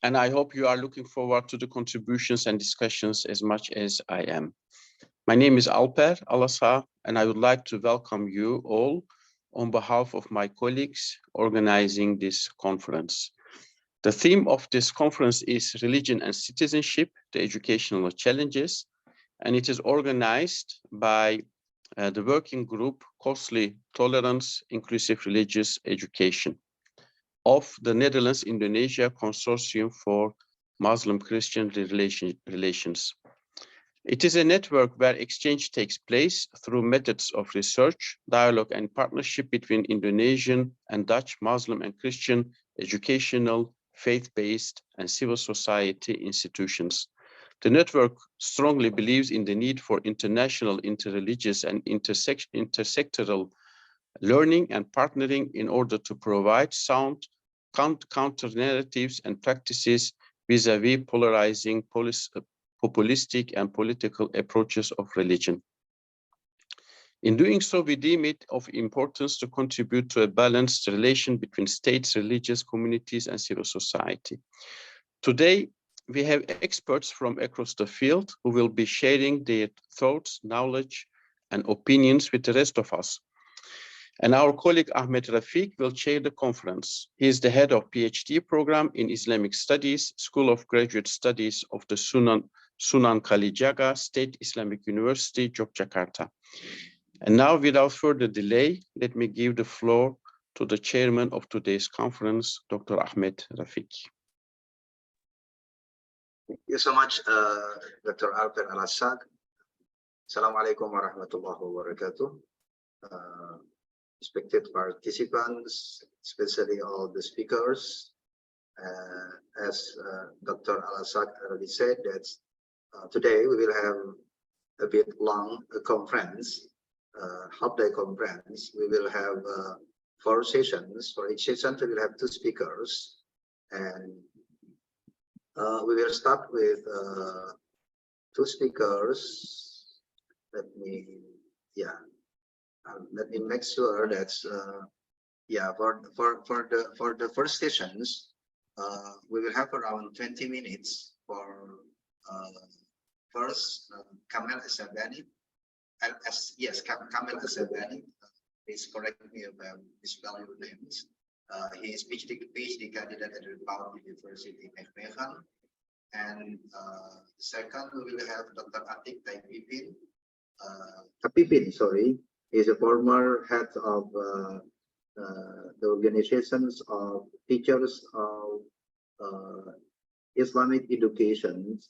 And I hope you are looking forward to the contributions and discussions as much as I am. My name is Alper Alasa, and I would like to welcome you all on behalf of my colleagues organizing this conference. The theme of this conference is Religion and Citizenship, the Educational Challenges, and it is organized by the working group Costly Tolerance, Inclusive Religious Education of the Netherlands-Indonesia Consortium for Muslim-Christian Relations. It is a network where exchange takes place through methods of research, dialogue, and partnership between Indonesian and Dutch Muslim and Christian educational, faith-based, and civil society institutions. The network strongly believes in the need for international, interreligious, and intersectoral learning and partnering in order to provide sound counter-narratives and practices vis-à-vis polarizing populistic and political approaches of religion. In doing so, we deem it of importance to contribute to a balanced relation between states, religious communities, and civil society. Today, we have experts from across the field who will be sharing their thoughts, knowledge, and opinions with the rest of us. And our colleague Ahmed Rafiq will chair the conference. He is the head of PhD program in Islamic Studies, School of Graduate Studies of the Sunan Kalijaga State Islamic University, Yogyakarta. And now, without further delay, let me give the floor to the chairman of today's conference, Dr. Ahmed Rafiq. Thank you so much, Dr. Alper Al-Assad. Assalamu alaikum wa rahmatullahi wa barakatuh. Respected participants, especially all the speakers. As Dr. Al-Assad already said, that today we will have a bit long conference, half-day conference. We will have 4 sessions. For each session, we will have 2 speakers. And we will start with 2 speakers. Let me make sure that for the first sessions, we will have around 20 minutes for first Kamel Asabani. Kamel Asabani. Please correct me if I misspell your names. He is PhD candidate at the Power University Nijmegen. And second, we will have Dr. Atik Tapipin, sorry. He is a former head of the organizations of teachers of Islamic education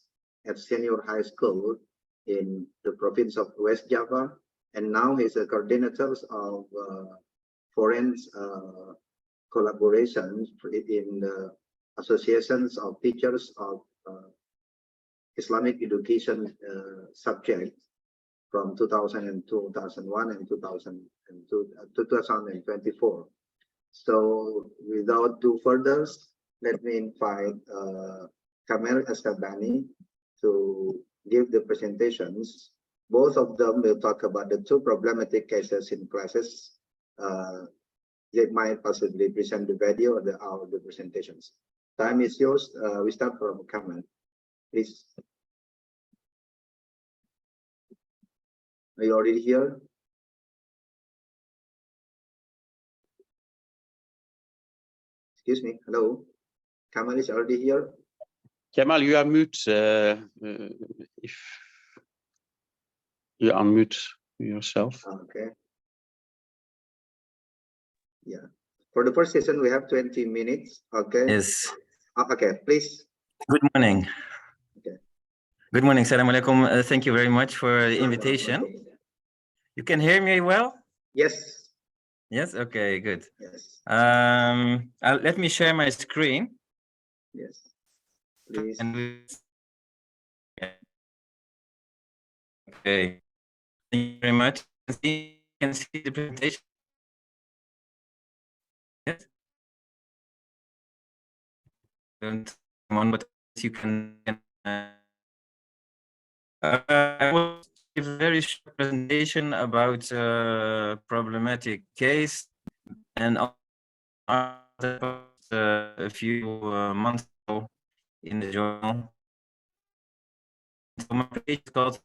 at senior high school in the province of West Java, and now he's a coordinator of foreign collaborations in the associations of teachers of Islamic education subjects from 2002, 2001, and 2024. So without due further, let me invite Kamel Asabani to give the presentations. Both of them will talk about the 2 problematic cases in classes. They might possibly present the video or the presentations. Time is yours. We start from Kamel, please. Are you already here? Excuse me. Hello. Kamal is already here. Kemal, you are mute. If you unmute yourself. Okay. Yeah. For the first session, we have 20 minutes. Okay. Yes. Okay, please. Good morning. Okay. Good morning. Assalamu alaikum. Thank you very much for the invitation. You can hear me well? Yes. Yes. Okay. Good. Yes. Let me share my screen. Yes. Please. Okay. Thank you very much. You can see the presentation. Yes. Don't come on, but you can. I will give a very short presentation about a problematic case and other a few months ago in the journal. So my page is called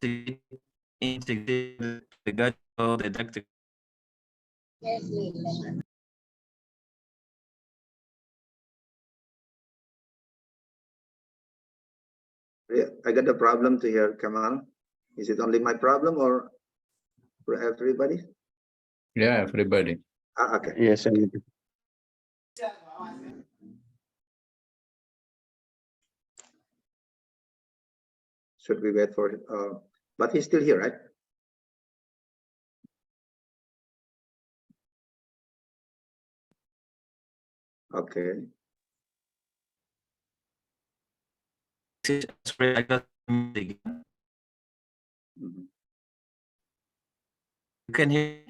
Integrated Pedagogical Didactic. Yeah, I got a problem to hear, Kamal. Is it only my problem or for everybody? Yeah, everybody. Ah, okay. Yes, and Should we wait for it? But he's still here, right? Okay. Sorry, I got again. Mhm. You can hear.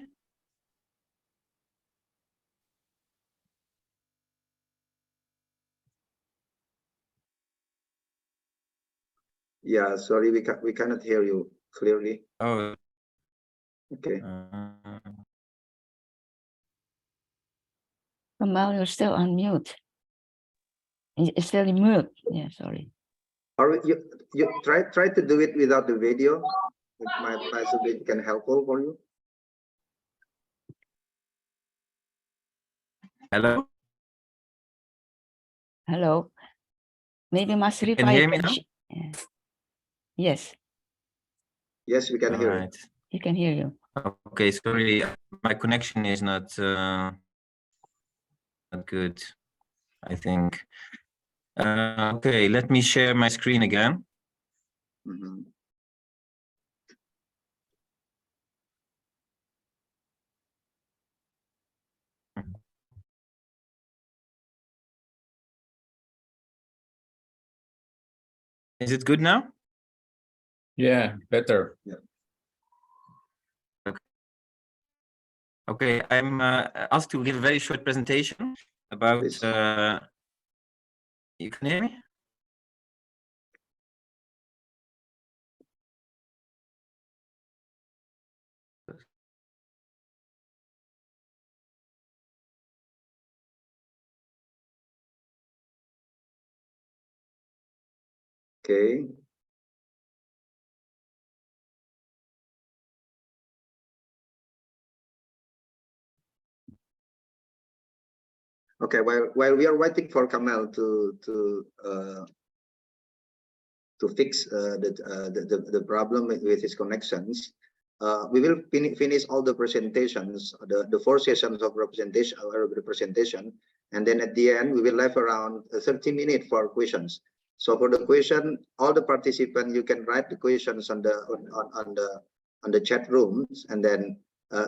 Yeah, sorry, we cannot hear you clearly. Oh. Okay. Kamal, you're still on mute. It's still in mute. Yeah, sorry. Or you try to do it without the video. It might possibly can helpful for you. Hello. Hello. Maybe must You can hear me now? Yeah. Yes, Yes, we can All hear right. he can hear you. Okay, sorry, my connection is not good, I think. Okay, let me share my screen again. you. Mhm. Is it good now? Yeah, better. Okay, I'm asked to give a very short presentation about. Please. You can hear me? Okay. Okay. While we are waiting for Kamal to fix the problem with his connections, we will finish all the presentations, the 4 sessions of representation, and then at the end we will leave around 30 minutes for questions. So for the question, all the participants, you can write the questions on the chat rooms, and then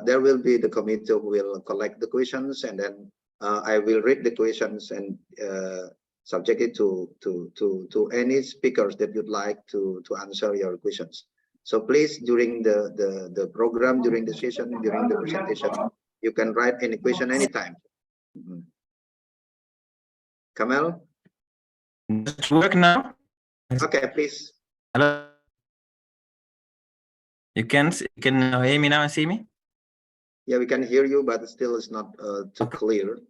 there will be the committee who will collect the questions, and then I will read the questions and subject it to any speakers that you'd like to answer your questions. So please, during the program, during the session, during the presentation, you can write any question anytime. Kamal? Does it work now? Okay, please. Hello. You can hear me now and see me? Yeah, we can hear you, but still it's not too clear.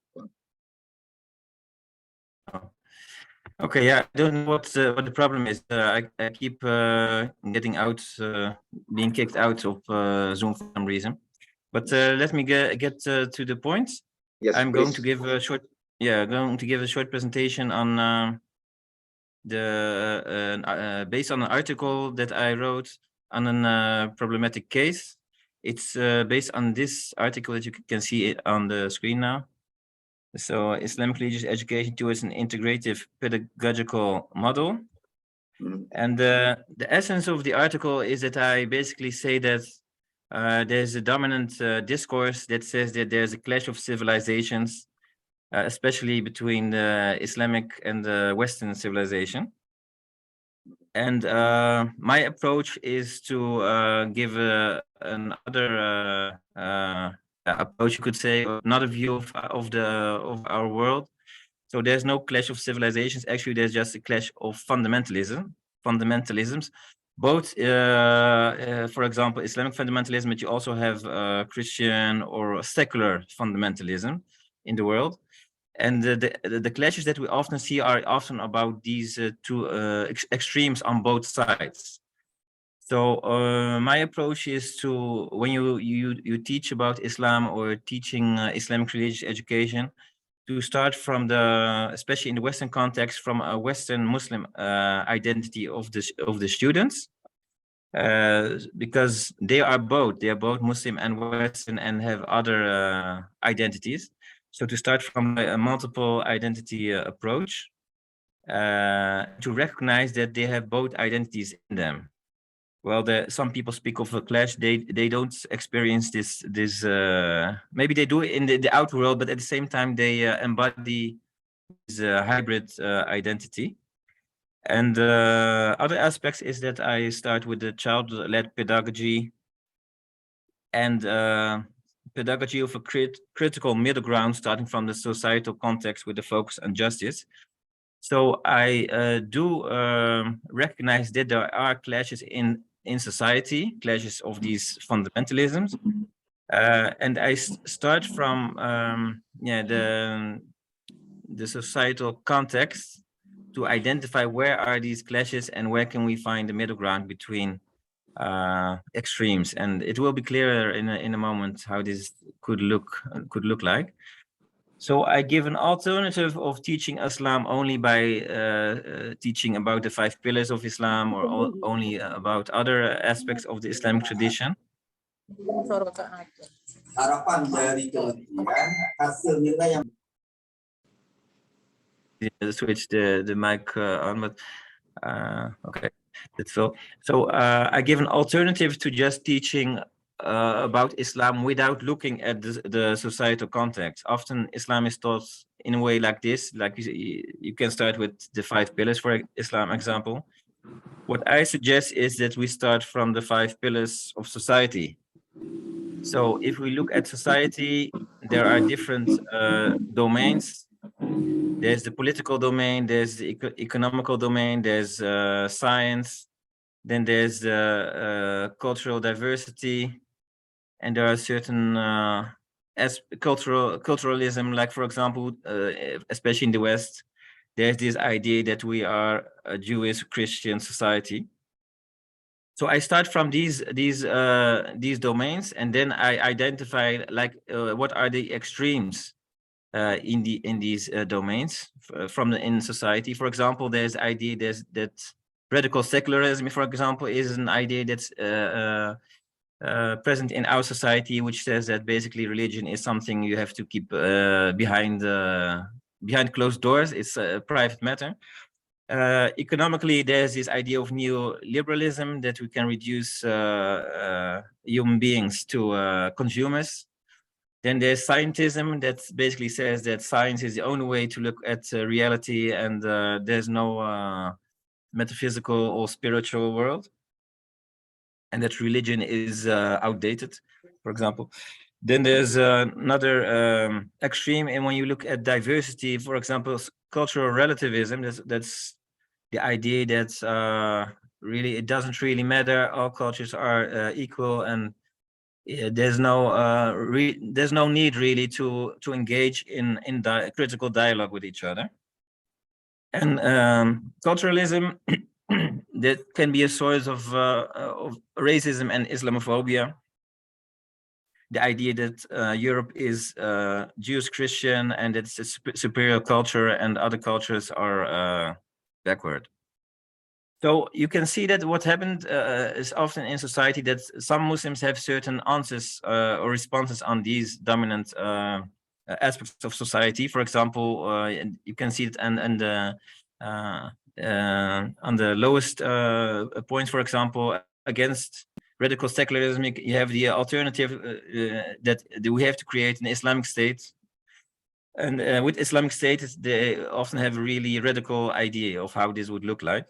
Okay, yeah, I don't know what the problem is. I keep getting out, being kicked out of Zoom for some reason. But let me get to the point. Yes, I'm please. going to give a short presentation on based on an article that I wrote on a problematic case. It's based on this article that you can see it on the screen now. So Islamic religious education towards an integrative pedagogical model. And the essence of the article is that I basically say that there's a dominant discourse that says that there's a clash of civilizations, especially between the Islamic and the Western civilization. And my approach is to give another approach, you could say, another view of our world. So there's no clash of civilizations. Actually, there's just a clash of fundamentalisms. Both, for example, Islamic fundamentalism, but you also have Christian or secular fundamentalism in the world. And the clashes that we often see are often about these two extremes on both sides. So my approach is to, when you teach about Islam or teaching Islamic religious education, to start from the, especially in the Western context, from a Western Muslim identity of the students, because they are both Muslim and Western and have other identities. So to start from a multiple identity approach, to recognize that they have both identities in them. Well, some people speak of a clash. They don't experience this. Maybe they do it in the outer world, but at the same time they embody this hybrid identity. And other aspects is that I start with the child-led pedagogy and pedagogy of a critical middle ground, starting from the societal context with the focus on justice. So I do recognize that there are clashes in society, clashes of these fundamentalisms, and I start from the societal context to identify where are these clashes and where can we find the middle ground between extremes. And it will be clearer in a moment how this could look like. So I give an alternative of teaching Islam only by teaching about the 5 pillars of Islam, or only about other aspects of the Islamic tradition. Switch the mic on, but okay, that's all. So I give an alternative to just teaching about Islam without looking at the societal context. Often Islam is taught in a way like this, like you can start with the 5 pillars for Islam example. What I suggest is that we start from the 5 pillars of society. So if we look at society, there are different domains. There's the political domain, there's the economical domain, there's science, then there's cultural diversity, and there are certain culturalism, like for example, especially in the West, there's this idea that we are a Jewish Christian society. So I start from these domains, and then I identify like what are the extremes in these domains in society. For example, there's the idea that radical secularism, for example, is an idea that's present in our society, which says that basically religion is something you have to keep behind closed doors. It's a private matter. Economically, there's this idea of neoliberalism, that we can reduce human beings to consumers. Then there's scientism, that basically says that science is the only way to look at reality, and there's no metaphysical or spiritual world, and that religion is outdated, for example. Then there's another extreme, and when you look at diversity, for example, cultural relativism, that's the idea that really it doesn't really matter, all cultures are equal, and there's no need really to engage in critical dialogue with each other. And culturalism, that can be a source of racism and Islamophobia. The idea that Europe is Jewish Christian and it's a superior culture and other cultures are backward. So you can see that what happened is often in society that some Muslims have certain answers or responses on these dominant aspects of society. For example, you can see it on the lowest points, for example, against radical secularism, you have the alternative that we have to create an Islamic State. And with Islamic State, they often have a really radical idea of how this would look like.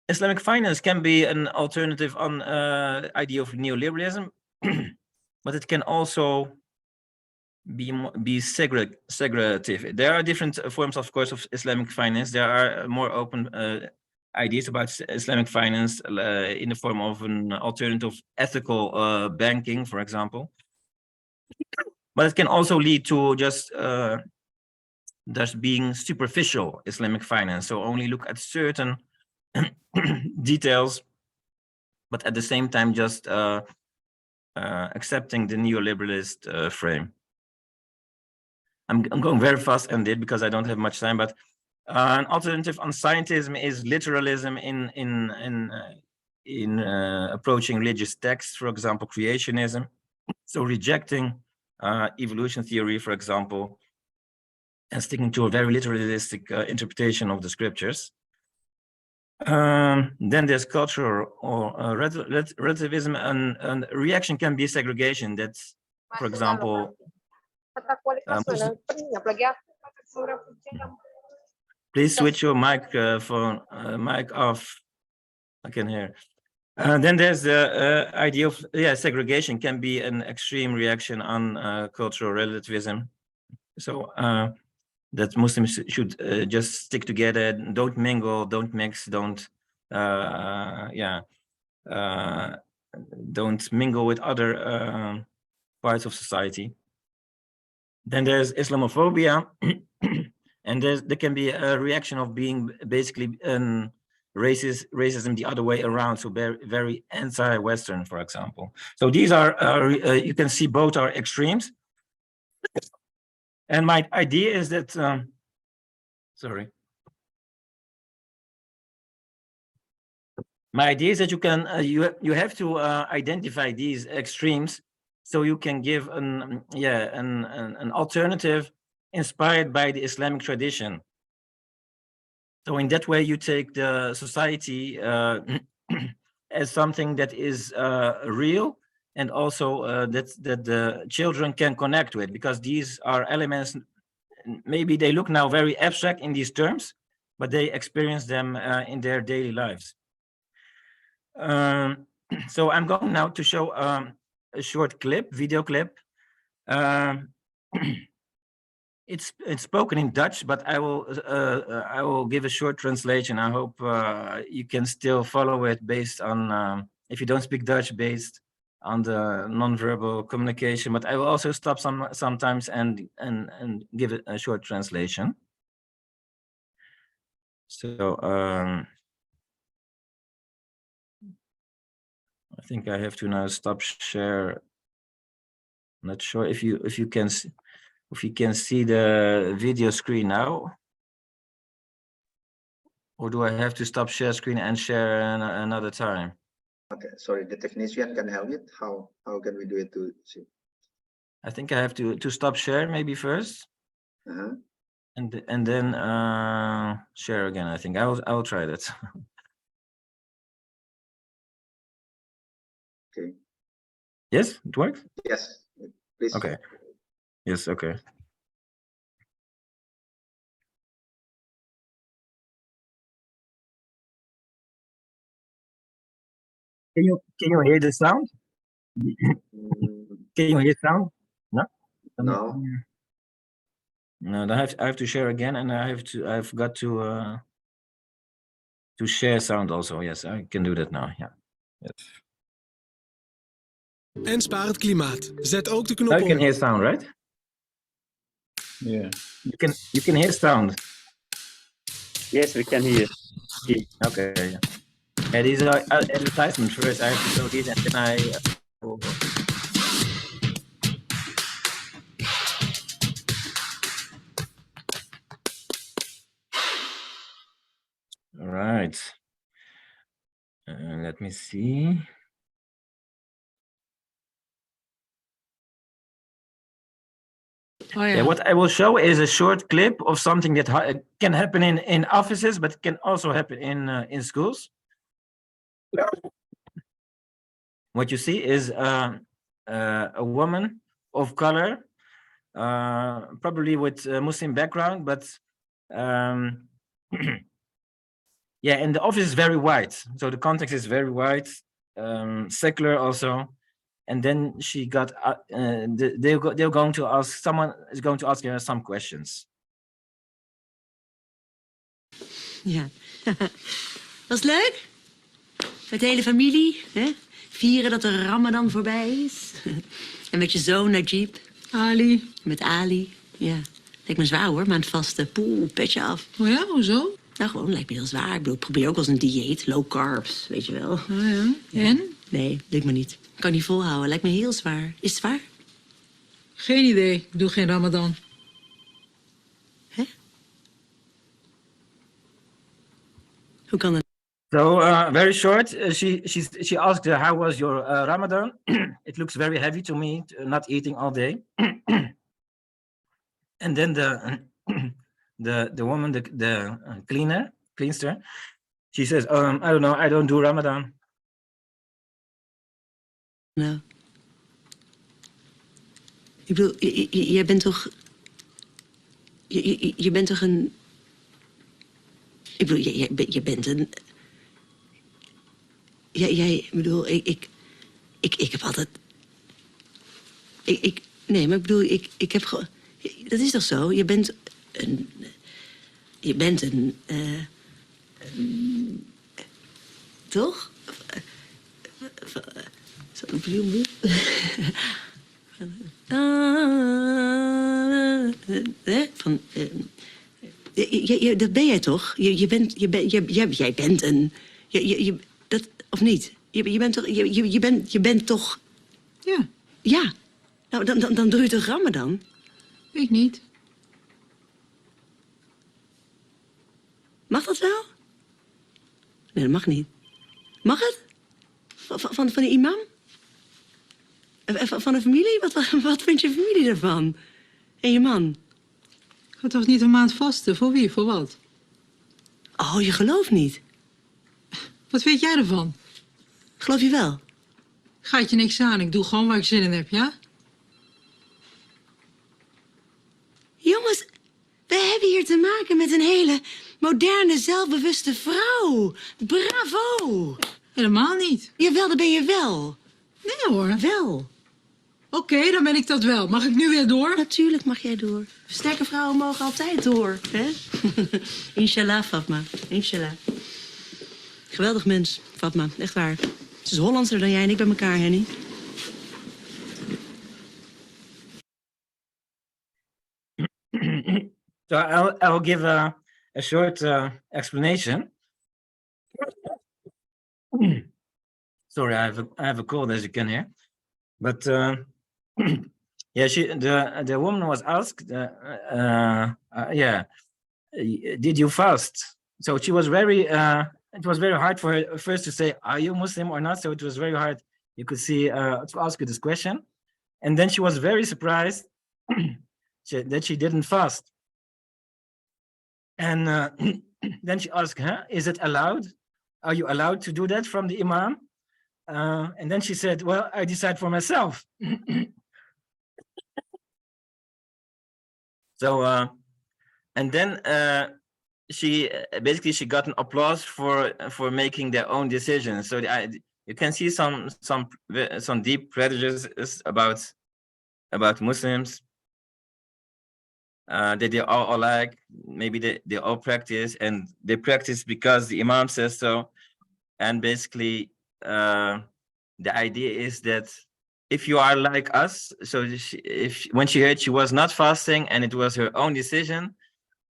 Islamic finance can be an alternative on idea of neoliberalism, but it can also be segregative. There are different forms, of course, of Islamic finance. There are more open ideas about Islamic finance in the form of an alternative ethical banking, for example. But it can also lead to just being superficial Islamic finance. So only look at certain details, but at the same time just accepting the neoliberalist frame. I'm going very fast on it because I don't have much time, but an alternative on scientism is literalism in approaching religious texts, for example, creationism. So rejecting evolution theory, for example, and sticking to a very literalistic interpretation of the scriptures. Then there's cultural or relativism, and reaction can be segregation. That's, for example, please switch your microphone, mic off. I can hear. Then there's the idea of segregation can be an extreme reaction on cultural relativism. So that Muslims should just stick together, don't mingle, don't mix, don't mingle with other parts of society. Then there's Islamophobia, and there can be a reaction of being basically racism the other way around, so very anti-Western, for example. So these are you can see both are extremes. And my idea is that my idea is that you can you have to identify these extremes, so you can give an alternative inspired by the Islamic tradition. So in that way, you take the society as something that is real, and also that the children can connect with, because these are elements, maybe they look now very abstract in these terms, but they experience them in their daily lives. So I'm going now to show a short video clip. It's spoken in Dutch, but I will give a short translation. I hope you can still follow it based on, if you don't speak Dutch, based on the nonverbal communication. But I will also stop sometimes and give it a short translation. So I think I have to now stop share. I'm not sure if you can see the video screen now, or do I have to stop share screen and share another time? Okay, sorry, the technician can help it. How can we do it to see? I think I have to stop share maybe first, and then share again. I think I will try that. Okay. Yes, it works. Yes, please. Okay. Yes. Okay. Can you hear the sound? Can you hear sound? No. No. No, I have to share again, and I've got to share sound also. Yes, I can do that now. Yeah. Yes. En spaar het klimaat. Zet ook de knop Now you can om. hear sound, right? Yeah. You can hear sound. Yes, we can hear. Okay. Yeah, these are advertisements first. I have to show these, and then I. All right. Let me see. Oh, yeah. Yeah, what I will show is a short clip of something that can happen in offices, but can also happen in schools. What you see is a woman of color, probably with a Muslim background, but yeah, and the office is very white, so the context is very white, secular also. And then she got, they're going to ask, someone is going to ask her some questions. Ja. Was leuk? Met de hele familie, hè? Vieren dat de Ramadan voorbij is. En met je zoon Najib. Ali. Met Ali. Ja. Lijkt me zwaar hoor, maand vasten. Poeh, petje af. Oh ja, hoezo? Nou, gewoon lijkt me heel zwaar. Ik bedoel, ik probeer ook wel eens een dieet. Low carbs, weet je wel. Oh ja. En? Nee, lukt me niet. Kan niet volhouden. Lijkt me heel zwaar. Is het zwaar? Geen idee. Ik doe geen Ramadan. Hè? Hoe kan dat? So very short, she asked how was your Ramadan? It looks very heavy to me, not eating all day. And then the woman, the cleanster, she says, I don't know, I don't do Ramadan. Nou. Ik bedoel, jij bent toch... Je bent toch een... Ik bedoel, je bent een... Jij, bedoel, ik heb altijd... Nee, maar ik bedoel, ik heb gewoon... Dat is toch zo? Je bent een... toch? Zo bedoel je? Dat ben jij toch? Jij bent een... dat, of niet? Je bent toch... Je bent toch... Ja, Ja. Nou, dan doe je toch Ramadan? ik niet. Mag dat wel? Nee, dat mag niet. Mag het? Van de imam? Van de familie? Wat vindt je familie ervan? En je man? Ik ga toch niet een maand vasten? Voor wie? Voor wat? Oh, je gelooft niet. Wat weet jij ervan? Geloof je wel? Gaat je niks aan. Ik doe gewoon waar ik zin in heb, ja? Jongens, we hebben hier te maken met een hele moderne, zelfbewuste vrouw. Bravo! Helemaal niet. Jawel, dat ben je wel. Nee hoor. Wel. Oké, dan ben ik dat wel. Mag ik nu weer door? Natuurlijk mag jij door. Sterke vrouwen mogen altijd door, hè? Inshallah, Fatma. Inshallah. Geweldig mens, Fatma. Echt waar. Ze is Hollandser dan jij en ik bij elkaar, Henny. So I'll give a short explanation. Sorry, I have a cold, as you can hear. But yeah, the woman was asked, yeah, did you fast? So she was very. It was very hard for her first to say, are you Muslim or not? So it was very hard. You could see to ask her this question, and then she was very surprised that she didn't fast. And then she asked her, is it allowed? Are you allowed to do that from the imam? And then she said, well, I decide for myself. So, and then she basically got an applause for making their own decisions. So you can see some deep prejudices about Muslims. That they all alike, maybe they all practice, and they practice because the imam says so. And basically, the idea is that if you are like us, so when she heard she was not fasting and it was her own decision,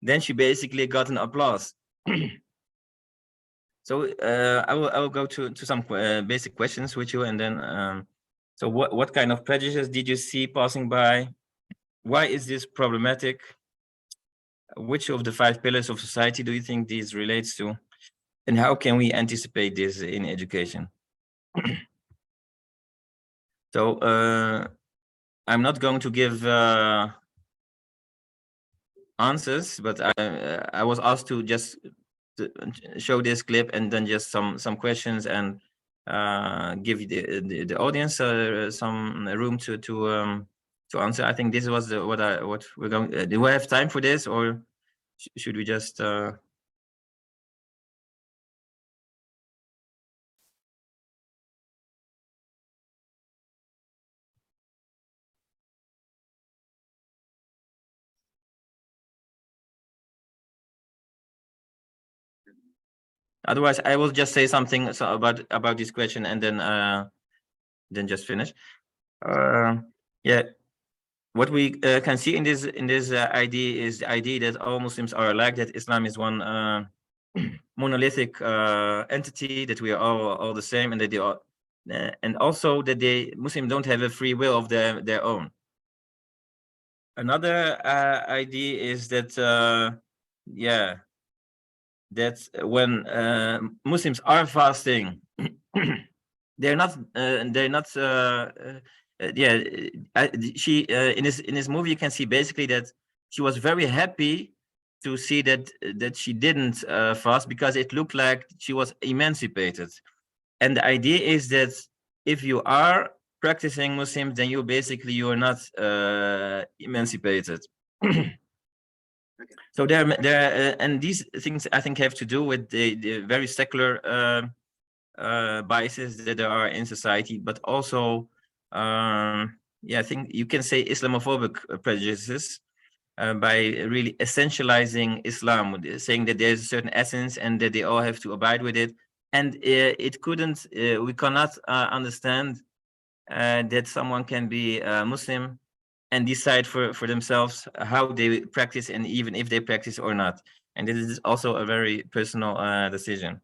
then she basically got an applause. So I will go to some basic questions with you, and then so what kind of prejudice did you see passing by? Why is this problematic? Which of the 5 pillars of society do you think this relates to? And how can we anticipate this in education? So I'm not going to give answers, but I was asked to just show this clip and then just some questions and give the audience some room to answer. I think this was what we're going. Do we have time for this, or should we just? Otherwise, I will just say something about this question and then just finish. Yeah. what we can see in this idea is the idea that all Muslims are alike, that Islam is one monolithic entity, that we are all the same, and that they are, and also that Muslims don't have a free will of their own. Another idea is that that when Muslims are fasting, they're not she in this movie you can see basically that she was very happy to see that she didn't fast, because it looked like she was emancipated. And the idea is that if you are practicing Muslim, then you're not emancipated. So there and these things I think have to do with the very secular biases that there are in society, but also I think you can say Islamophobic prejudices by really essentializing Islam, saying that there's a certain essence and that they all have to abide with it. And we cannot understand that someone can be Muslim and decide for themselves how they practice, and even if they practice or not. And this is also a very personal decision.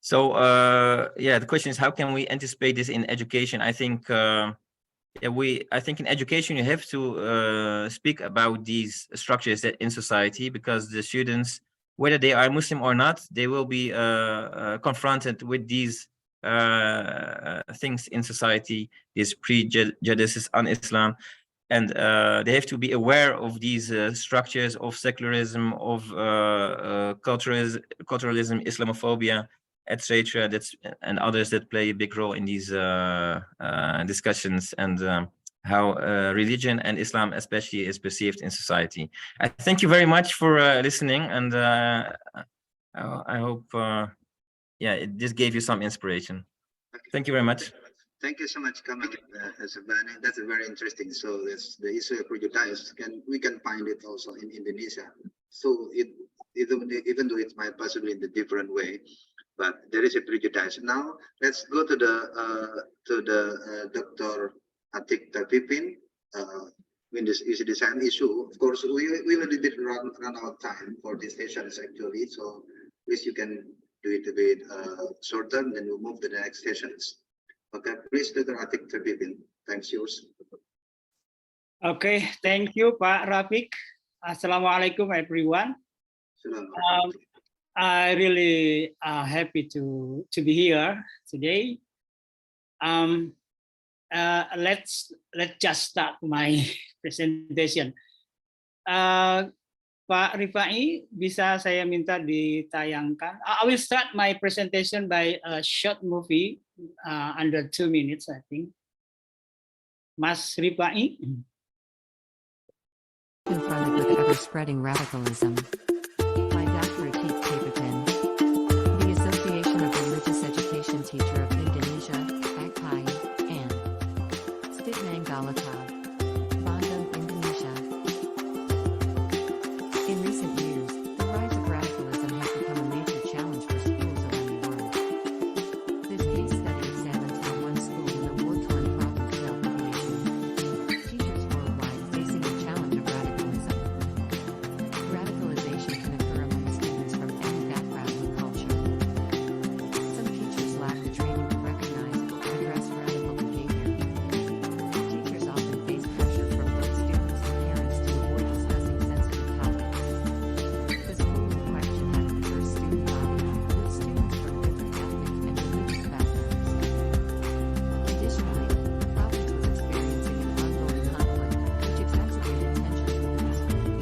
So the question is, how can we anticipate this in education? I think I think in education you have to speak about these structures that in society, because the students, whether they are Muslim or not, they will be confronted with these things in society, these prejudices on Islam, and they have to be aware of these structures of secularism, of culturalism, Islamophobia, etc. And others that play a big role in these discussions, and how religion and Islam especially is perceived in society. I thank you very much for listening, and I hope this gave you some inspiration. Okay. Thank you very much. Thank you so much, Kamal. That's very interesting. So that's the issue of prejudice. We can find it also in Indonesia. So even though it might possibly in a different way, but there is a prejudice. Now let's go to the Dr. Atik Tapipin. When this is the same issue, of course, we already did run out of time for these sessions actually. So please, you can do it a bit shorter, then we'll move to the next sessions. Okay, please, Dr. Atik Tapipin. Thanks, yours. Okay, thank you, Pak Rafiq. Assalamualaikum, everyone. I really happy to be here today. Let's just start my presentation. Pak Rifai, bisa saya minta ditayangkan? I will start my presentation by a short movie under 2 minutes, I think. Mas Rifai. Confronted with ever-spreading radicalism. By Dr. Atik Tapipin, the Association of Religious Education Teacher of Indonesia, AGPI, and Stitnanggalata, Bandung, Indonesia. In recent years, the rise of radicalism has become a major challenge for schools around the world. This case study examines how one school in the war-torn province dealt with the issue. Teachers worldwide facing the challenge of radicalism. Radicalization can occur among students from any background and culture. Some teachers lack the training to recognize or address radical behavior. Teachers often face pressure from both students and parents to avoid discussing sensitive topics. The school in question had a diverse student body, with students from different ethnic and religious backgrounds. Additionally, the province was experiencing an ongoing conflict, which exacerbated tensions within the school.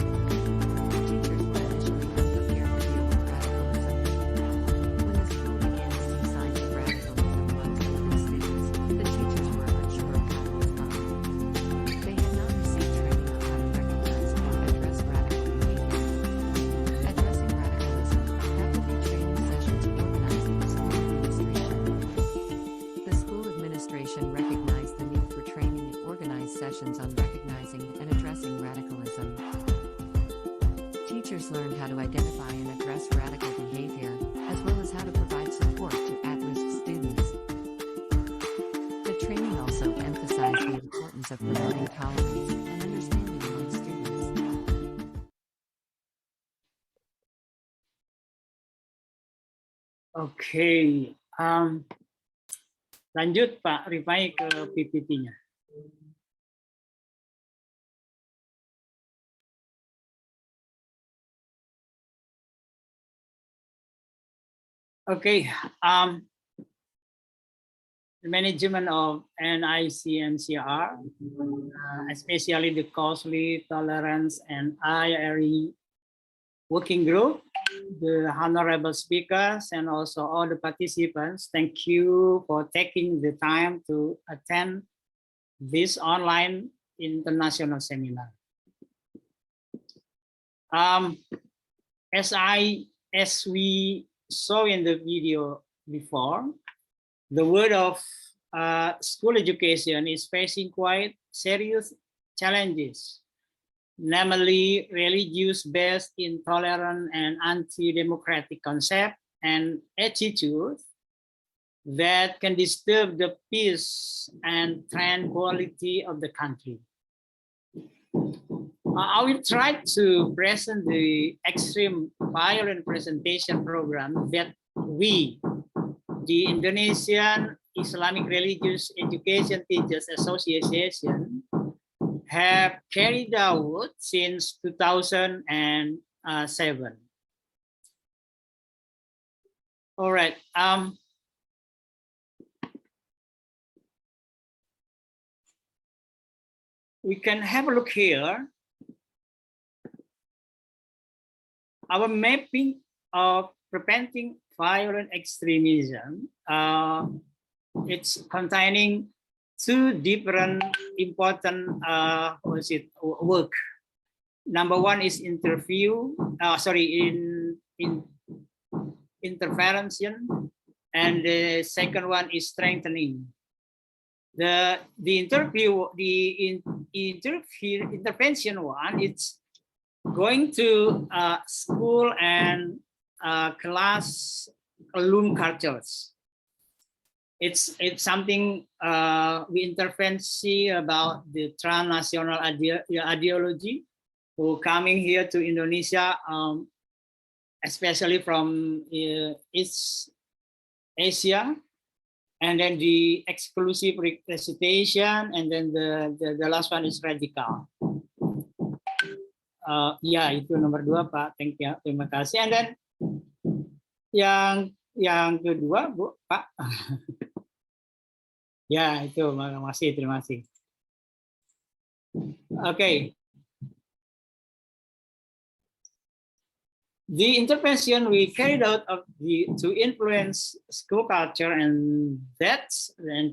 Teachers were initially unprepared to deal with radicalism. When the school began to see signs of radicalism among some of the students, the teachers were unsure of how to respond. They had not received training on how to recognize or address radical behavior. Addressing radicalism, that would be training sessions organized by the school administration. The school administration recognized the need for training and organized sessions on recognizing and addressing radicalism. Teachers learned how to identify and address radical behavior, as well as how to provide support to at-risk students. The training also emphasized the importance means of promoting tolerance and understanding among students. Oke, lanjut Pak Rifai ke PPT-nya. Okay, the management of NICMCR, especially the costly tolerance and IRE working group, the honorable speakers, and also all the participants. Thank you for taking the time to attend this online international seminar. As we saw in the video before, the world of school education is facing quite serious challenges, namely religious-based intolerant and anti-democratic concept and attitudes that can disturb the peace and tranquility of the country. I will try to present the extreme violent presentation program that we, the Indonesian Islamic Religious Education Teachers Association, have carried out since 2007. All right. We can have a look here. Our mapping of preventing violent extremism, it's containing two different important work. Number one is intervention, and the second one is strengthening. The intervention one, it's going to school and class alum cultures. It's something we see about the transnational ideology who coming here to Indonesia, especially from East Asia, and then the exclusive recitation, and then the last one is radical. Ya, itu nomor 2 Pak. Thank you, terima kasih. And then yang kedua Bu Pak. Ya, itu makasih, terima kasih. Okay. The intervention we carried out to influence school culture and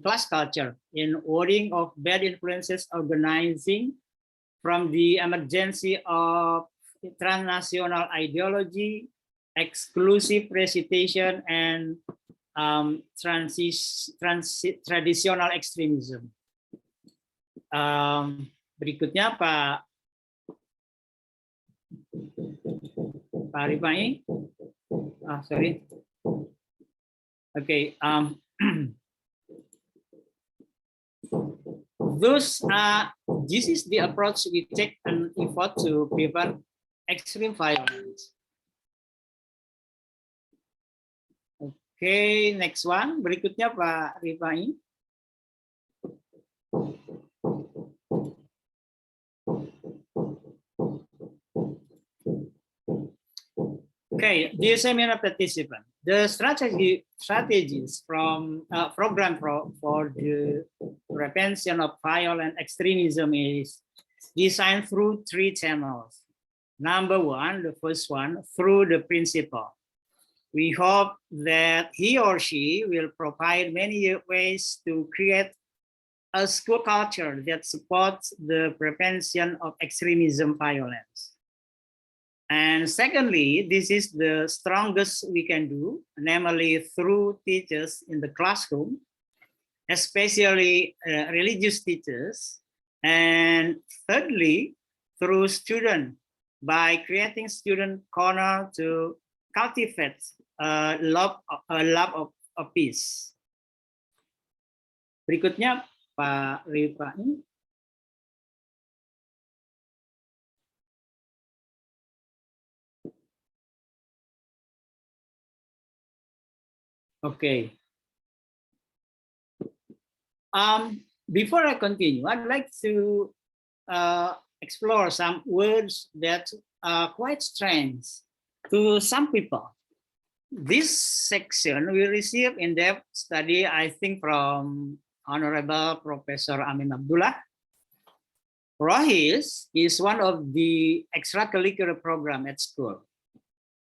class culture in warding of bad influences, organizing from the emergency of transnational ideology, exclusive recitation, and traditional extremism. Berikutnya Pak Rifai. Sorry. Okay. This is the approach we take an effort to prevent extreme violence. Okay, next one. Berikutnya Pak Rifai. Okay, dear seminar participant, the strategies from program for the prevention of violent extremism is designed through 3 channels. Number 1, the first one, through the principal. We hope that he or she will provide many ways to create a school culture that supports the prevention of extremism violence. And secondly, this is the strongest we can do, namely through teachers in the classroom, especially religious teachers. And thirdly, through students, by creating student corner to cultivate a love of peace. Berikutnya Pak Rifai. Okay. Before I continue, I'd like to explore some words that are quite strange to some people. This section we receive in-depth study, I think, from Honorable Professor Amin Abdullah. Rohis is one of the extracurricular program at school.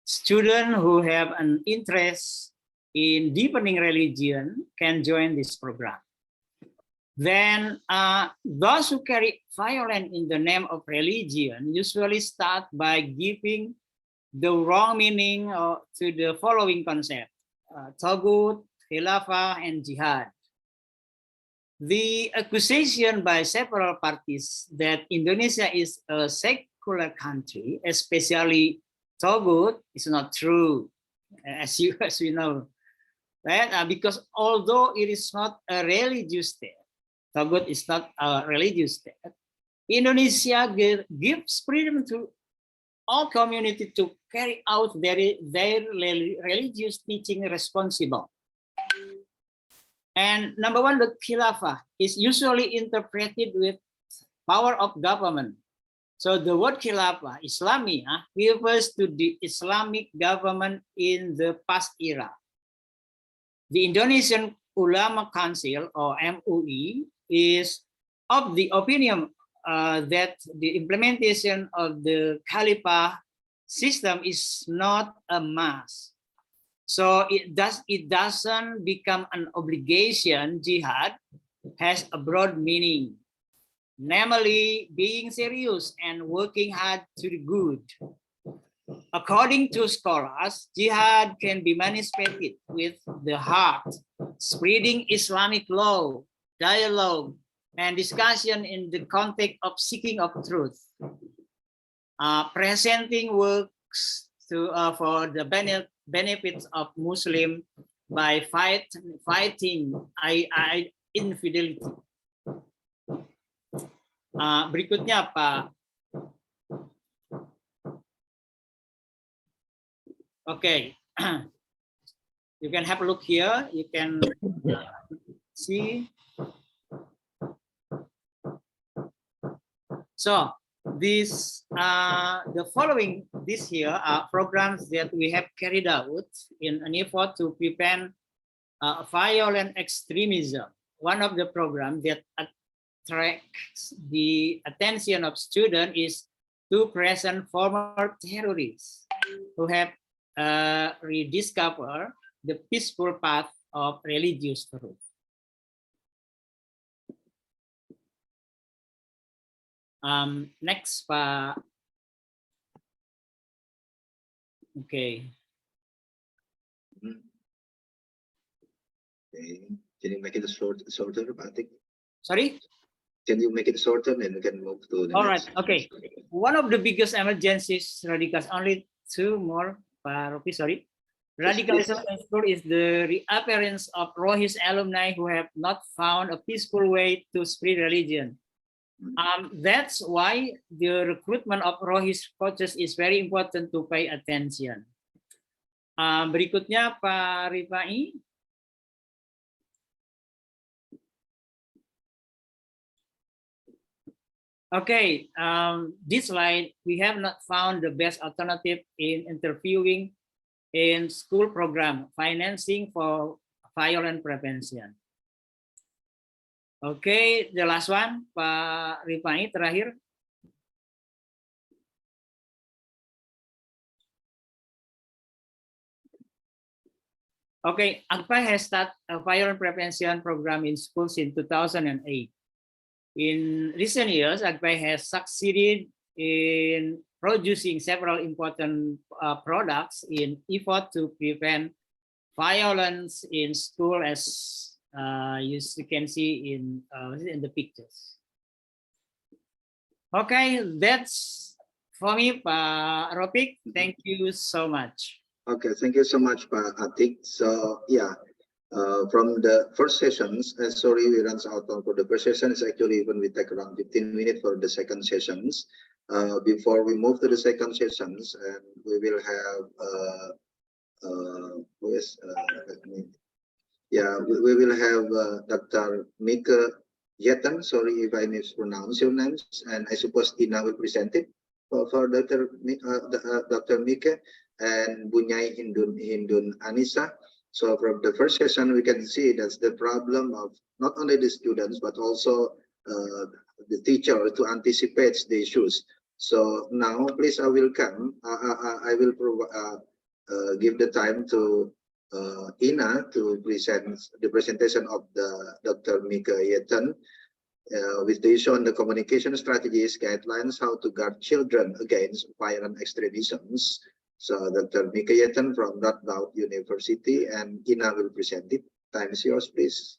Students who have an interest in deepening religion can join this program. Then those who carry violence in the name of religion usually start by giving the wrong meaning to the following concept: Taghut, Khilafah, and Jihad. The accusation by several parties that Indonesia is a secular country, especially Taghut, is not true, as we know, right? Because although it is not a religious state, Taghut is not a religious state, Indonesia gives freedom to all community to carry out their religious teaching responsible. And number one, the Khilafah is usually interpreted with power of government. So the word Khilafah, Islami, refers to the Islamic government in the past era. The Indonesian Ulama Council, or MUI, is of the opinion that the implementation of the Khalifah system is not a must. So it doesn't become an obligation. Jihad has a broad meaning, namely being serious and working hard to the good. According to scholars, jihad can be manifested with the heart, spreading Islamic law, dialogue, and discussion in the context of seeking of truth, presenting works for the benefits of Muslim by fighting infidelity. Berikutnya Pak. Okay, you can have a look here. You can see. So this the following this here are programs that we have carried out in an effort to prevent violent extremism. One of the programs that attracts the attention of students is to present former terrorists who have rediscovered the peaceful path of religious truth. Next, Pak. Okay. Okay. Can you make it shorter, I think? Sorry? Can you make it shorter and we can move to the All next? right. Okay. One of the biggest emergencies radicals, only two more, Pak Ropi, sorry. Radicalism in school is the reappearance of Rohis alumni who have not found a peaceful way to spread religion. That's why the recruitment of Rohis coaches is very important to pay attention. Berikutnya Pak Rifai. Okay, this slide, we have not found the best alternative in interviewing in school program financing for violent prevention. Okay, the last one, Pak Rifai, terakhir. Okay, ACPAI has started a violent prevention program in schools in 2008. In recent years, ACPAI has succeeded in producing several important products in effort to prevent violence in school, as you can see in the pictures. Okay, that's for me, Pak Ropik. Thank you so much. Okay, thank you so much, Pak Atik. So yeah, from the first sessions, sorry, we ran out for the first sessions. Actually, even we take around 15 minutes for the second sessions. Before we move to the second sessions, and we will have who is, we will have Dr. Mika Yetan. Sorry if I mispronounce your names, and I suppose Ina will present it for Dr. Dr. Mika and Bunyai Hindun Anissa. So from the first session, we can see that's the problem of not only the students, but also the teacher to anticipate the issues. So now, please, I will come. I will give the time to Ina to present the presentation of the Dr. Mika Yetan with the issue on the communication strategies, guidelines, how to guard children against violent extremisms. So Dr. Mika Yetan from Radboud University, and Ina will present it. Time is yours, please.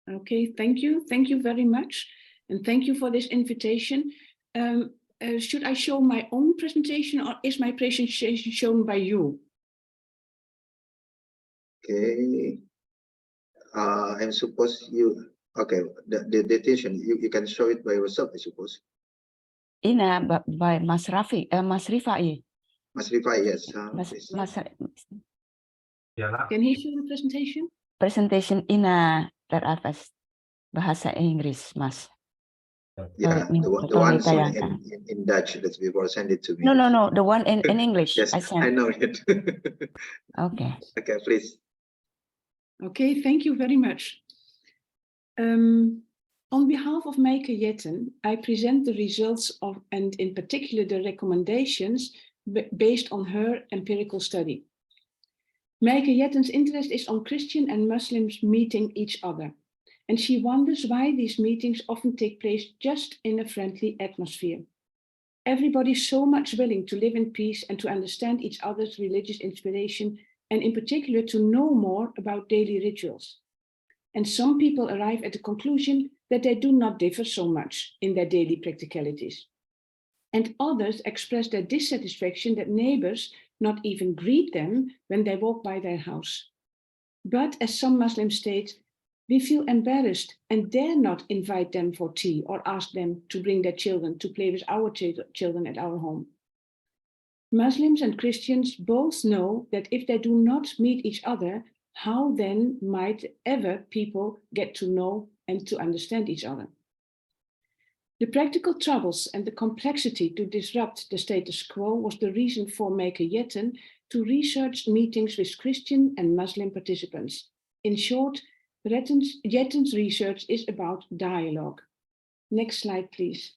Okay, thank you. Thank you very much. And thank you for this invitation. Should I show my own presentation, or is my presentation shown by you? Okay. I suppose you, okay, the detention, you can show it by yourself, I suppose. Ina by Mas Raffi, Mas Rifai. Mas Rifai, yes. Can he show the presentation? Presentation Ina teratas bahasa Inggris, Mas. Yeah, the one in Dutch that's before, send it to me. No, the one in English. Yes, I know it. Okay. Okay, please. Okay, thank you very much. On behalf of Meike Jetten, I present the results of, and in particular the recommendations based on her empirical study. Meike Jetten's interest is on Christian and Muslims meeting each other, and she wonders why these meetings often take place just in a friendly atmosphere. Everybody is so much willing to live in peace and to understand each other's religious inspiration, and in particular to know more about daily rituals. And some people arrive at the conclusion that they do not differ so much in their daily practicalities. And others express their dissatisfaction that neighbors not even greet them when they walk by their house. But as some Muslims state, we feel embarrassed and dare not invite them for tea or ask them to bring their children to play with our children at our home. Muslims and Christians both know that if they do not meet each other, how then might ever people get to know and to understand each other? The practical troubles and the complexity to disrupt the status quo was the reason for Meike Jetten to research meetings with Christian and Muslim participants. In short, Jetten's research is about dialogue. Next slide, please.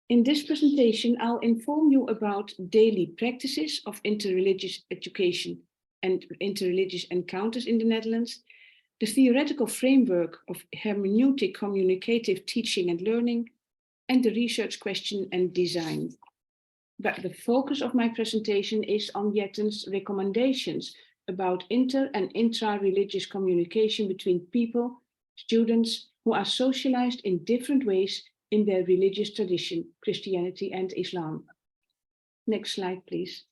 In this presentation, I'll inform you about daily practices of interreligious education and interreligious encounters in the Netherlands, the theoretical framework of hermeneutic communicative teaching and learning, and the research question and design. But the focus of my presentation is on Jetten's recommendations about inter and intra-religious communication between people, students who are socialized in different ways in their religious tradition, Christianity and Islam. Next slide, please.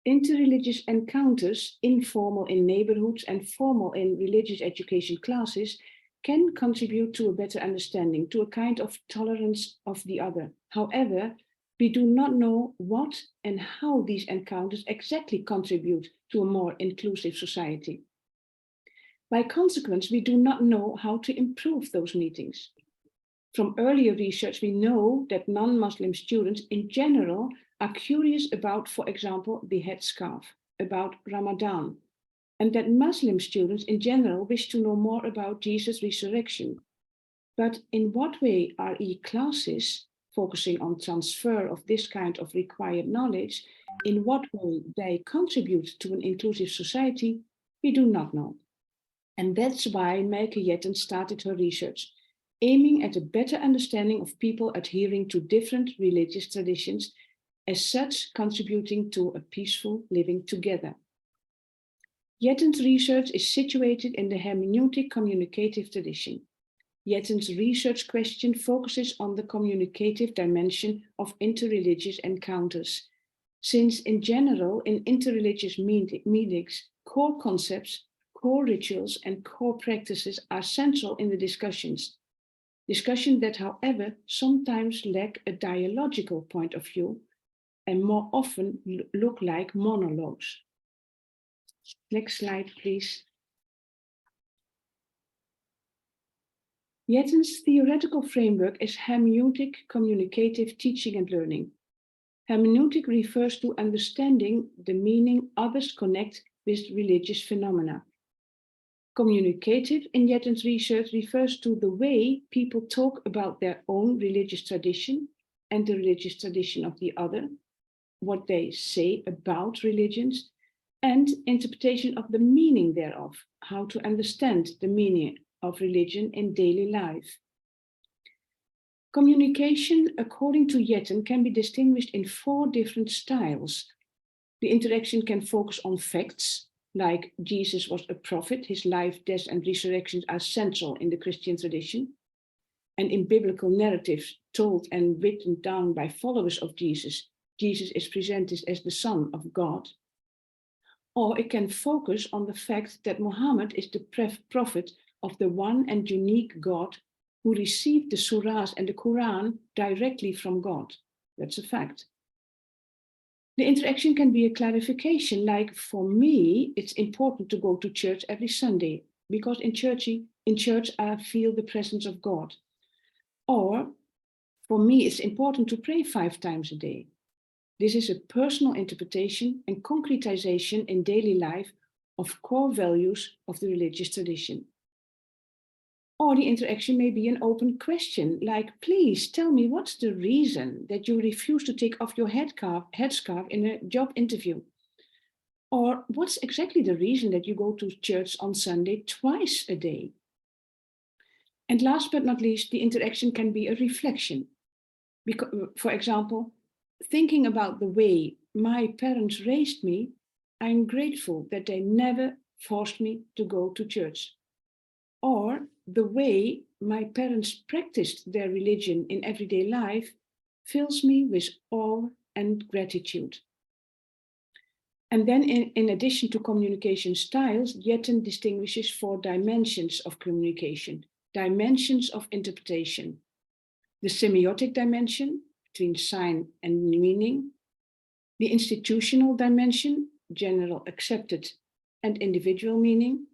Interreligious encounters, informal in neighborhoods and formal in religious education classes, can contribute to a better understanding, to a kind of tolerance of the other. However, we do not know what and how these encounters exactly contribute to a more inclusive society. By consequence, we do not know how to improve those meetings. From earlier research, we know that non-Muslim students in general are curious about, for example, the headscarf, about Ramadan, and that Muslim students in general wish to know more about Jesus' resurrection. But in what way are e-classes, focusing on transfer of this kind of required knowledge, in what way they contribute to an inclusive society, we do not know. And that's why Meike Jetten started her research, aiming at a better understanding of people adhering to different religious traditions, as such contributing to a peaceful living together. Jetten's research is situated in the hermeneutic communicative tradition. Jetten's research question focuses on the communicative dimension of interreligious encounters, since in general in interreligious meetings, core concepts, core rituals and core practices are central in the discussions, Discussion that, however, sometimes lack a dialogical point of view and more often look like monologues. Next slide, please. Yetten's theoretical framework is hermeneutic, communicative teaching and learning. Hermeneutic refers to understanding the meaning others connect with religious phenomena. Communicative in Yetten's research refers to the way people talk about their own religious tradition and the religious tradition of the other, what they say about religions, and interpretation of the meaning thereof, how to understand the meaning of religion in daily life. Communication, according to Yetten, can be distinguished in 4 different styles. The interaction can focus on facts, like Jesus was a prophet, his life, death, and resurrection are central in the Christian tradition, and in biblical narratives told and written down by followers of Jesus, Jesus is presented as the Son of God. Or it can focus on the fact that Muhammad is the prophet of the one and unique God who received the surahs and the Quran directly from God. That's a fact. The interaction can be a clarification, like for me, it's important to go to church every Sunday because in church I feel the presence of God. Or for me, it's important to pray 5 times a day. This is a personal interpretation and concretization in daily life of core values of the religious tradition. Or the interaction may be an open question, like, please tell me what's the reason that you refuse to take off your headscarf in a job interview? Or what's exactly the reason that you go to church on Sunday twice a day? And last but not least, the interaction can be a reflection. Because, for example, thinking about the way my parents raised me, I'm grateful that they never forced me to go to church. Or the way my parents practiced their religion in everyday life fills me with awe and gratitude. And then in addition to communication styles, Yetten distinguishes 4 dimensions of communication, dimensions of interpretation. The semiotic dimension between sign and meaning, the institutional dimension, general accepted and individual meaning,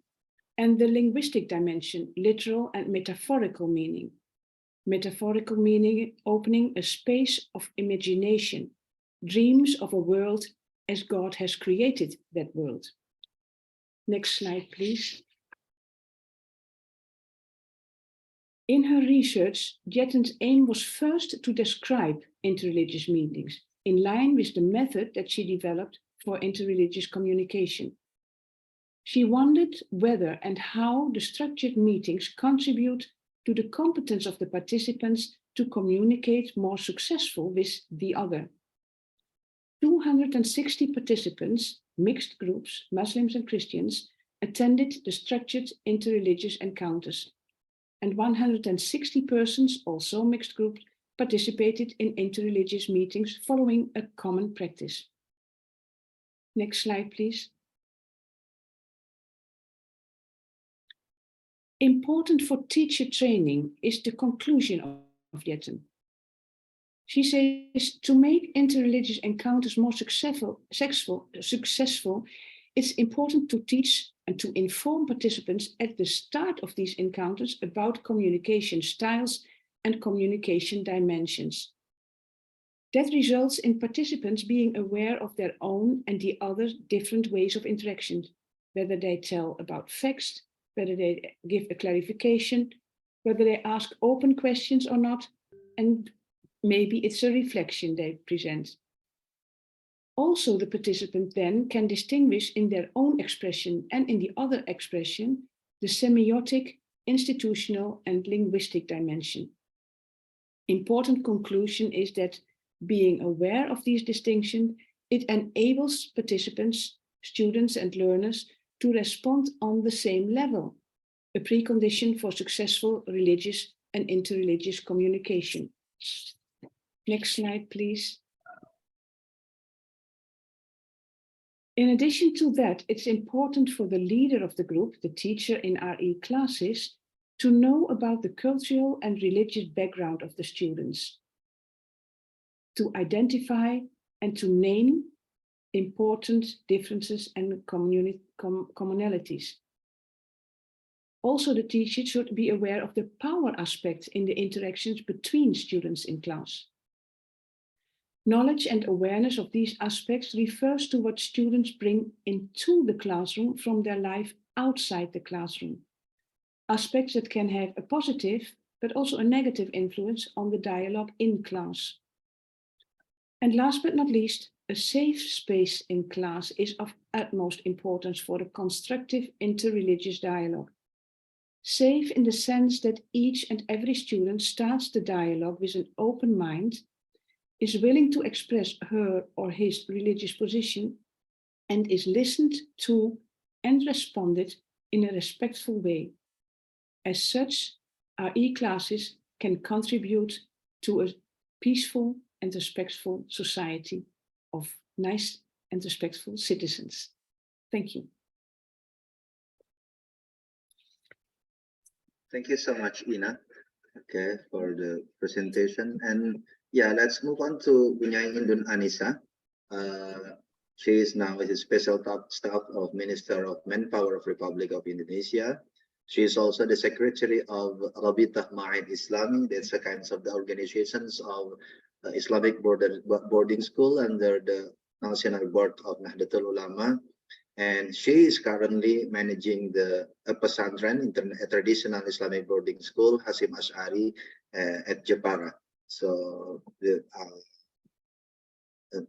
and the linguistic dimension, literal and metaphorical meaning. Metaphorical meaning opening a space of imagination, dreams of a world as God has created that world. Next slide, please. In her research, Yetten's aim was first to describe interreligious meetings in line with the method that she developed for interreligious communication. She wondered whether and how the structured meetings contribute to the competence of the participants to communicate more successfully with the other. 260 participants, mixed groups, Muslims and Christians, attended the structured interreligious encounters, and 160 persons, also mixed groups, participated in interreligious meetings following a common practice. Next slide, please. Important for teacher training is the conclusion of Yetten. She says, to make interreligious encounters more successful, it's important to teach and to inform participants at the start of these encounters about communication styles and communication dimensions. That results in participants being aware of their own and the other's different ways of interaction, whether they tell about facts, whether they give a clarification, whether they ask open questions or not, and maybe it's a reflection they present. Also, the participant then can distinguish in their own expression and in the other expression the semiotic, institutional, and linguistic dimension. Important conclusion is that being aware of these distinctions, it enables participants, students, and learners to respond on the same level, a precondition for successful religious and interreligious communication. Next slide, please. In addition to that, it's important for the leader of the group, the teacher in RE classes, to know about the cultural and religious background of the students, to identify and to name important differences and commonalities. Also, the teacher should be aware of the power aspect in the interactions between students in class. Knowledge and awareness of these aspects refers to what students bring into the classroom from their life outside the classroom. Aspects that can have a positive but also a negative influence on the dialogue in class. And last but not least, a safe space in class is of utmost importance for a constructive interreligious dialogue. Safe in the sense that each and every student starts the dialogue with an open mind, is willing to express her or his religious position, and is listened to and responded in a respectful way. As such, our e-classes can contribute to a peaceful and respectful society of nice and respectful citizens. Thank you. Thank you so much, Ina, okay, for the presentation. And yeah, let's move on to Bunyai Indun Anissa. She is now a special staff of Minister of Manpower of Republic of Indonesia. She is also the secretary of Rabitah Ma'ahid Islami. That's the kinds of the organizations of Islamic boarding school under the National Board of Nahdlatul Ulama. And she is currently managing the pesantren, a traditional Islamic boarding school, Hasim Ash'ari at Jepara. So the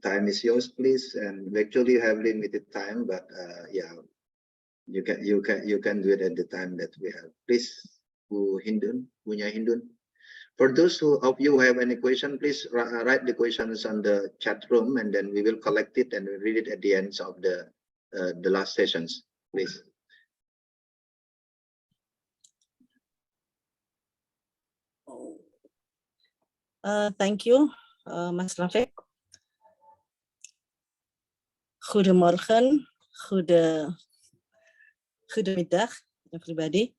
time is yours, please. And actually you have limited time, but yeah, you can do it at the time that we have. Please, Bunyai Indun. For those of you who have any question, please write the questions on the chat room, and then we will collect it and read it at the end of the last sessions, please. Thank you, Mas Rafiq. Goedemorgen, goedemiddag, everybody.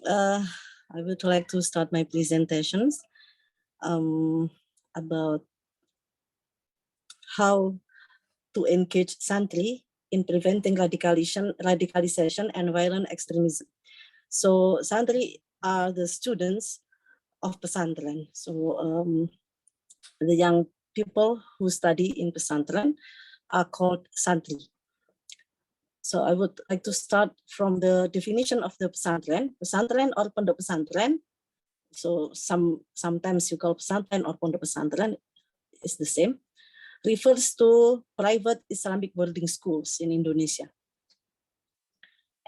I would like to start my presentations about how to engage santri in preventing radicalization and violent extremism. So santri are the students of pesantren. So the young people who study in pesantren are called santri. So I would like to start from the definition of the pesantren. Pesantren or pondok pesantren. So sometimes you call pesantren or pondok pesantren is the same. Refers to private Islamic boarding schools in Indonesia.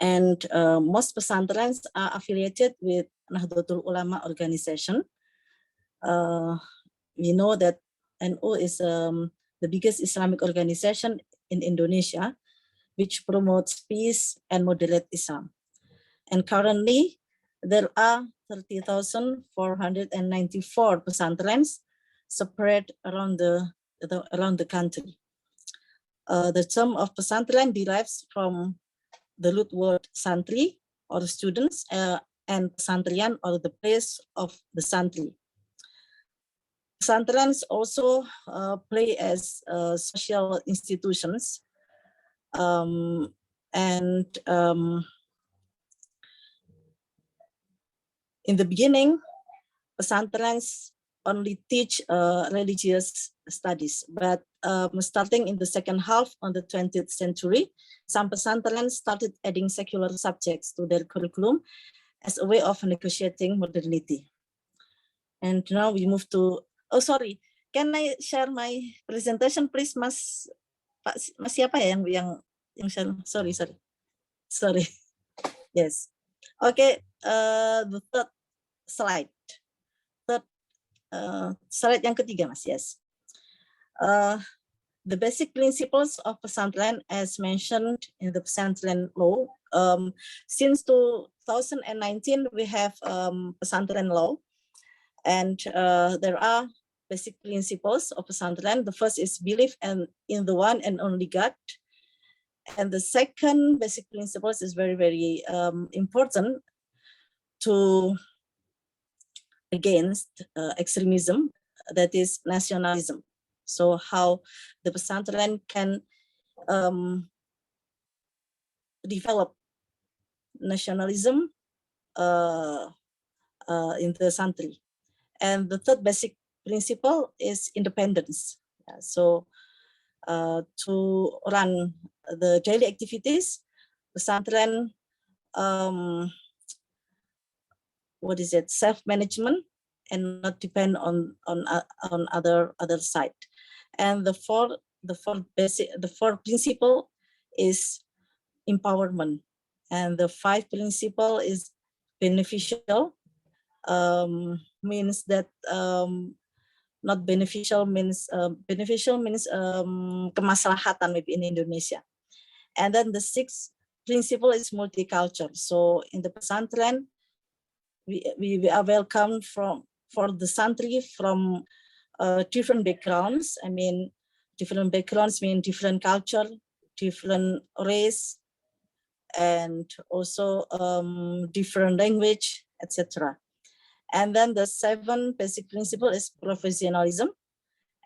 And most pesantrens are affiliated with Nahdlatul Ulama organization. We know that NU is the biggest Islamic organization in Indonesia, which promotes peace and moderate Islam. And currently, there are 30,494 pesantrens spread around the country. The term of pesantren derives from the root word santri or students and pesantrian or the place of the santri. Pesantrens also play as social institutions. In the beginning, pesantrens only teach religious studies, but starting in the second half of the 20th century, some pesantrens started adding secular subjects to their curriculum as a way of negotiating modernity. And now we move to, oh sorry, can I share my presentation please, Mas siapa ya yang share? Sorry. Yes. Okay, the third slide. Slide yang ketiga, Mas. Yes. The basic principles of pesantren as mentioned in the pesantren law. Since 2019, we have pesantren law, and there are basic principles of pesantren. The first is belief in the one and only God. And the second basic principles is very, very important. to against extremism, that is nationalism. So how the pesantren can develop nationalism in the santri. And the third basic principle is independence. So to run the daily activities, pesantren self-management and not depend on other side. And the fourth principle is empowerment, and the fifth principle is beneficial. Means that not beneficial means beneficial means kemaslahatan maybe in Indonesia. And then the sixth principle is multicultural. So in the pesantren, we are welcome for the santri from different backgrounds. I mean, different backgrounds mean different culture, different race, and also different language, etc. And then the seventh basic principle is professionalism,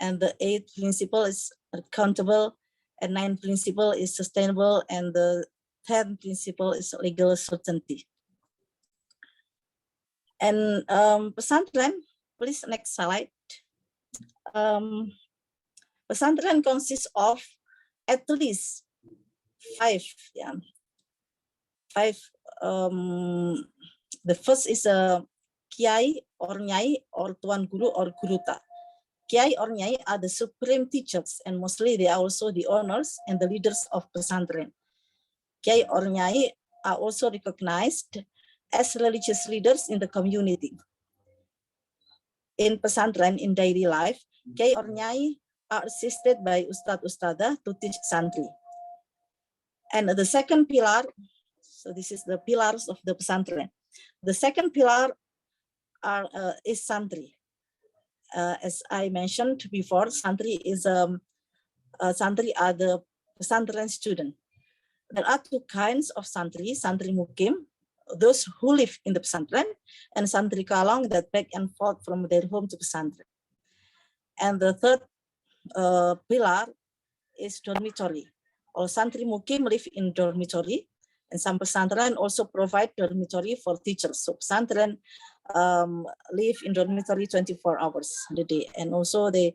and the eighth principle is accountable, and ninth principle is sustainable, and the 10th principle is legal certainty. And pesantren, please next slide. Pesantren consists of at least five. The first is a kiai or nyai or tuan guru or guruta. Kiai or nyai are the supreme teachers, and mostly they are also the owners and the leaders of pesantren. Kiai or nyai are also recognized as religious leaders in the community. In pesantren, in daily life, kiai or nyai are assisted by ustad-ustadah to teach santri. And the second pillar, so this is the pillars of the pesantren. The second pillar is santri. As I mentioned before, santri are the pesantren student. There are two kinds of santri mukim, those who live in the pesantren, and santri kalong that back and forth from their home to pesantren. And the third pillar is dormitory. All santri mukim live in dormitory, and some pesantren also provide dormitory for teachers. So pesantren live in dormitory 24 hours a day, and also their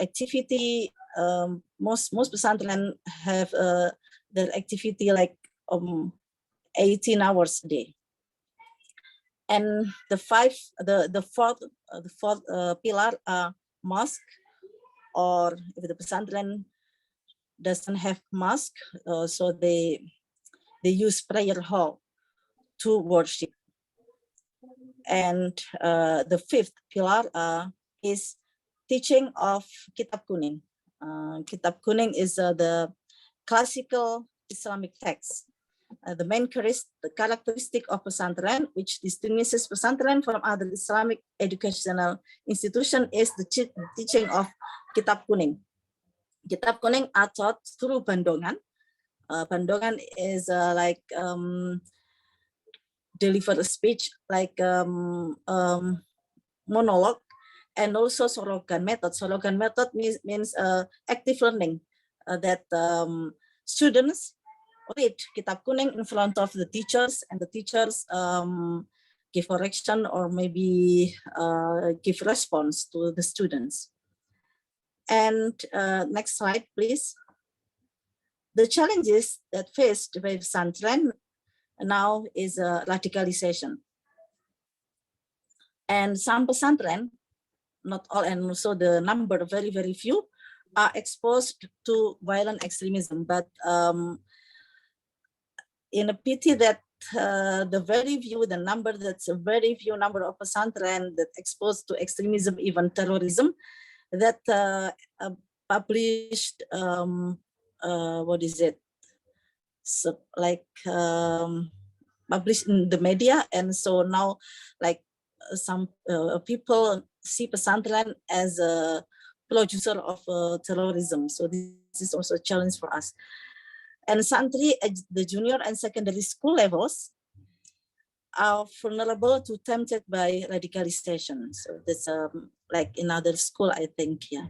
activity. Most pesantren have their activity like 18 hours a day. And the fourth pillar are mosque, or if the pesantren doesn't have mosque, so they use prayer hall to worship. And the fifth pillar is teaching of Kitab Kuning. Kitab Kuning is the classical Islamic text. The main characteristic of pesantren, which distinguishes pesantren from other Islamic educational institution, is the teaching of Kitab Kuning. Kitab Kuning are taught through bandongan. Bandongan is like deliver a speech, like monologue, and also sorogan method. Sorogan method means active learning, that students read Kitab Kuning in front of the teachers, and the teachers give correction or maybe give response to the students. And next slide, please. The challenges that faced by pesantren now is radicalization. And some pesantren, not all, and also the number very, very few, are exposed to violent extremism. But in a pity that the very few, that's a very few number of pesantren that exposed to extremism, even terrorism, that published what is it? So like published in the media, and so now like some people see pesantren as a producer of terrorism. So this is also a challenge for us. And santri at the junior and secondary school levels are vulnerable to tempted by radicalization. So that's like in other school, I think, yeah.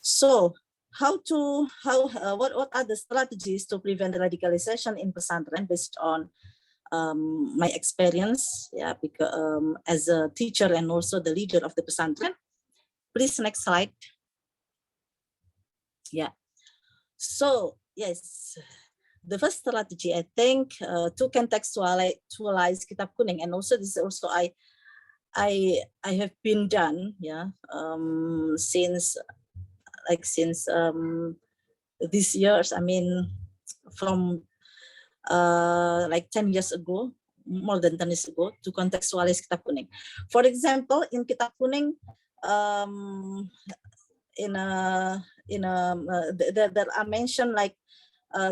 So what are the strategies to prevent radicalization in pesantren based on my experience, yeah, because as a teacher and also the leader of the pesantren. Please, next slide. Yeah. So yes, the first strategy, I think, to contextualize Kitab Kuning, and also this is also I have been done, yeah, since these years. I mean, from like 10 years ago, more than 10 years ago, to contextualize Kitab Kuning. For example, in Kitab Kuning, there are mentioned like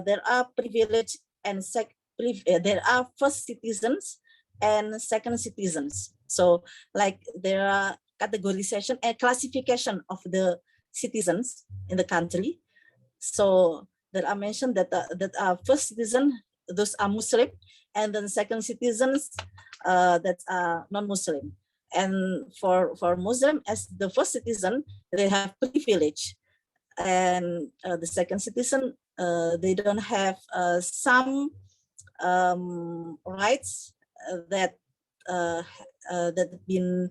there are privileged and there are first citizens and second citizens. So like there are categorization and classification of the citizens in the country. So there are mentioned that that are first citizen, those are Muslim, and then second citizens that are non-Muslim. And for Muslim, as the first citizen, they have privilege, and the second citizen, they don't have some rights that been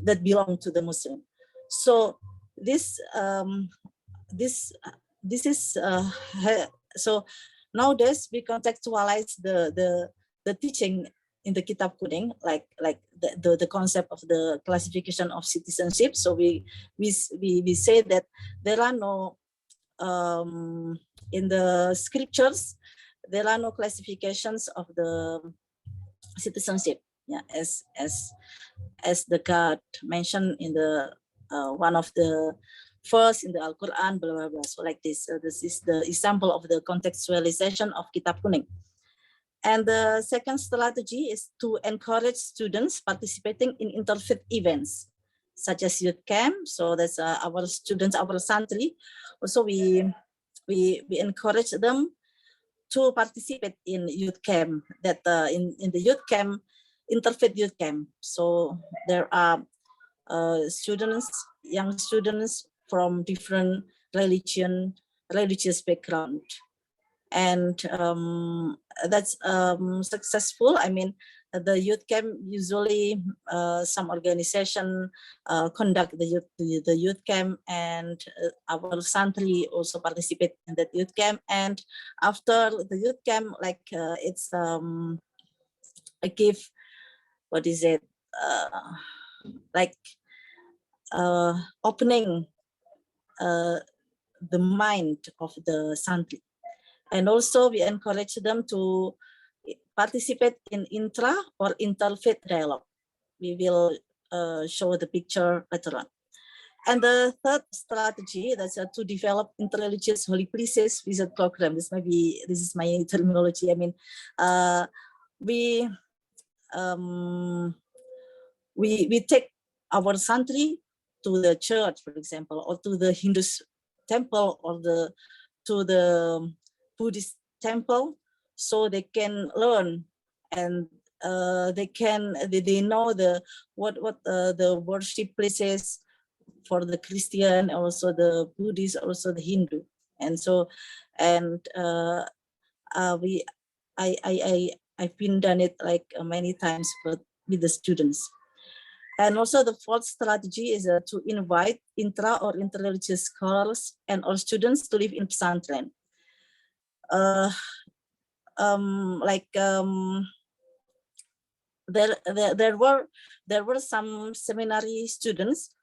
that belong to the Muslim. So this is so nowadays we contextualize the teaching in the Kitab Kuning, like the concept of the classification of citizenship. So we say that there are no in the scriptures, there are no classifications of the citizenship, yeah, as the God mentioned in the one of the verse in the Al-Quran, blah, blah, blah. So like this, this is the example of the contextualization of Kitab Kuning. And the second strategy is to encourage students participating in interfaith events, such as youth camp. So that's our students, our santri. Also, we encourage them to participate in youth camp. That in the youth camp, interfaith youth camp. So there are students, young students from different religious background. And that's successful. I mean, the youth camp usually some organization conduct the youth camp, and our santri also participate in that youth camp. And after the youth camp, like it's I give, what is it, like opening the mind of the santri. And also we encourage them to participate in intra or interfaith dialogue. We will show the picture later on. And the third strategy, that's to develop interreligious holy places visit program. This is my terminology. I mean, we take our santri to the church, for example, or to the Hindu temple, or to the Buddhist temple, so they can learn, and they know the worship places for the Christian, also the Buddhist, also the Hindu. And so, and I've been done it like many times with the students. And also the fourth strategy is to invite intra or interreligious scholars and all students to live in pesantren. There were some seminary students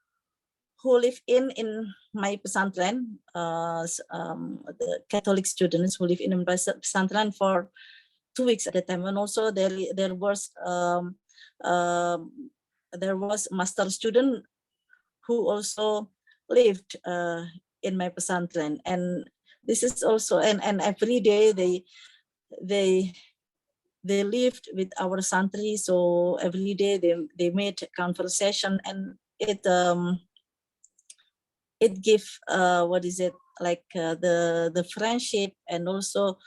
who live in my pesantren, the Catholic students who live in pesantren for 2 weeks at a time. And also there was master student who also lived in my pesantren. And this is also, and every day they lived with our santri. So every day they made conversation, and it gives what is it, like the friendship, and also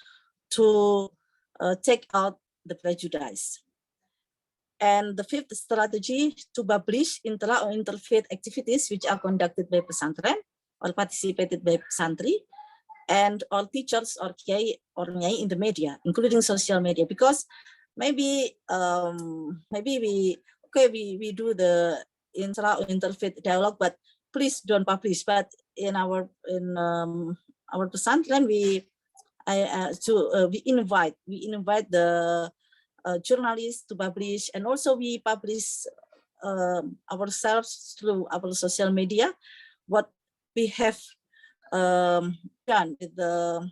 to take out the prejudice. And the fifth strategy, to publish intra or interfaith activities which are conducted by pesantren or participated by pesantri and all teachers or kiai or nyai in the media, including social media, because maybe we do the intra or interfaith dialogue, but please don't publish. But in our pesantren, we invite the journalists to publish, and also we publish ourselves through our social media what we have done with the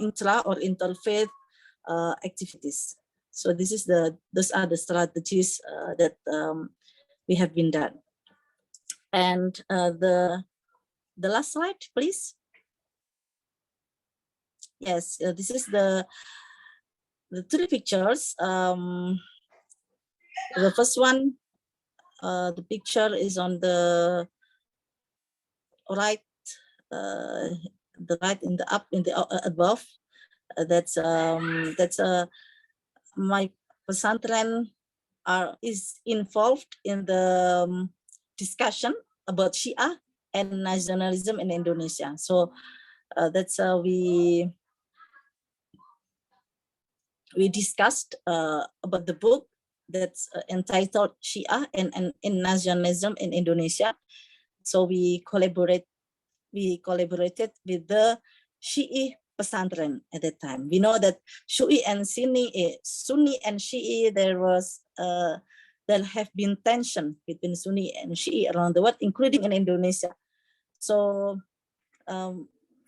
intra or interfaith activities. So those are the strategies that we have been done. And the last slide, please. Yes, this is the three pictures. The first one, the picture is on the right, above. That's my pesantren is involved in the discussion about Shia and nationalism in Indonesia. So that's we discussed about the book that's entitled Shia and nationalism in Indonesia. So we collaborated with the Shi'i pesantren at that time. We know that Sunni and Shi'i, there have been tension between Sunni and Shi'i around the world, including in Indonesia. So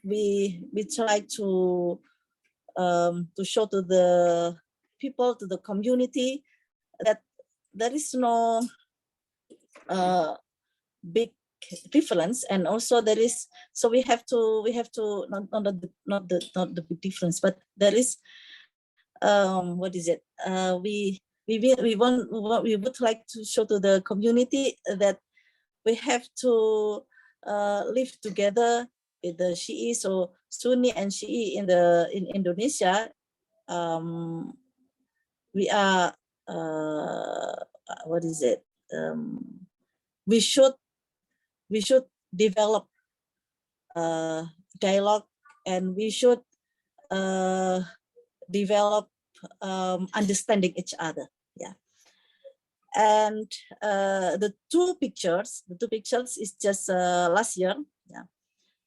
we try to show to the people, to the community, that there is no big difference, and also there is. So we have to not the big difference, but there is what is it? We would like to show to the community that we have to live together with the Shi'i. So Sunni and Shi'i in Indonesia, we are what is it? We should develop dialogue, and we should develop understanding each other. Yeah. And the two pictures is just last year. Yeah.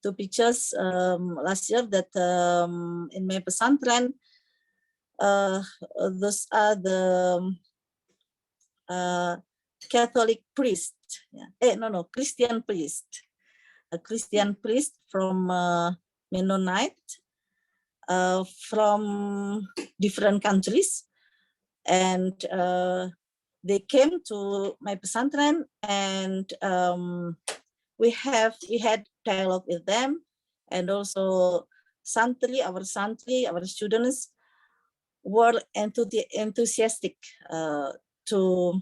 Two pictures last year that in my pesantren, those are the Catholic priest. Yeah. Christian priest. A Christian priest from Mennonite, from different countries, and they came to my pesantren, and we had dialogue with them, and also our students were enthusiastic to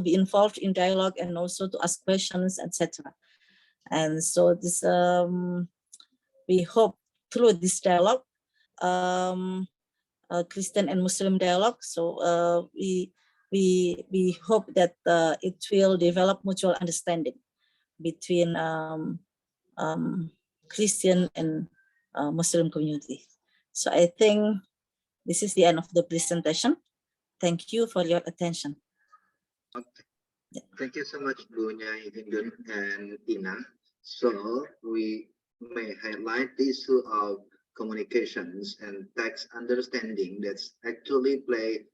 be involved in dialogue, and also to ask questions, etc. And so this we hope through this dialogue, Christian and Muslim dialogue. So we hope that it will develop mutual understanding between Christian and Muslim community. So I think this is the end of the presentation. Thank you for your attention. Okay. Yeah. Thank you so much, Bu Nyai Hindun and Ina. So we may highlight the issue of communications and text understanding that's actually play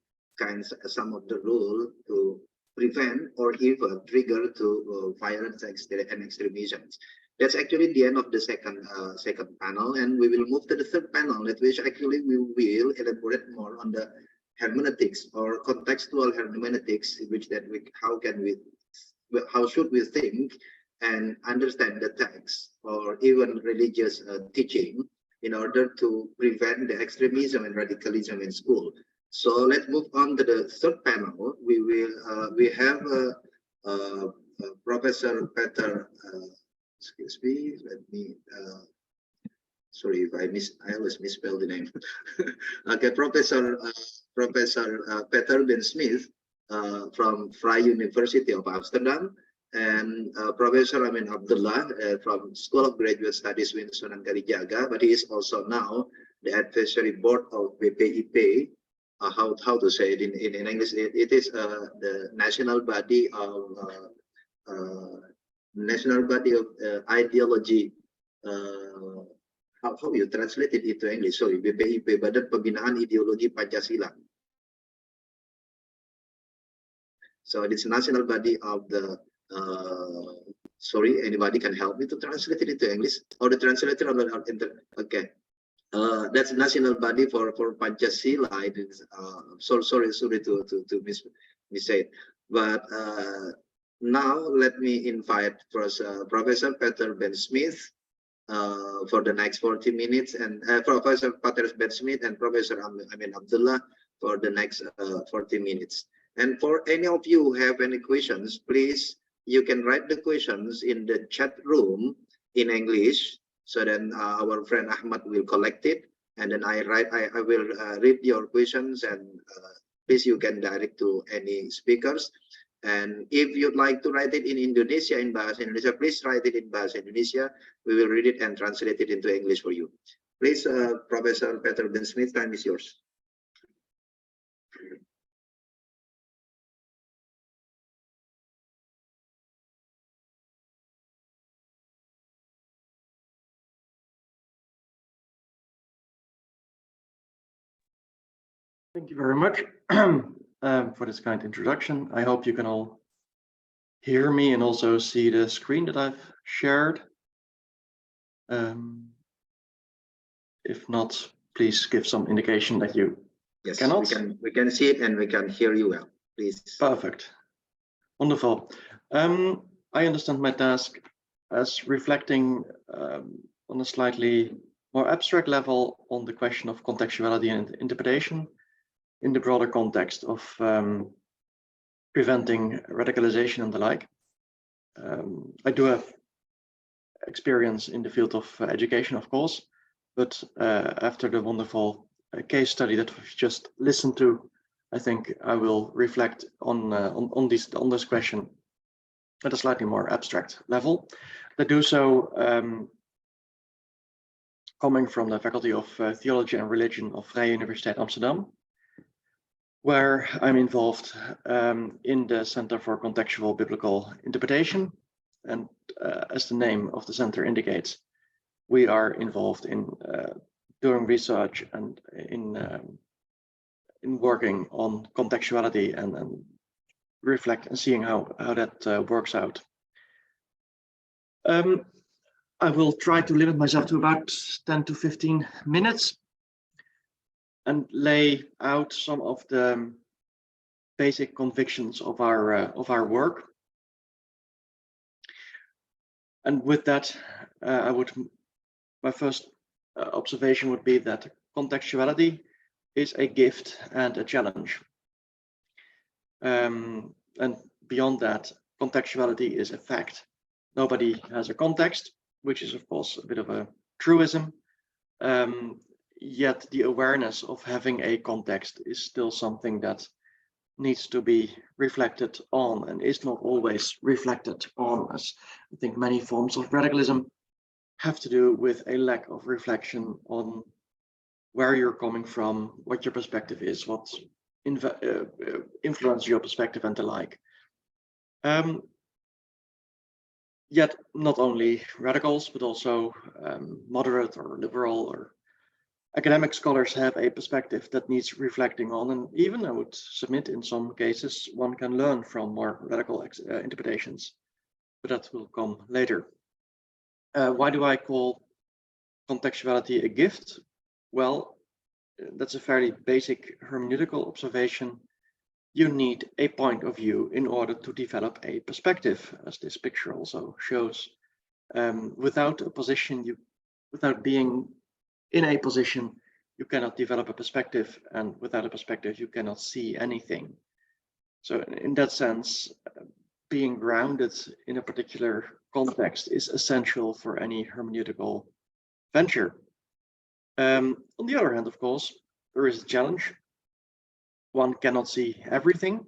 some of the role to prevent or even trigger to violence and extremism. That's actually the end of the second panel, and we will move to the third panel, at which actually we will elaborate more on the hermeneutics or contextual hermeneutics, how should we think and understand the text or even religious teaching in order to prevent the extremism and radicalism in school. So let's move on to the third panel. We have Professor Peter. Excuse me. Let me sorry if I always misspell the name. Okay, Professor Peter Ben Smith from Vrije University of Amsterdam, and Professor Amin Abdullah from School of Graduate Studies Sunan Kalijaga, but he is also now the advisory board of BPIP. How to say it in English? It is the national body of ideology. How you translate it into English? Sorry, BPIP, Badan Pembinaan Ideologi Pancasila. So it's national body of the. Sorry, anybody can help me to translate it into English? Or the translator on the okay. That's national body for Pancasila. Sorry to missay it. But now let me invite first Professor Peter Ben Smith for the next 40 minutes, and Professor Peter Ben Smith and Professor Amin Abdullah for the next 40 minutes. And for any of you who have any questions, please, you can write the questions in the chat room in English. So then our friend Ahmad will collect it, and then I will read your questions, and please you can direct to any speakers. And if you'd like to write it in Indonesia, in Bahasa Indonesia, please write it in Bahasa Indonesia. We will read it and translate it into English for you. Please, Professor Peter Ben Smith, time is yours. Thank you very much for this kind introduction. I hope you can all hear me and also see the screen that I've shared. If not, please give some indication that you cannot. We can see it and we can hear you well, please. Perfect. Wonderful. I understand my task as reflecting on a slightly more abstract level on the question of contextuality and interpretation in the broader context of preventing radicalization and the like. I do have experience in the field of education, of course, but after the wonderful case study that we've just listened to, I think I will reflect on this question at a slightly more abstract level. I do so coming from the Faculty of Theology and Religion of Vrije Universiteit Amsterdam, where I'm involved in the Center for Contextual Biblical Interpretation. And as the name of the center indicates, we are involved in doing research and in working on contextuality and reflect and seeing how that works out. I will try to limit myself to about 10 to 15 minutes and lay out some of the basic convictions of our work. And with that, my first observation would be that contextuality is a gift and a challenge. And beyond that, contextuality is a fact. Nobody has a context, which is of course a bit of a truism. Yet the awareness of having a context is still something that needs to be reflected on and is not always reflected on, as I think many forms of radicalism have to do with a lack of reflection on where you're coming from, what your perspective is, what influences your perspective and the like. Yet not only radicals, but also moderate or liberal or academic scholars have a perspective that needs reflecting on, and even I would submit in some cases one can learn from more radical interpretations, but that will come later. Why do I call contextuality a gift? Well, that's a fairly basic hermeneutical observation. You need a point of view in order to develop a perspective, as this picture also shows. Without a position, without being in a position, you cannot develop a perspective, and without a perspective, you cannot see anything. So in that sense, being grounded in a particular context is essential for any hermeneutical venture. On the other hand, of course, there is a challenge. One cannot see everything,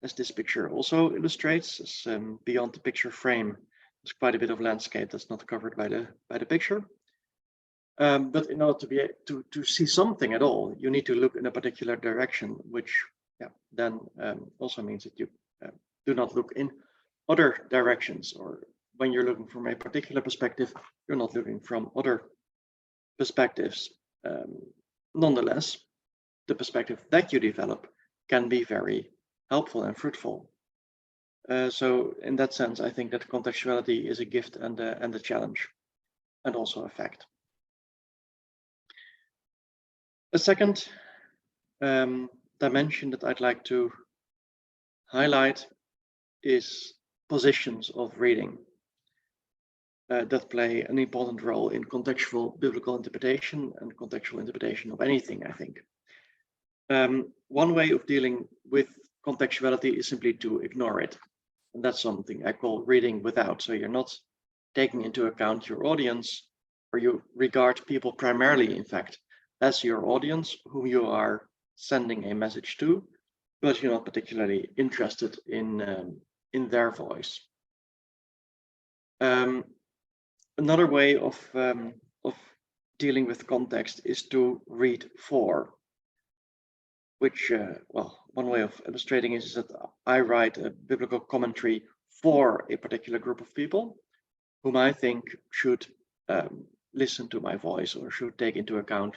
as this picture also illustrates. As, beyond the picture frame, there's quite a bit of landscape that's not covered by the picture. But in order to be to see something at all, you need to look in a particular direction, which then also means that you do not look in other directions, or when you're looking from a particular perspective, you're not looking from other perspectives. Nonetheless, the perspective that you develop can be very helpful and fruitful. So in that sense, I think that contextuality is a gift and a challenge, and also a fact. A second dimension that I'd like to highlight is positions of reading that play an important role in contextual biblical interpretation and contextual interpretation of anything, I think. One way of dealing with contextuality is simply to ignore it. And that's something I call reading without. So you're not taking into account your audience, or you regard people primarily, in fact, as your audience whom you are sending a message to, but you're not particularly interested in their voice. Another way of dealing with context is to read for, which, well, one way of illustrating is that I write a biblical commentary for a particular group of people whom I think should listen to my voice or should take into account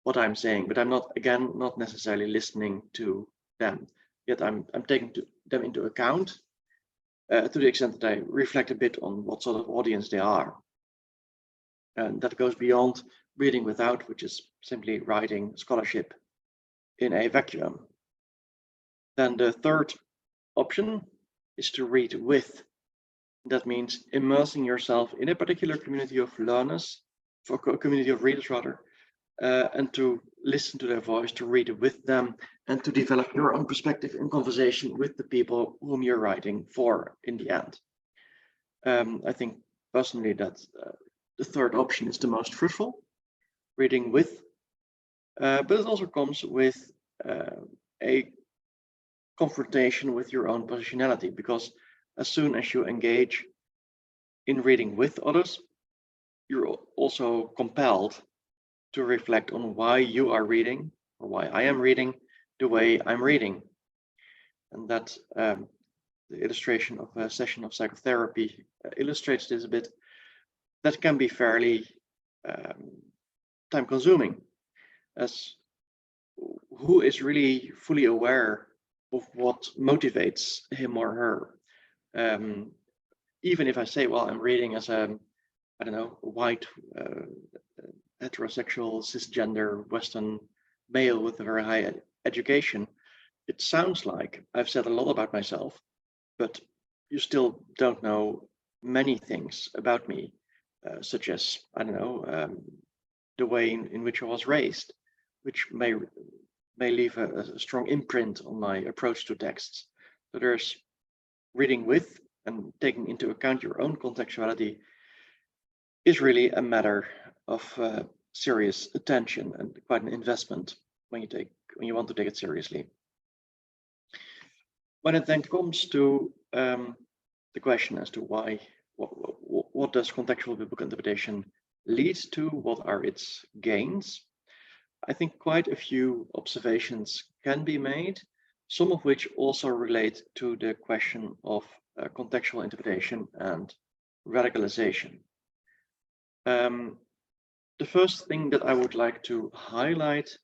what I'm saying, but I'm not, again, not necessarily listening to them, yet I'm taking them into account to the extent that I reflect a bit on what sort of audience they are. And that goes beyond reading without, which is simply writing scholarship in a vacuum. Then the third option is to read with. That means immersing yourself in a particular community of learners, for a community of readers rather, and to listen to their voice, to read with them, and to develop your own perspective in conversation with the people whom you're writing for in the end. I think personally that the third option is the most fruitful, reading with, but it also comes with a confrontation with your own positionality, because as soon as you engage in reading with others, you're also compelled to reflect on why you are reading, or why I am reading the way I'm reading. And that the illustration of a session of psychotherapy illustrates this a bit. That can be fairly time consuming, as who is really fully aware of what motivates him or her. Even if I say, well, I'm reading as a, I don't know, white, heterosexual, cisgender, Western male with a very high education, it sounds like I've said a lot about myself, but you still don't know many things about me, such as, I don't know, the way in which I was raised, which may leave a strong imprint on my approach to texts. So there's reading with and taking into account your own contextuality is really a matter of serious attention and quite an investment when you want to take it seriously. When it then comes to the question as to why, what does contextual biblical interpretation lead to? What are its gains? I think quite a few observations can be made, some of which also relate to the question of contextual interpretation and radicalization. The first thing that I would like to highlight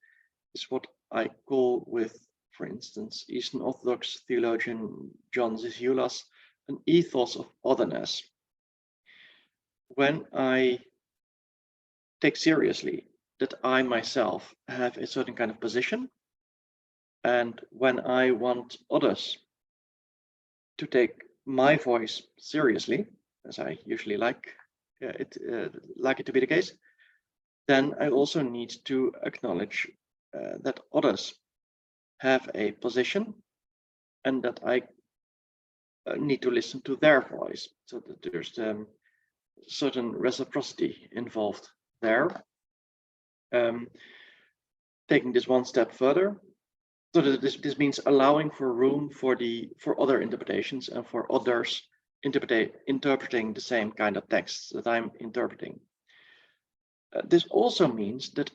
is what I call with, for instance, Eastern Orthodox theologian John Zizioulas, an ethos of otherness. When I take seriously that I myself have a certain kind of position, and when I want others to take my voice seriously, as I usually like it to be the case, then I also need to acknowledge that others have a position and that I need to listen to their voice, so that there's certain reciprocity involved there. Taking this one step further, so that this means allowing for room for other interpretations and for others interpreting the same kind of texts that I'm interpreting. This also means that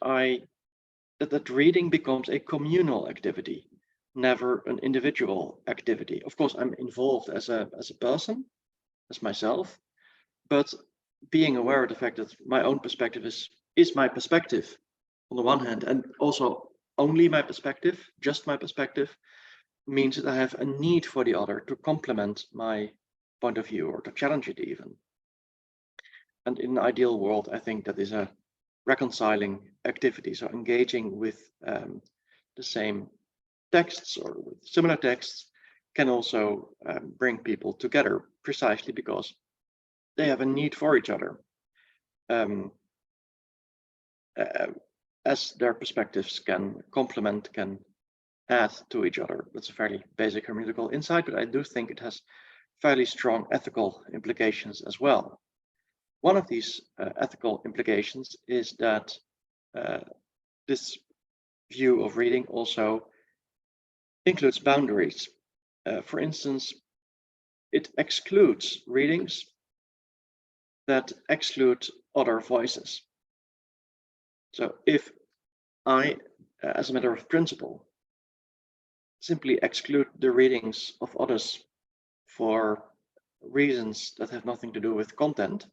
that reading becomes a communal activity, never an individual activity. Of course, I'm involved as a person, as myself, but being aware of the fact that my own perspective is my perspective on the one hand, and also only my perspective, just my perspective, means that I have a need for the other to complement my point of view or to challenge it even. And in an ideal world, I think that is a reconciling activity. So engaging with the same texts or with similar texts can also bring people together, precisely because they have a need for each other. As their perspectives can complement, can add to each other. That's a fairly basic hermeneutical insight, but I do think it has fairly strong ethical implications as well. One of these ethical implications is that this view of reading also includes boundaries. For instance, it excludes readings that exclude other voices. So if I, as a matter of principle, simply exclude the readings of others for reasons that have nothing to do with content,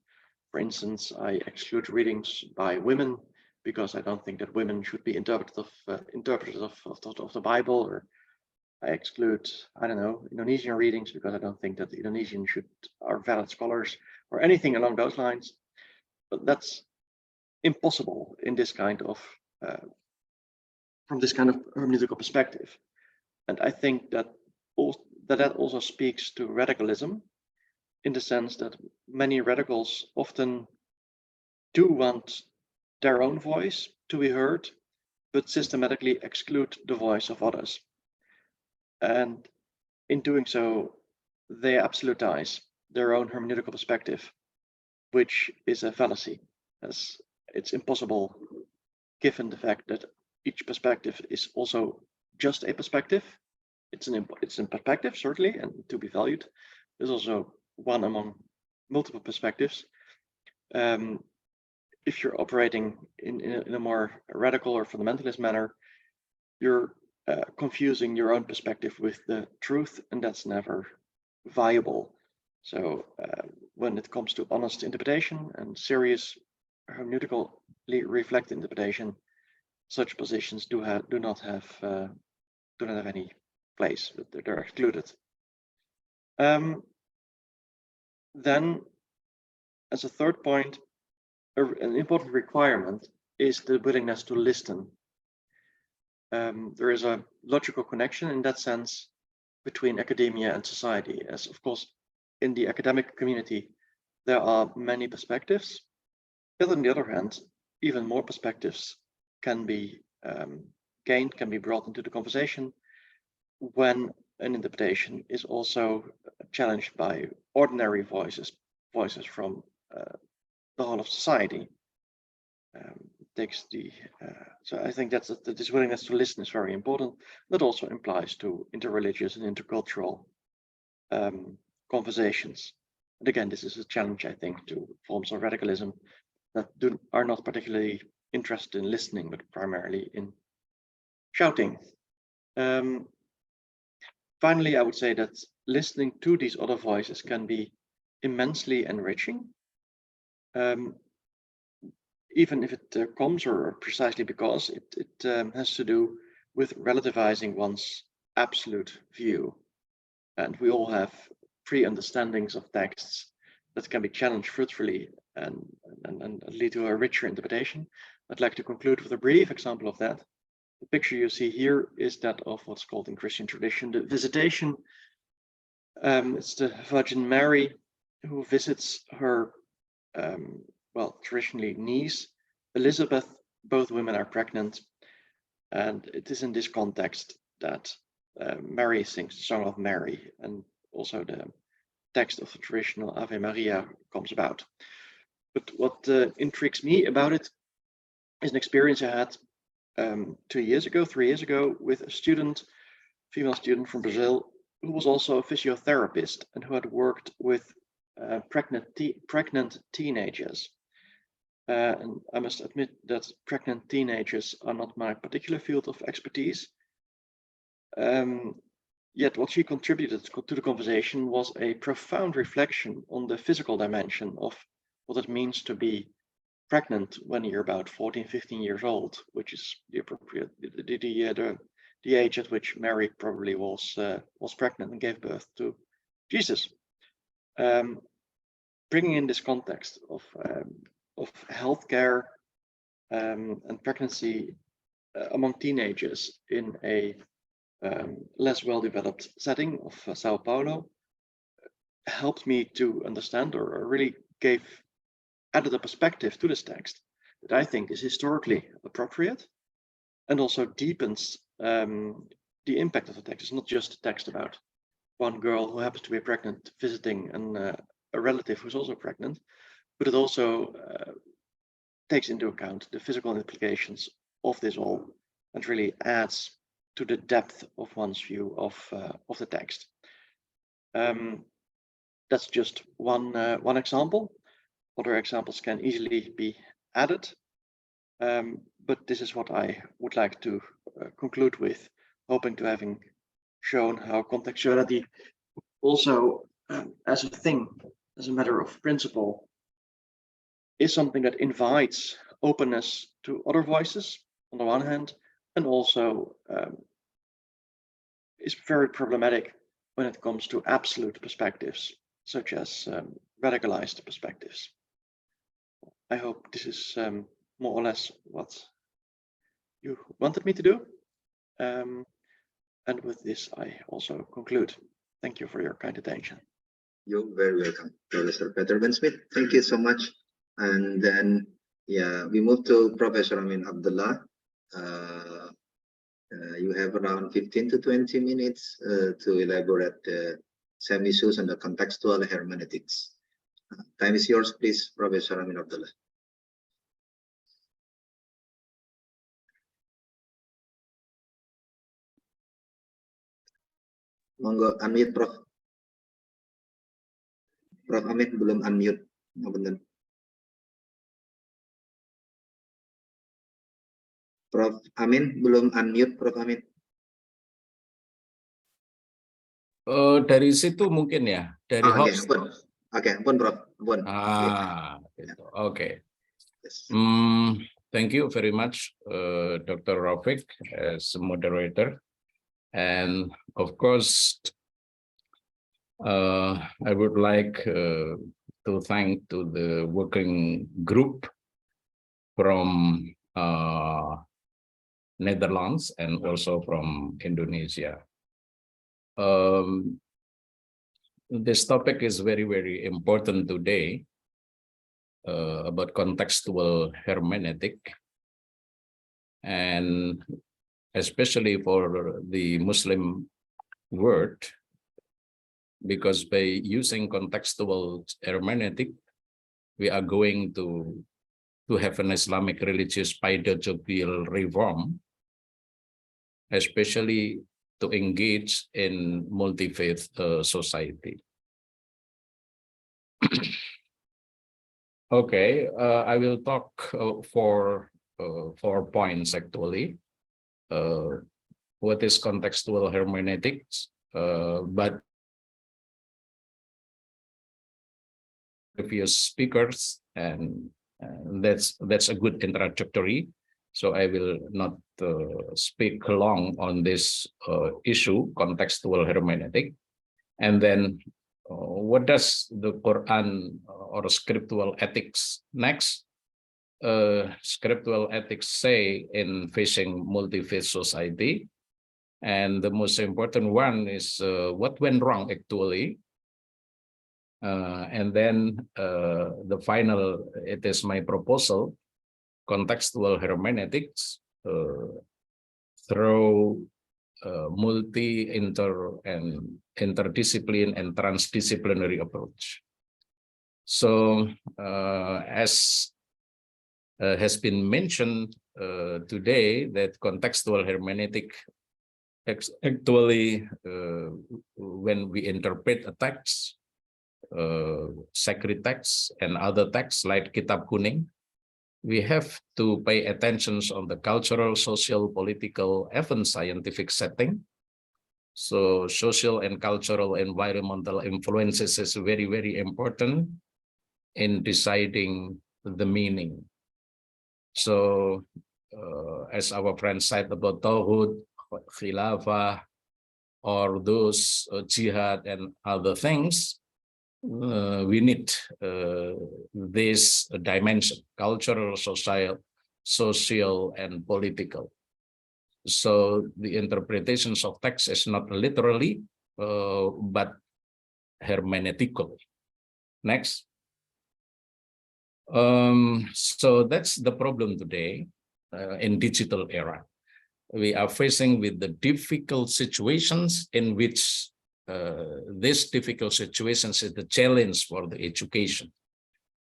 for instance, I exclude readings by women because I don't think that women should be interpreters of the Bible, or I exclude, I don't know, Indonesian readings because I don't think that the Indonesians are valid scholars, or anything along those lines. But that's impossible in this kind of from this kind of hermeneutical perspective. And I think that also speaks to radicalism, in the sense that many radicals often do want their own voice to be heard, but systematically exclude the voice of others. And in doing so, they absolutize their own hermeneutical perspective, which is a fallacy, as it's impossible, given the fact that each perspective is also just a perspective. It's a perspective, certainly, and to be valued. There's also one among multiple perspectives. If you're operating in a more radical or fundamentalist manner, you're confusing your own perspective with the truth, and that's never viable. So when it comes to honest interpretation and serious hermeneutically reflected interpretation, such positions do not have any place. They're excluded. Then, as a third point, an important requirement is the willingness to listen. There is a logical connection in that sense between academia and society, as of course in the academic community there are many perspectives, but on the other hand, even more perspectives can be gained, can be brought into the conversation when an interpretation is also challenged by ordinary voices from the whole of society. So I think that this willingness to listen is very important. That also implies to interreligious and intercultural conversations. And again, this is a challenge, I think, to forms of radicalism that are not particularly interested in listening, but primarily in shouting. Finally, I would say that listening to these other voices can be immensely enriching, even if it comes, or precisely because it has to do with relativizing one's absolute view. And we all have pre-understandings of texts that can be challenged fruitfully and lead to a richer interpretation. I'd like to conclude with a brief example of that. The picture you see here is that of what's called in Christian tradition the Visitation. It's the Virgin Mary who visits her, traditionally niece, Elizabeth. Both women are pregnant, and it is in this context that Mary sings the Song of Mary, and also the text of the traditional Ave Maria comes about. But what intrigues me about it is an experience I had 3 years ago, with a student, female student from Brazil, who was also a physiotherapist and who had worked with pregnant teenagers. And I must admit that pregnant teenagers are not my particular field of expertise. Yet what she contributed to the conversation was a profound reflection on the physical dimension of what it means to be pregnant when you're about 14, 15 years old, which is the appropriate, the age at which Mary probably was pregnant and gave birth to Jesus. Bringing in this context of healthcare and pregnancy among teenagers in a less well-developed setting of Sao Paulo helped me to understand, or really added a perspective to this text that I think is historically appropriate and also deepens the impact of the text. It's not just a text about one girl who happens to be pregnant visiting a relative who's also pregnant, but it also takes into account the physical implications of this all and really adds to the depth of one's view of the text. That's just one example. Other examples can easily be added, but this is what I would like to conclude with, hoping to having shown how contextuality also as a thing, as a matter of principle, is something that invites openness to other voices on the one hand, and also is very problematic when it comes to absolute perspectives, such as radicalized perspectives. I hope this is more or less what you wanted me to do. And with this, I also conclude. Thank you for your kind attention. You're very welcome, Professor Peter Ben Smith. Thank you so much. And then, yeah, we move to Professor Amin Abdullah. You have around 15 to 20 minutes to elaborate some issues on the contextual hermeneutics. Time is yours, please, Professor Amin Abdullah. Monggo unmute, Prof. Prof Amin belum unmute. Bener. Prof Amin belum unmute, Prof Amin. Dari situ mungkin ya, dari host. Oke, ampun Prof. Ampun. Gitu. Oke. Yes. Thank you very much, Dr. Rafiq, as a moderator. And of course, I would like to thank to the working group from Netherlands and also from Indonesia. This topic is very, very important today about contextual hermeneutic, and especially for the Muslim world, because by using contextual hermeneutic, we are going to have an Islamic religious pedagogical reform, especially to engage in multi-faith society. Okay, I will talk for 4 points actually. What is contextual hermeneutics? But previous speakers, and that's a good introductory. So I will not speak long on this issue, contextual hermeneutic. And then what does the Quran or scriptural ethics next? Scriptural ethics say in facing multi-faith society. And the most important one is what went wrong actually. And then the final, it is my proposal, contextual hermeneutics through multi, interdiscipline and transdisciplinary approach. So as has been mentioned today, that contextual hermeneutic actually, when we interpret a text, sacred texts and other texts like Kitab Kuning, we have to pay attention on the cultural, social, political, even scientific setting. So social and cultural environmental influences is very, very important in deciding the meaning. So as our friend said about Tawhid, Khilafah, or those jihad and other things, we need this dimension, cultural, social, and political. So the interpretations of text is not literally, but hermeneutically. Next. So that's the problem today in digital era. We are facing with the difficult situations in which these difficult situations is the challenge for the education.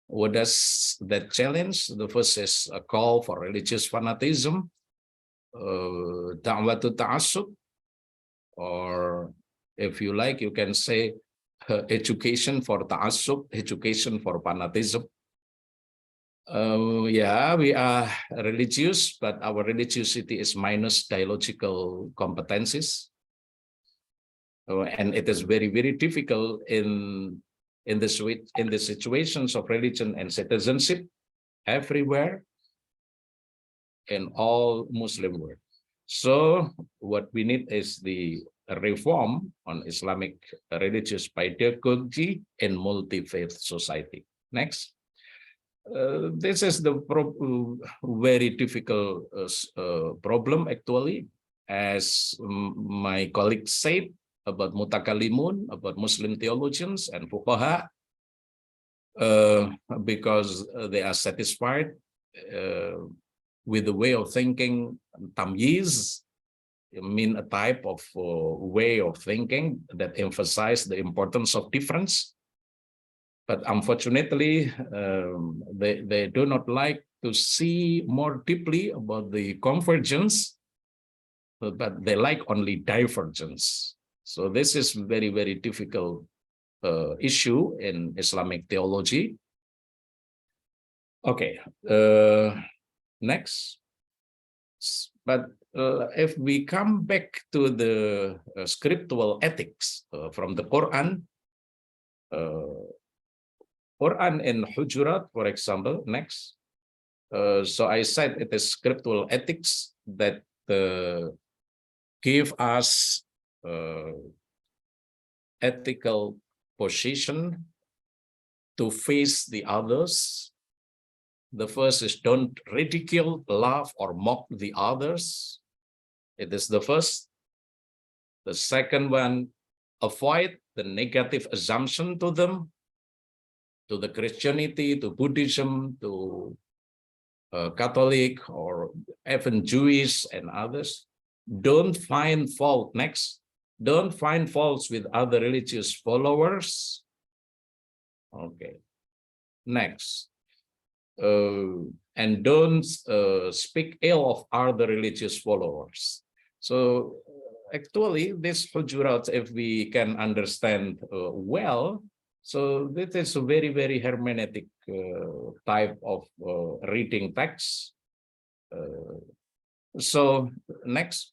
What does that challenge? The first is a call for religious fanatism, da'wah to ta'assub, or if you like, you can say education for ta'assub, education for fanatism. Yeah, we are religious, but our religiosity is minus dialogical competencies. And it is very, very difficult in the situations of religion and citizenship everywhere in all Muslim world. So what we need is the reform on Islamic religious pedagogy in multi-faith society. Next. This is the very difficult problem actually, as my colleague said about mutakalimun, about Muslim theologians and fuqaha, because they are satisfied with the way of thinking tamyiz, mean a type of way of thinking that emphasize the importance of difference. But unfortunately, they do not like to see more deeply about the convergence, but they like only divergence. So this is very, very difficult issue in Islamic theology. Okay, next. But if we come back to the scriptural ethics from the Quran, Quran in Hujurat, for example, next. So I said it is scriptural ethics that give us ethical position to face the others. The first is don't ridicule, laugh, or mock the others. It is the first. The second one, avoid the negative assumption to them, to the Christianity, to Buddhism, to Catholic, or even Jewish and others. Don't find fault. Next, don't find faults with other religious followers. Okay. Next, and don't speak ill of other religious followers. So actually, this Hujurat, if we can understand well, so this is a very, very hermeneutic type of reading text. So next,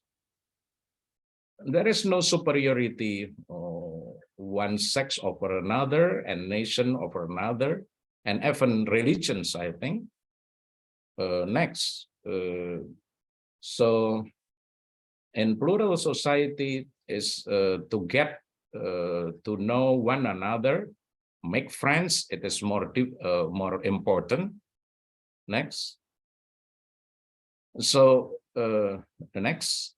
there is no superiority one sex over another and nation over another, and even religions, I think. Next, so in plural society is to get to know one another, make friends. It is more important. Next. So the next.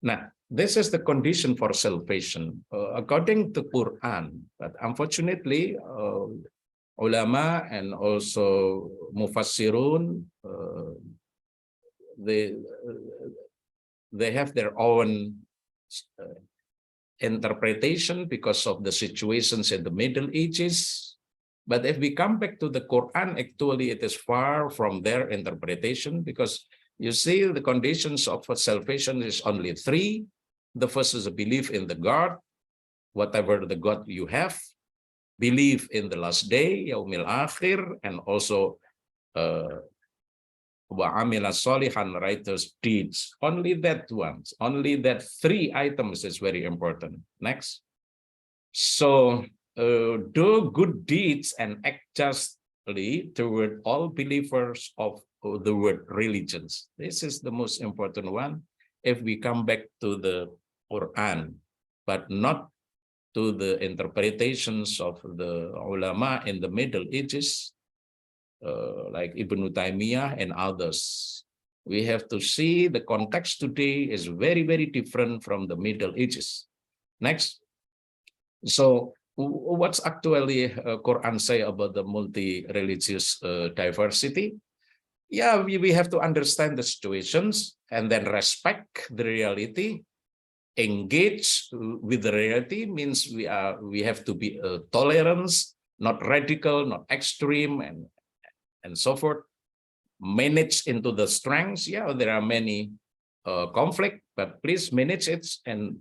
Now, this is the condition for salvation according to Quran. But unfortunately, ulama and also mufassirun, they have their own interpretation because of the situations in the Middle Ages. But if we come back to the Quran, actually it is far from their interpretation, because you see the conditions of salvation is only three. The first is a belief in the God, whatever the God you have, believe in the last day, yaumil akhir, and also wa'amila solihan, righteous deeds. Only that ones, only that three items is very important. Next. So do good deeds and act justly toward all believers of the word religions. This is the most important one. If we come back to the Quran, but not to the interpretations of the ulama in the Middle Ages, like Ibn Taymiyyah and others. We have to see the context today is very, very different from the Middle Ages. Next. So what's actually Quran say about the multi-religious diversity? Yeah, we have to understand the situations and then respect the reality. Engage with the reality means we have to be tolerance, not radical, not extreme, and so forth. Manage into the strengths. Yeah, there are many conflict, but please manage it and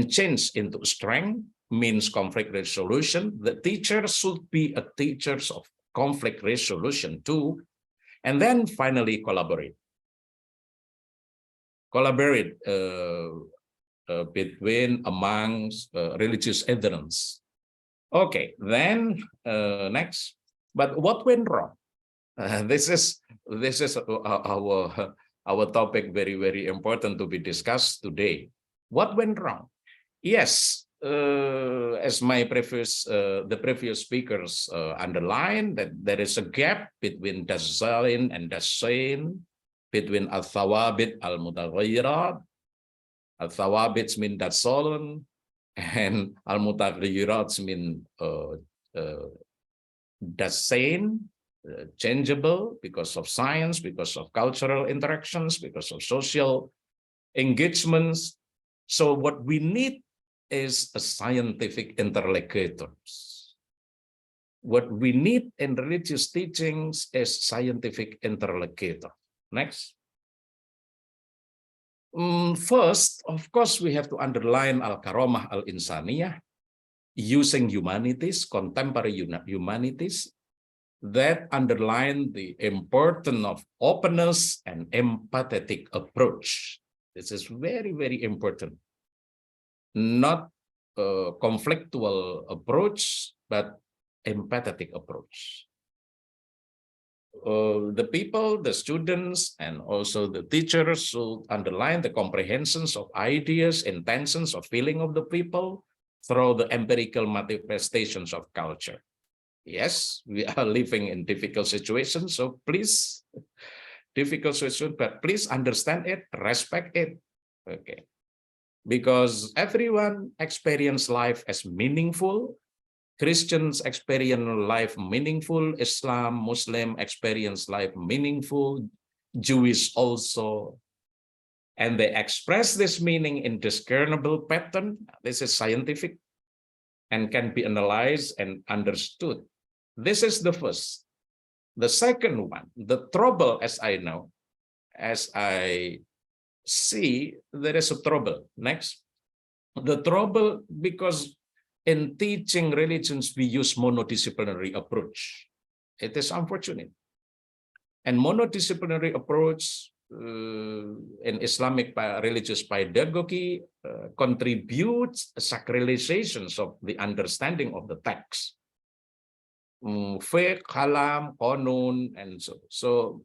change into strength, means conflict resolution. The teacher should be a teachers of conflict resolution too. And then finally collaborate. Collaborate between amongst religious adherents. Okay, then next. But what went wrong? This is our topic, very, very important to be discussed today. What went wrong? Yes, as my the previous speakers underlined, that there is a gap between Dazain and Dasain, between al-thawabit al-mutaghayyirat. Al-thawabits mean dasolun, and al-mutaghayyirats mean dasain, changeable because of science, because of cultural interactions, because of social engagements. So what we need is a scientific interlocutors. What we need in religious teachings is scientific interlocutor. Next. First, of course, we have to underline al-karamah al-insaniyah, using humanities, contemporary humanities, that underline the importance of openness and empathetic approach. This is very, very important. Not a conflictual approach, but empathetic approach. The people, the students, and also the teachers should underline the comprehensions of ideas, intentions, or feeling of the people through the empirical manifestations of culture. Yes, we are living in difficult situations, so please, difficult situation, but please understand it, respect it. Okay. Because everyone experience life as meaningful. Christians experience life meaningful. Islam, Muslim experience life meaningful. Jewish also. And they express this meaning in discernible pattern. This is scientific and can be analyzed and understood. This is the first. The second one, the trouble, as I know, as I see, there is a trouble. Next. The trouble because in teaching religions, we use monodisciplinary approach. It is unfortunate. And monodisciplinary approach in Islamic religious pedagogy contributes sacralizations of the understanding of the text. Fiqh, kalam, qanun, and so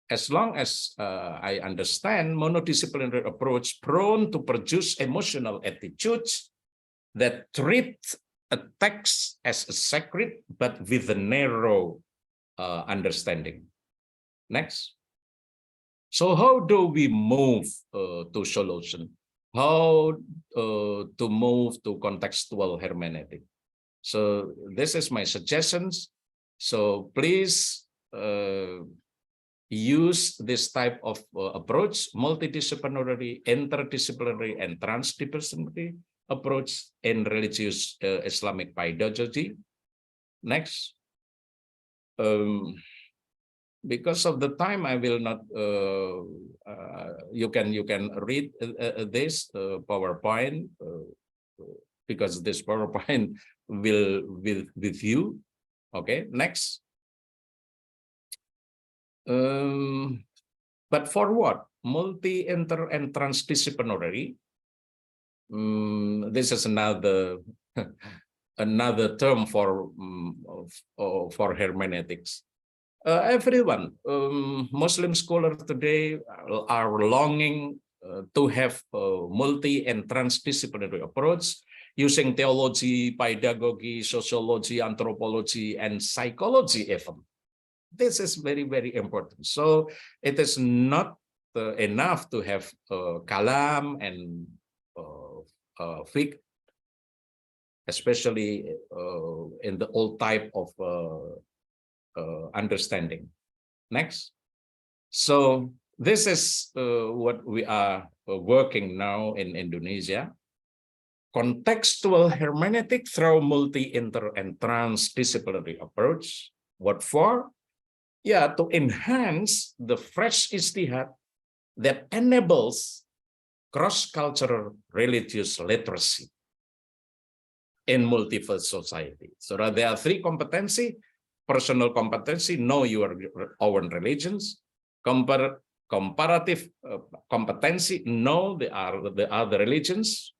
as long as I understand, monodisciplinary approach prone to produce emotional attitudes that treat a text as a sacred, but with a narrow understanding. Next. So how do we move to solution? How to move to contextual hermeneutic? So this is my suggestions. So please use this type of approach, multidisciplinary, interdisciplinary, and transdisciplinary, approach in religious Islamic pedagogy. Next. Because of the time, I will not. You can read this PowerPoint because this PowerPoint will with you. Okay, next. But for what? Multi, inter, and transdisciplinary. This is another another term for hermeneutics. Everyone, Muslim scholars today are longing to have a multi and transdisciplinary approach using theology, pedagogy, sociology, anthropology, and psychology even. This is very, very important. So it is not enough to have kalam and fiqh, especially in the old type of understanding. Next. So this is what we are working now in Indonesia. Contextual hermeneutic through multi, inter, and transdisciplinary approach. What for? Yeah, to enhance the fresh ijtihad that enables cross-cultural religious literacy in multi-faith society. So there are three competency: personal competency, know your own religions; comparative competency, know the other religions;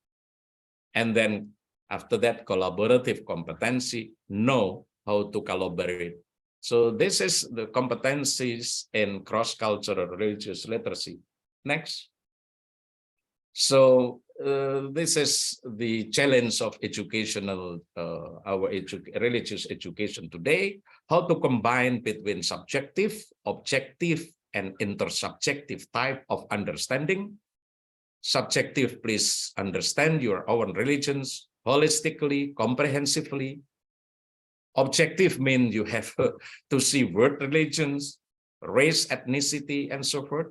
and then after that, collaborative competency, know how to collaborate. So this is the competencies in cross-cultural religious literacy. Next. So this is the challenge of educational, our religious education today, how to combine between subjective, objective, and intersubjective type of understanding. Subjective, please understand your own religions holistically, comprehensively. Objective means you have to see world religions, race, ethnicity, and so forth.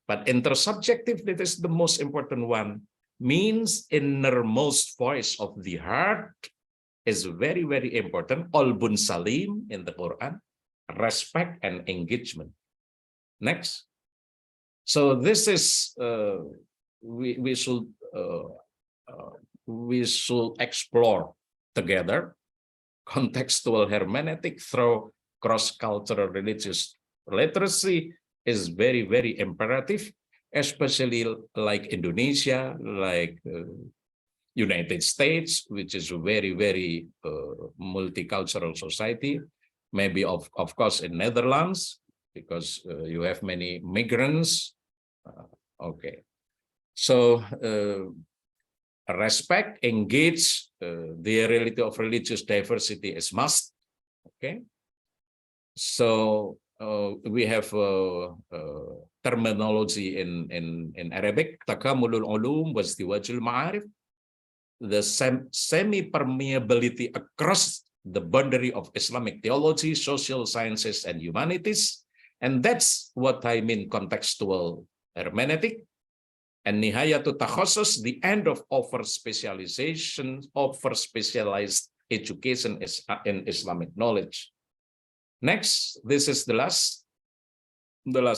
But intersubjective, that is the most important one, means innermost voice of the heart is very, very important. Qalbun salim in the Quran, respect and engagement. Next. So this is, we should explore together contextual hermeneutic through cross-cultural religious literacy is very, very imperative, especially like Indonesia, like United States, which is a very, very multicultural society. Maybe of course in Netherlands, because you have many migrants. Okay, so respect, engage, the reality of religious diversity is must. Okay, so we have terminology in Arabic, takamulul ulum wastiwajul ma'arif, the semi-permeability across the boundary of Islamic theology, social sciences, and humanities. And that's what I mean contextual hermeneutic. And nihayatu takhasus, the end of over-specialization, over-specialized education in Islamic knowledge. Next, this is the last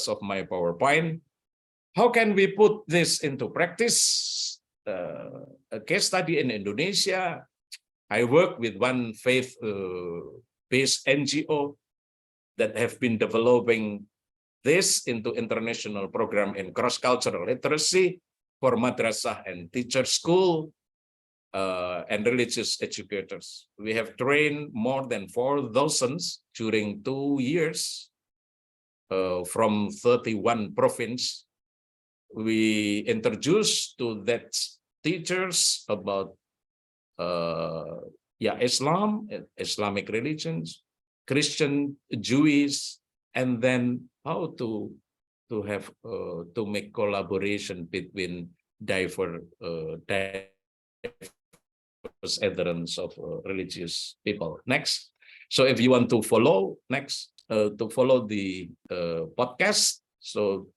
of my PowerPoint. How can we put this into practice? A case study in Indonesia. I work with one faith-based NGO that have been developing this into international program in cross-cultural literacy for madrasah and teacher school and religious educators. We have trained more than 4,000 during 2 years from 31 provinces. We introduced to that teachers about Islam, Islamic religions, Christian, Jewish, and then how to have to make collaboration between diverse adherents of religious people. Next. So if you want to follow, next, to follow the podcast, so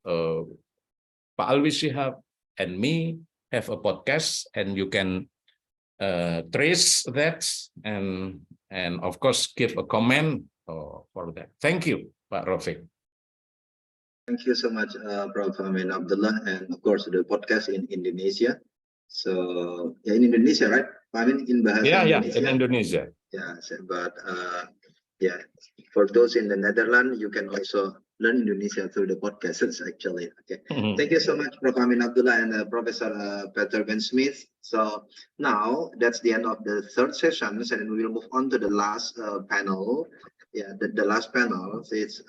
Pak Alwi Shihab and me have a podcast, and you can trace that and of course give a comment for that. Thank you, Pak Rafiq. Thank you so much, Prof. Amin Abdullah, and of course the podcast in Indonesia. So yeah, in Indonesia, right? I mean in bahasa Indonesia. In Indonesia. Yeah, but yeah, for those in the Netherlands, you can also learn Indonesia through the podcasts actually. Okay, thank you so much, Prof. Amin Abdullah and Professor Peter Ben Smith. So now that's the end of the third session, and we will move on to the last panel. Yeah, the last panel is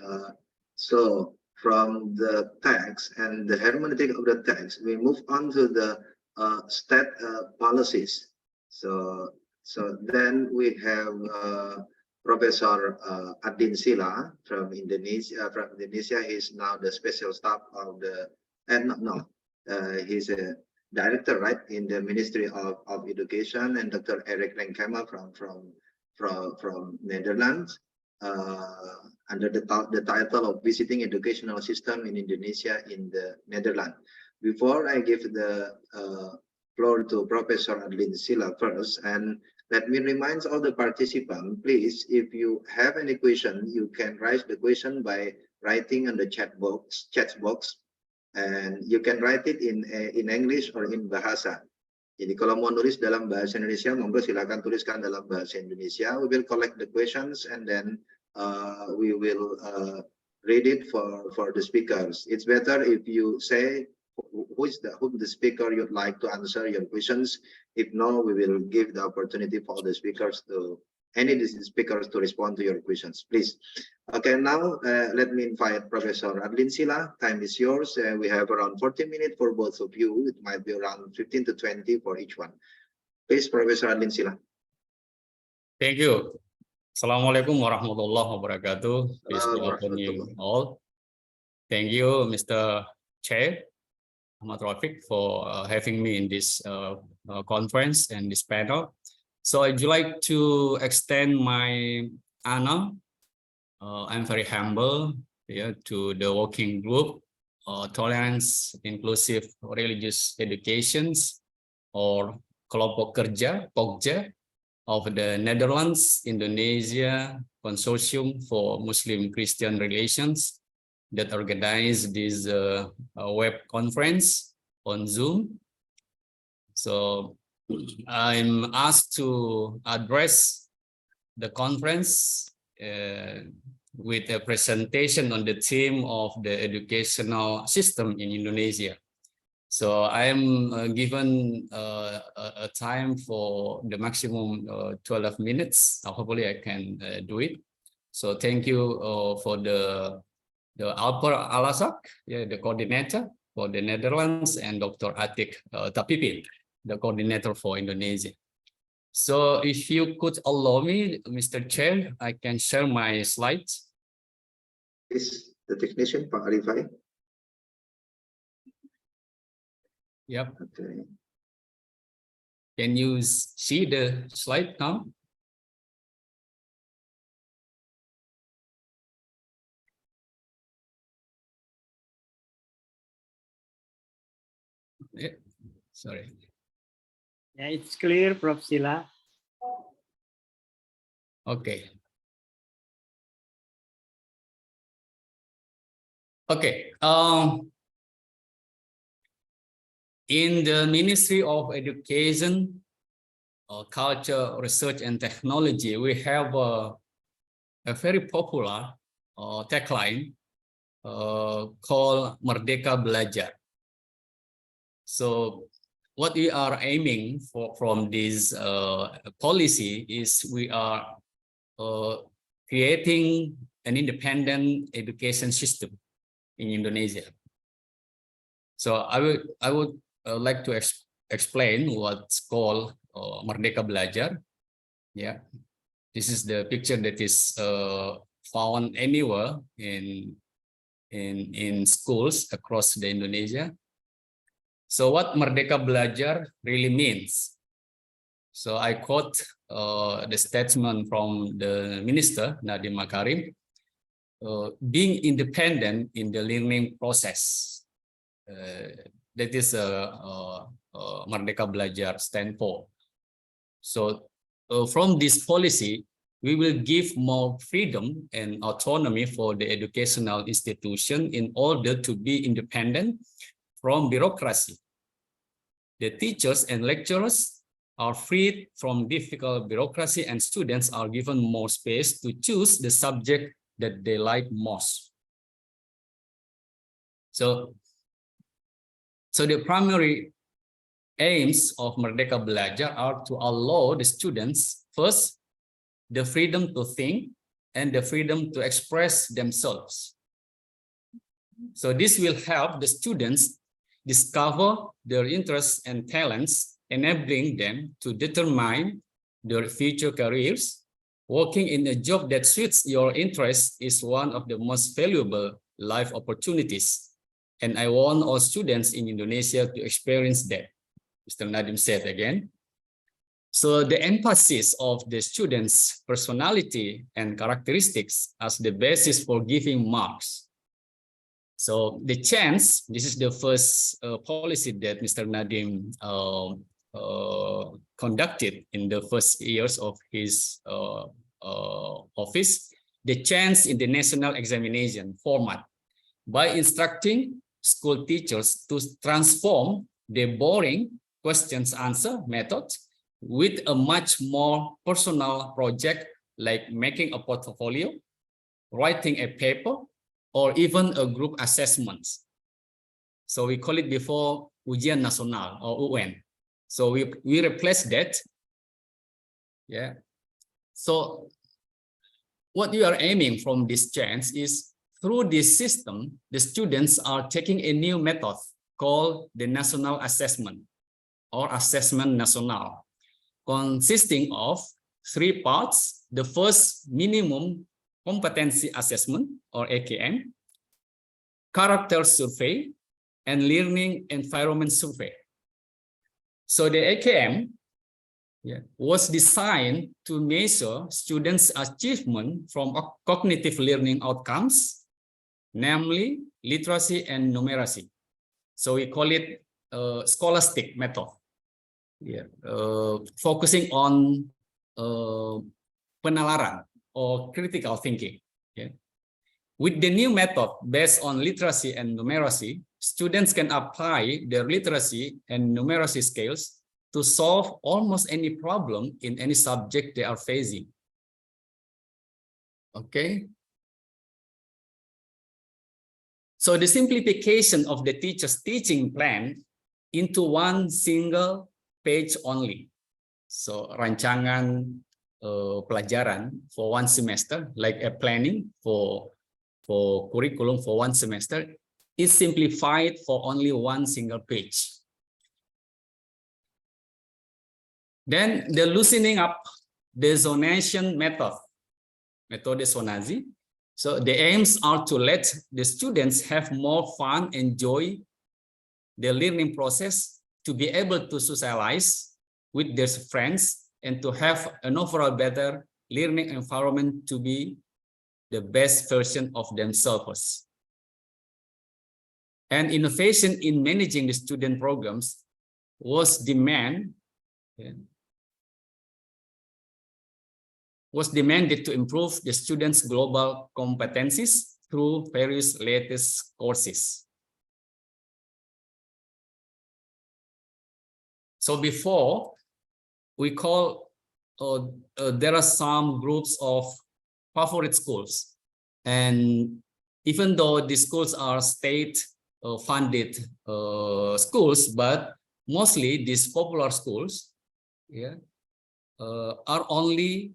so from the text and the hermeneutic of the text, we move on to the state policies. So then we have Professor Adin Sila from Indonesia. He's now the special staff of the, he's a director, right, in the Ministry of Education, and Dr. Eric Renkema from Netherlands, under the title of Visiting Educational System in Indonesia in the Netherlands. Before I give the floor to Professor Adin Sila first, and let me remind all the participants, please, if you have any question, you can raise the question by writing on the chat box, and you can write it in English or in bahasa. Jadi kalau mau nulis dalam bahasa Indonesia, monggo silakan tuliskan dalam bahasa Indonesia. We will collect the questions and then we will read it for the speakers. It's better if you say who the speaker you'd like to answer your questions. If no, we will give the opportunity for the speakers to respond to your questions, please. Okay, now let me invite Professor Adin Sila. Time is yours. We have around 40 minutes for both of you. It might be around 15 to 20 for each one. Please, Professor Adin Sila. Thank you. Assalamualaikum warahmatullahi wabarakatuh. Peace be upon you all. Thank you, Mr. Chair Ahmad Rafiq, for having me in this conference and this panel. So I'd like to extend my honor. I'm very humble to the working group, Tolerance Inclusive Religious Educations, or Kelompok Kerja, POKJA, of the Netherlands, Indonesia Consortium for Muslim Christian Relations, that organized this web conference on Zoom. So I'm asked to address the conference with a presentation on the theme of the educational system in Indonesia. So I am given a time for the maximum 12 minutes. Hopefully I can do it. So thank you for the Alper Alasak, the coordinator for the Netherlands, and Dr. Atik Tapipin, the coordinator for Indonesia. So if you could allow me, Mr. Chair, I can share my slides. Is the technician, Pak Arifai? Yep. Okay. Can you see the slide now? Yeah. Sorry. Yeah, it's clear, Prof. Sila. Okay. Okay. In the Ministry of Education, Culture, Research, and Technology, we have a very popular tagline called Merdeka Belajar. So what we are aiming for from this policy is we are creating an independent education system in Indonesia. So I would like to explain what's called Merdeka Belajar. Yeah, this is the picture that is found anywhere in schools across the Indonesia. So what Merdeka Belajar really means. So I quote the statement from the Minister Nadiem Makarim, being independent in the learning process. that is Merdeka Belajar stand for. So from this policy, we will give more freedom and autonomy for the educational institution in order to be independent from bureaucracy. The teachers and lecturers are freed from difficult bureaucracy, and students are given more space to choose the subject that they like most. So the primary aims of Merdeka Belajar are to allow the students, first, the freedom to think and the freedom to express themselves. So this will help the students discover their interests and talents, enabling them to determine their future careers. Working in a job that suits your interests is one of the most valuable life opportunities. And I want all students in Indonesia to experience that. Mr. Nadiem said again. So the emphasis of the students' personality and characteristics as the basis for giving marks. So the chance, this is the first policy that Mr. Nadiem conducted in the first years of his office, the chance in the national examination format by instructing school teachers to transform the boring questions answer method with a much more personal project like making a portfolio, writing a paper, or even a group assessment. So we call it before Ujian Nasional or UN. So we replace that. Yeah. So what we are aiming from this chance is through this system, the students are taking a new method called the national assessment or assessment national, consisting of 3 parts. The first, minimum competency assessment or AKM, character survey, and learning environment survey. So the AKM was designed to measure students' achievement from cognitive learning outcomes, namely literacy and numeracy. So we call it scholastic method. Focusing on penalaran or critical thinking. With the new method based on literacy and numeracy, students can apply their literacy and numeracy skills to solve almost any problem in any subject they are facing. Okay. So the simplification of the teacher's teaching plan into one single page only. So rancangan pelajaran for one semester, like a planning for curriculum for one semester, is simplified for only one single page. Then the loosening up the zonation method, metode zonasi. So the aims are to let the students have more fun, enjoy the learning process, to be able to socialize with their friends, and to have an overall better learning environment to be the best version of themselves. And innovation in managing the student programs was demanded to improve the students' global competencies through various latest courses. So before, we call, there are some groups of favorite schools. And even though these schools are state-funded schools, but mostly these popular schools are only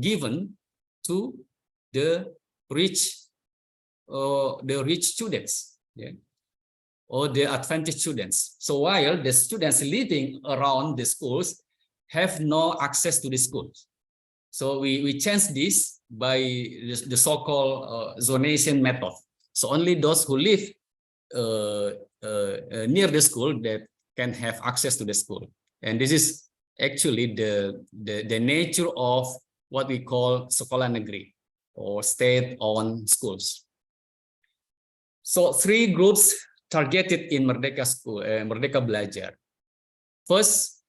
given to the rich students, or the advantaged students. So while the students living around the schools have no access to the schools. So we change this by the so-called zonation method. So only those who live near the school that can have access to the school. And this is actually the nature of what we call sekolah negeri or state-owned schools. So 3 groups targeted in Merdeka School, Merdeka Belajar. First,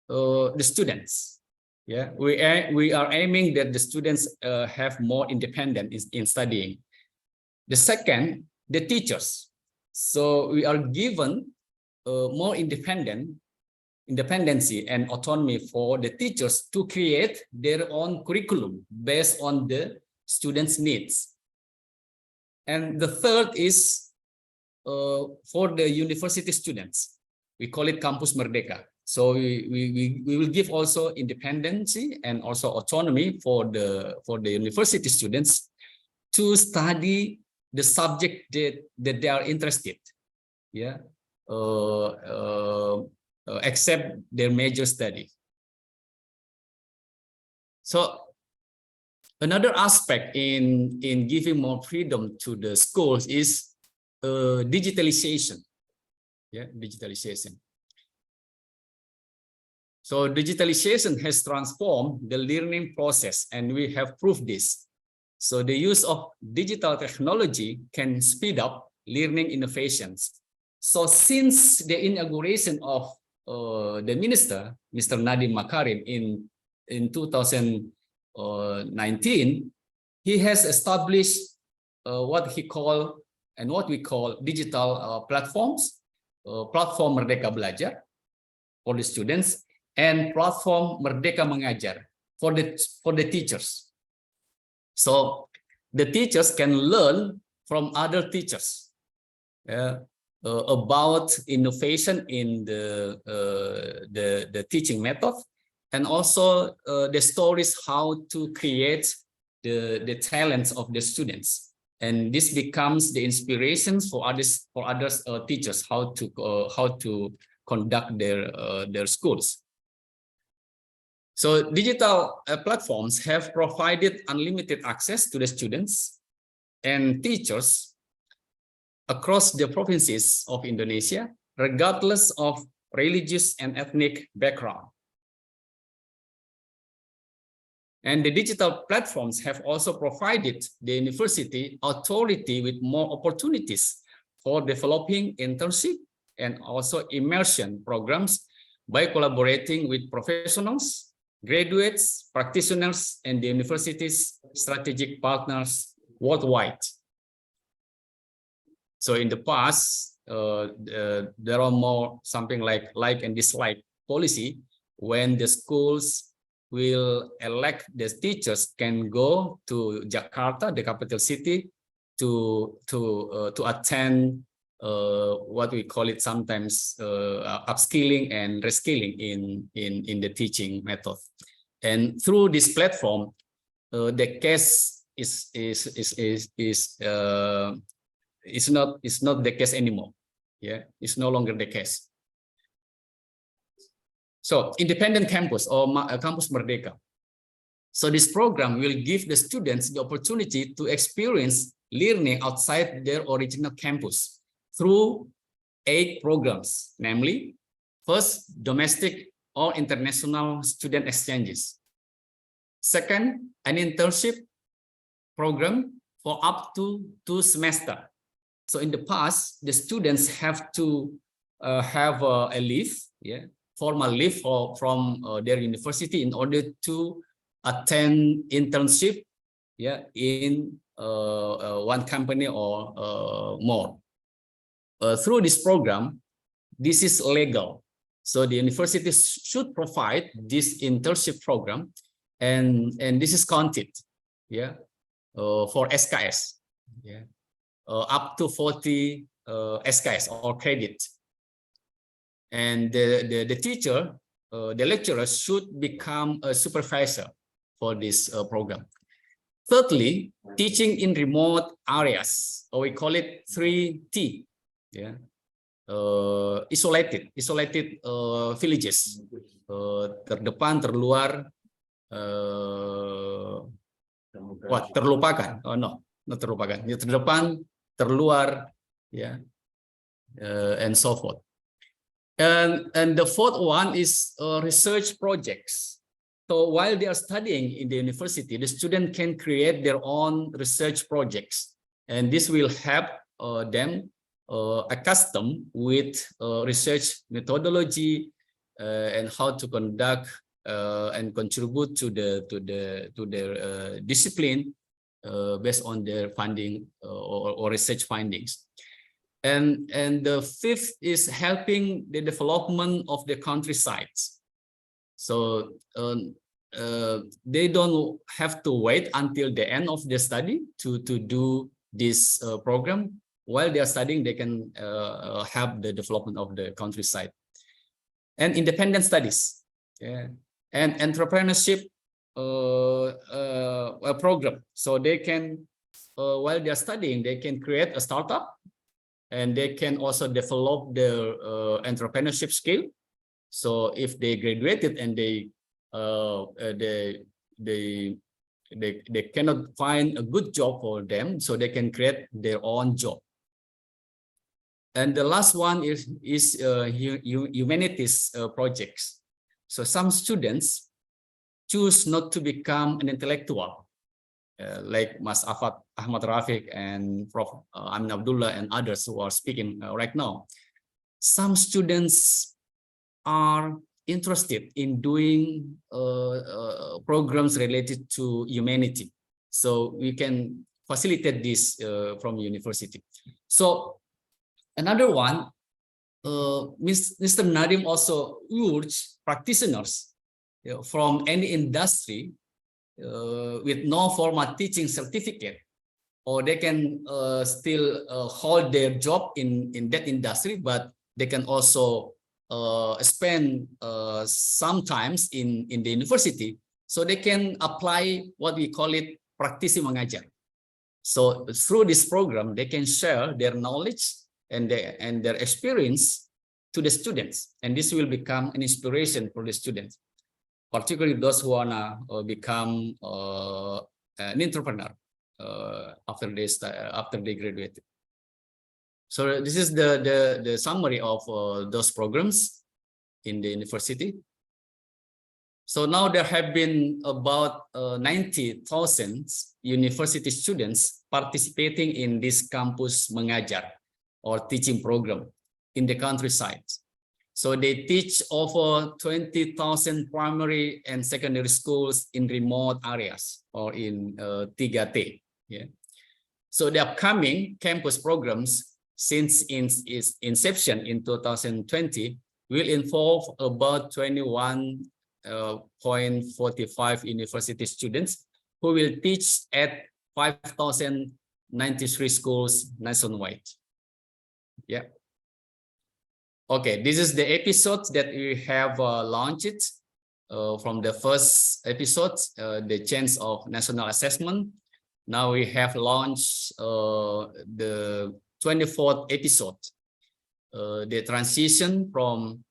the students. Yeah, we are aiming that the students have more independence in studying. The second, the teachers. So we are given more independency and autonomy for the teachers to create their own curriculum based on the students' needs. And the third is for the university students. We call it Campus Merdeka. So we will give also independency and also autonomy for the university students to study the subject that they are interested. Yeah. Except their major study. So another aspect in giving more freedom to the schools is digitalization. Yeah, digitalization. So digitalization has transformed the learning process, and we have proved this. So the use of digital technology can speed up learning innovations. So since the inauguration of the minister, Mr. Nadiem Makarim, in 2019, he has established what we call digital platforms, platform Merdeka Belajar for the students, and platform Merdeka Mengajar for the teachers. So the teachers can learn from other teachers about innovation in the teaching method, and also the stories how to create the talents of the students. And this becomes the inspirations for others teachers how to conduct their schools. So digital platforms have provided unlimited access to the students and teachers across the provinces of Indonesia, regardless of religious and ethnic background. And the digital platforms have also provided the university authority with more opportunities for developing internship and also immersion programs by collaborating with professionals, graduates, practitioners, and the university's strategic partners worldwide. So in the past, there are more something like and dislike policy when the schools will elect the teachers can go to Jakarta, the capital city, to attend what we call it sometimes upskilling and reskilling in the teaching method. And through this platform, the case is not the case anymore. Yeah, it's no longer the case. So independent campus or Campus Merdeka. So this program will give the students the opportunity to experience learning outside their original campus through 8 programs, namely, first, domestic or international student exchanges. Second, an internship program for up to 2 semesters. So in the past, the students have to have a leave, formal leave from their university in order to attend internship, in one company or more. Through this program, this is legal. So the university should provide this internship program, and this is counted, for SKS, up to 40 SKS or credit. And the teacher, the lecturer should become a supervisor for this program. Thirdly, teaching in remote areas, or we call it 3T, isolated villages, terdepan, terluar, terlupakan, not terlupakan, terdepan, terluar, and so forth. And the fourth one is research projects. So while they are studying in the university, the student can create their own research projects, and this will help them accustomed with research methodology and how to conduct and contribute to their discipline based on their funding or research findings. And the fifth is helping the development of the countrysides. So they don't have to wait until the end of the study to do this program. While they are studying, they can help the development of the countryside. And independent studies, yeah, and entrepreneurship program. So they can, while they are studying, they can create a startup, and they can also develop their entrepreneurship skill. So if they graduated and they cannot find a good job for them, so they can create their own job. And the last one is humanities projects. So some students choose not to become an intellectual, like Mas Ahmad Rafiq and Prof. Amin Abdullah and others who are speaking right now. Some students are interested in doing programs related to humanity. So we can facilitate this from university. So another one, Mr. Nadim also urged practitioners from any industry with no formal teaching certificate, or they can still hold their job in that industry, but they can also spend sometimes in the university, so they can apply what we call it praktisi mengajar. So through this program, they can share their knowledge and their experience to the students, and this will become an inspiration for the students, particularly those who wanna become an entrepreneur after they graduate. So this is the summary of those programs in the university. So now there have been about 90,000 university students participating in this campus mengajar or teaching program in the countryside. So they teach over 20,000 primary and secondary schools in remote areas or in 3T. Yeah. So the upcoming campus programs since its inception in 2020 will involve about 21.45 university students who will teach at 5,093 schools nationwide. Yeah. Okay, this is the episode that we have launched from the first episode, the chance of national assessment. Now we have launched the 24th episode, the transition from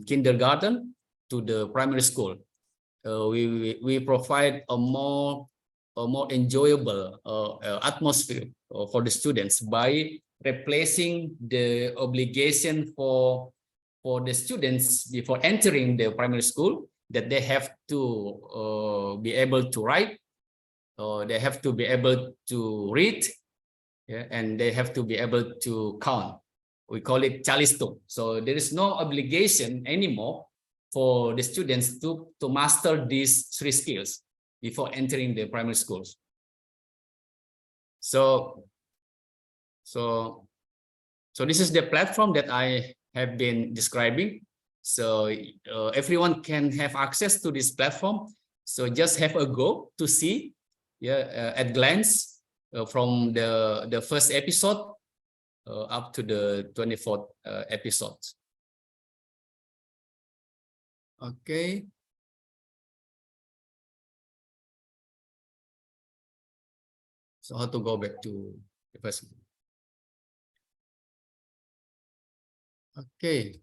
kindergarten to the primary school. We provide a more enjoyable atmosphere for the students by replacing the obligation for the students before entering the primary school, that they have to be able to write, they have to be able to read, yeah, and they have to be able to count. We call it calistung. So there is no obligation anymore for the students to master these three skills before entering the primary schools. So this is the platform that I have been describing. So everyone can have access to this platform. So just have a go to see, yeah, at glance from the first episode up to the 24th episode. Okay. So how to go back to the first. Okay.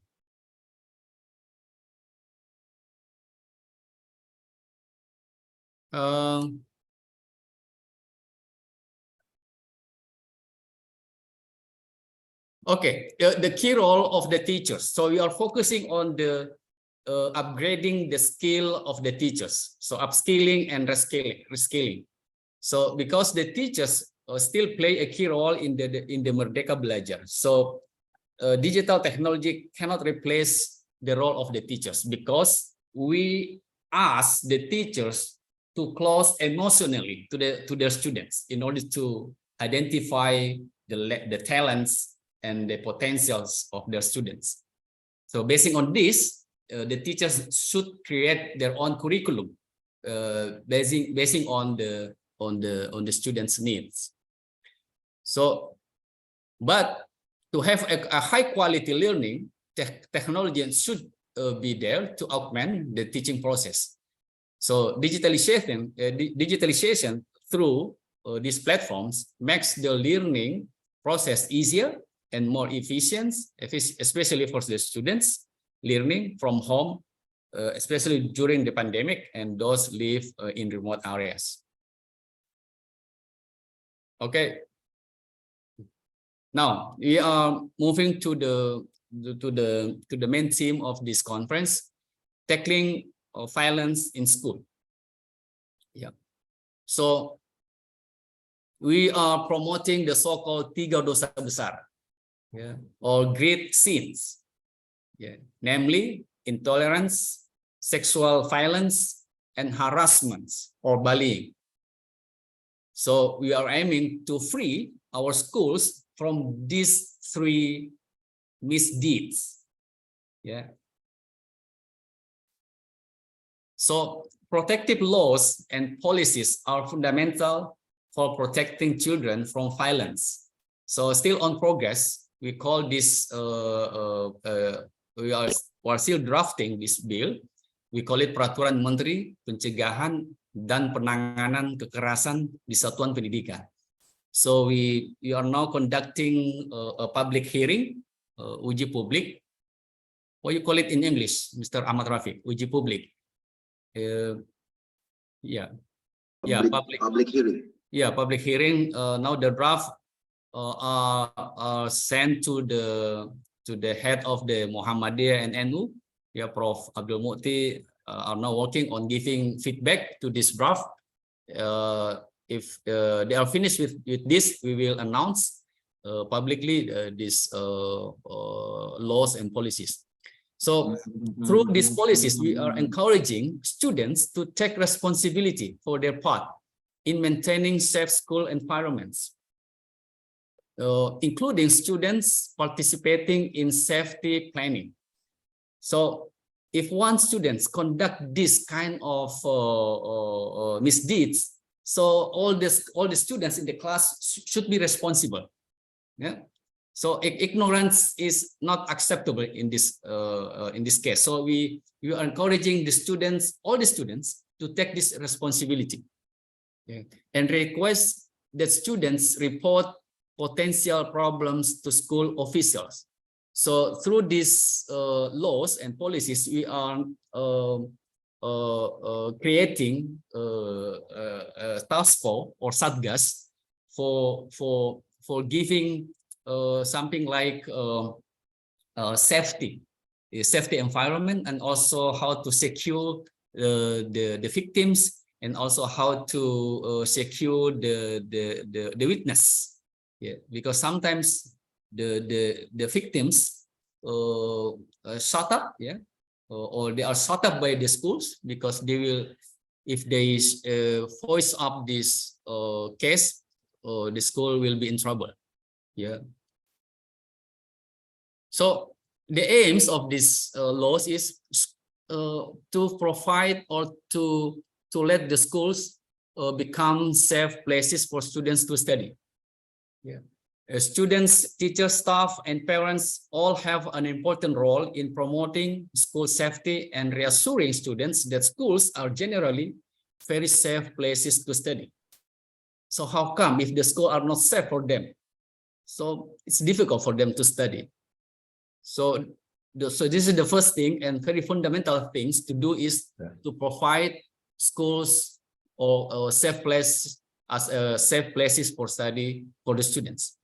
Okay, the key role of the teachers. So we are focusing on the upgrading the skill of the teachers. So upskilling and reskilling. So because the teachers still play a key role in the Merdeka Belajar. So digital technology cannot replace the role of the teachers, because we ask the teachers to close emotionally to their students in order to identify the talents and the potentials of their students. So basing on this, the teachers should create their own curriculum, basing on the students' needs. So, but to have a high quality learning, technology should be there to augment the teaching process. So digitalization through these platforms makes the learning process easier and more efficient, especially for the students learning from home, especially during the pandemic, and those live in remote areas. Okay. Now we are moving to the main theme of this conference, tackling violence in school. Yeah. So we are promoting the so-called tiga dosa besar, yeah, or great sins, yeah, namely intolerance, sexual violence, and harassment or bullying. So we are aiming to free our schools from these three misdeeds. Yeah. So protective laws and policies are fundamental for protecting children from violence. So still on progress, we call this, we are still drafting this bill. We call it Peraturan Menteri Pencegahan dan Penanganan Kekerasan di Satuan Pendidikan. So we are now conducting a public hearing, uji publik. What you call it in English, Mr. Ahmad Rafiq? Uji publik. Public hearing. Yeah, public hearing. Now the draft are sent to the head of the Muhammadiyah and NU. Yeah, Prof. Abdul Mukti are now working on giving feedback to this draft. If they are finished with this, we will announce publicly these laws and policies. So through these policies, we are encouraging students to take responsibility for their part in maintaining safe school environments, including students participating in safety planning. So if one student conduct this kind of misdeeds, so all the students in the class should be responsible. Yeah. So ignorance is not acceptable in this case. So we are encouraging the students, all the students, to take this responsibility, yeah, and request that students report potential problems to school officials. So through these laws and policies, we are creating a task force or satgas for giving something like safety environment, and also how to secure the victims, and also how to secure the witness. Yeah, because sometimes the victims shut up, yeah, or they are shut up by the schools, because they will, if they voice up this case, the school will be in trouble. Yeah. So the aims of these laws is to provide or to let the schools become safe places for students to study. Yeah. Students, teachers, staff, and parents all have an important role in promoting school safety and reassuring students that schools are generally very safe places to study. So how come if the schools are not safe for them? So it's difficult for them to study. So this is the first thing, and very fundamental things to do is to provide schools or safe places as safe places for study for the students.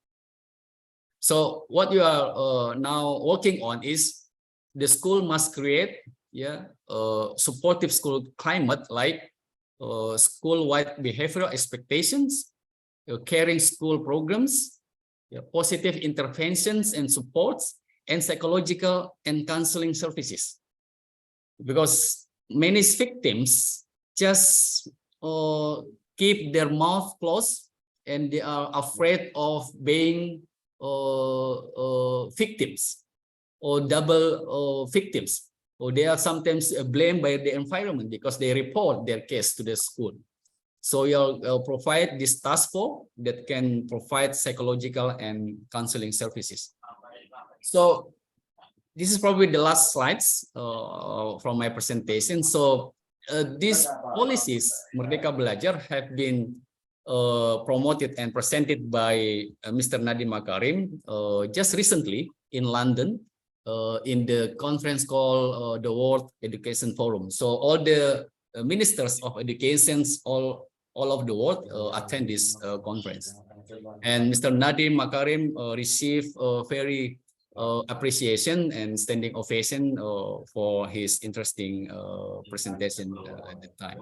So what you are now working on is the school must create, yeah, supportive school climate, like school-wide behavioral expectations, caring school programs, positive interventions and supports, and psychological and counseling services. Because many victims just keep their mouth closed and they are afraid of being victims or double victims, or they are sometimes blamed by the environment because they report their case to the school. So you'll provide this task force that can provide psychological and counseling services. So this is probably the last slides from my presentation. So these policies, Merdeka Belajar, have been promoted and presented by Mr. Nadiem Makarim just recently in London in the conference called the World Education Forum. So all the ministers of education all of the world attend this conference. And Mr. Nadiem Makarim received very appreciation and standing ovation for his interesting presentation at the time.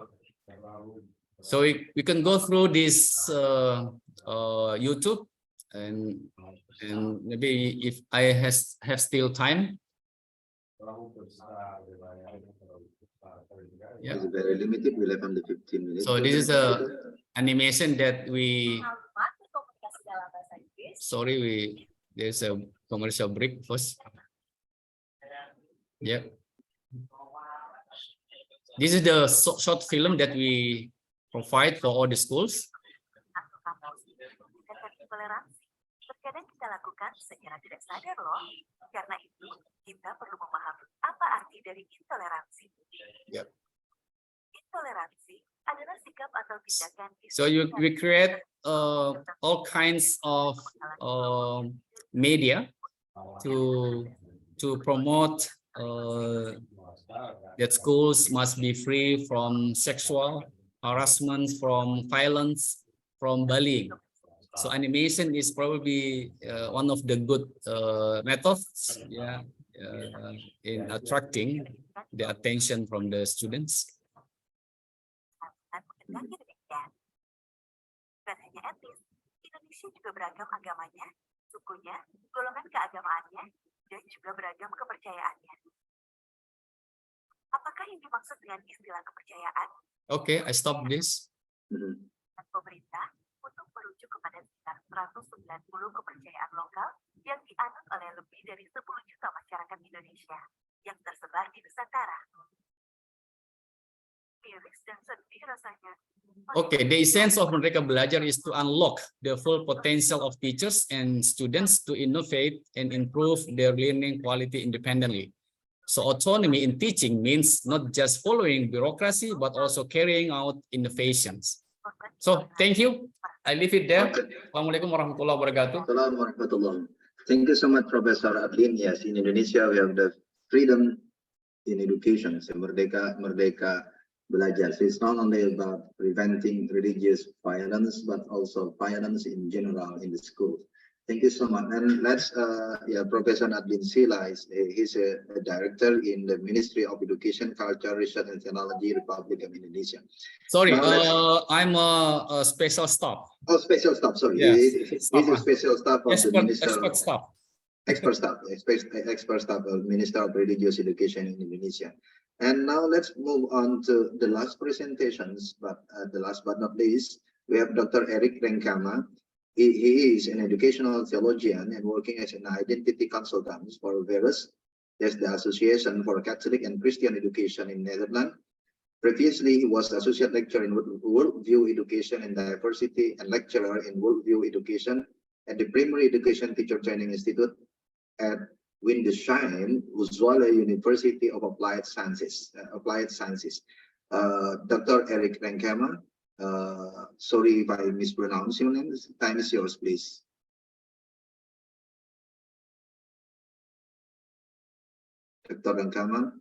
So we can go through this YouTube and maybe if I have still time. Yeah. It's very limited. We'll have only 15 minutes. So this is a animation that we. Sorry, there's a commercial break first. Yeah. This is the short film that we provide for all the schools. Terkadang kita lakukan secara tidak sadar loh. Karena itu kita perlu memahami apa arti dari intoleransi. Yep. Intoleransi adalah sikap atau tindakan. So we create all kinds of media to promote that schools must be free from sexual harassment, from violence, from bullying. So animation is probably one of the good methods, in attracting the attention from the students. Bukan hanya etnis, Indonesia juga beragam agamanya, sukunya, golongan keagamaannya, dan juga beragam kepercayaannya. Apakah yang dimaksud dengan istilah kepercayaan? Okay, I stop this. Pemerintah untuk merujuk kepada sekitar 190 kepercayaan lokal yang dianut oleh lebih dari 10 juta masyarakat Indonesia yang tersebar di Nusantara. Miris dan sedih rasanya. Okay, the essence of Merdeka Belajar is to unlock the full potential of teachers and students to innovate and improve their learning quality independently. So autonomy in teaching means not just following bureaucracy, but also carrying out innovations. So thank you. I leave it there. Assalamualaikum warahmatullahi wabarakatuh. Assalamualaikum warahmatullahi. Thank you so much, Professor Adlin. Yes, in Indonesia we have the freedom in education. So Merdeka Belajar. So it's not only about preventing religious violence, but also violence in general in the schools. Thank you so much. And let's, Professor Adlin Sila, he's a director in the Ministry of Education, Culture, Research and Technology, Republic of Indonesia. Sorry, I'm a special staff. Oh, special staff, sorry. Yes. He's a special staff of the Minister. Expert staff. Expert staff of Minister of Religious Education in Indonesia. And now let's move on to the last presentations, but the last but not least, we have Dr. Eric Renkama. He is an educational theologian and working as an identity consultant for VERUS. There's the Association for Catholic and Christian Education in Netherlands. Previously, he was associate lecturer in Worldview Education and Diversity and lecturer in Worldview Education at the Primary Education Teacher Training Institute at Windesheim, Uzwala University of Applied Sciences. Dr. Eric Renkama. Sorry if I mispronounce your name. Time is yours, please. Dr. Renkama,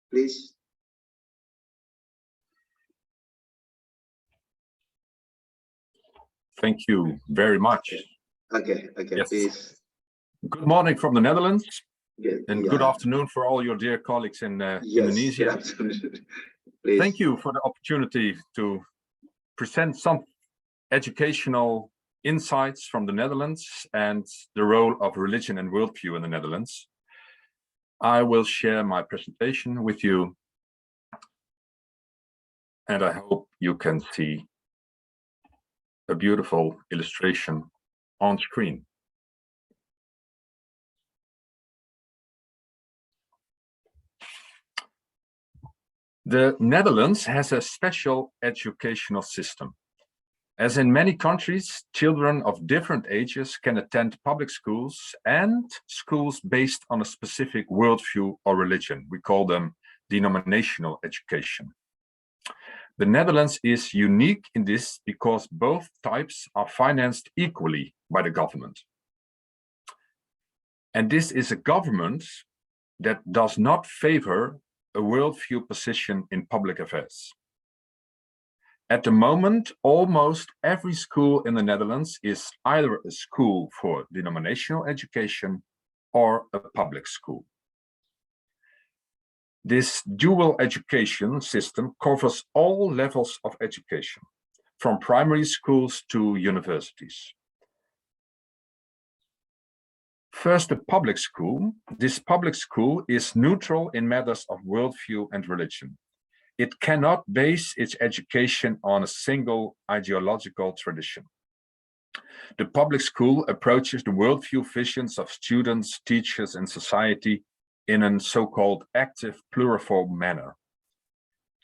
please. Thank you very much. Okay, yes. Please. Good morning from the Netherlands, and good yeah. afternoon for all your dear colleagues in Yes, Indonesia. Thank you for the opportunity to present some educational insights from the Netherlands and the role of religion and worldview in the Netherlands, I will share my presentation with you, and I hope you can see a beautiful illustration on screen. The Netherlands has a special educational system. As in many countries, children of different ages can attend public schools and schools based on a specific worldview or religion. We call them denominational education. The Netherlands is unique in this because both types are financed equally by the government. And this is a government that does not favor a worldview position in public affairs. At the moment, almost every school in the Netherlands is either a school for denominational education or a public school. This dual education system covers all levels of education, from primary schools to universities. First, the public school. This public school is neutral in matters of worldview and religion. It cannot base its education on a single ideological tradition. The public school approaches the worldview visions of students, teachers, and society in a so-called active pluriform manner.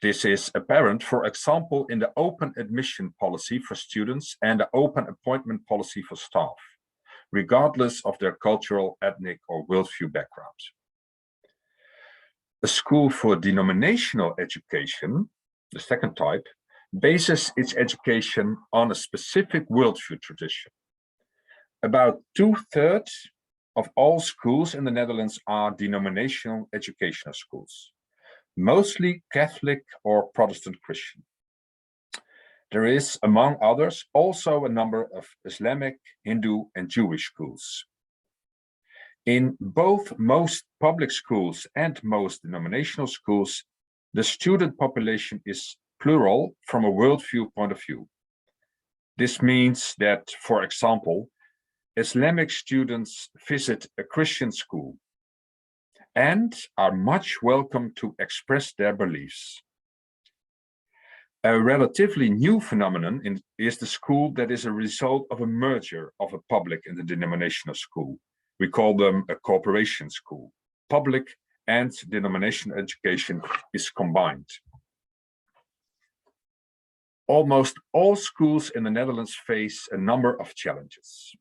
This is apparent, for example, in the open admission policy for students and the open appointment policy for staff, regardless of their cultural, ethnic, or worldview background. A school for denominational education, the second type, bases its education on a specific worldview tradition. About 2/3 of all schools in the Netherlands are denominational educational schools, mostly Catholic or Protestant Christian. There is, among others, also a number of Islamic, Hindu, and Jewish schools. In both most public schools and most denominational schools, the student population is plural from a worldview point of view. This means that, for example, Islamic students visit a Christian school and are much welcome to express their beliefs. A relatively new phenomenon is the school that is a result of a merger of a public and a denominational school. We call them a cooperation school. Public and denominational education is combined. Almost all schools in the Netherlands face a number of challenges.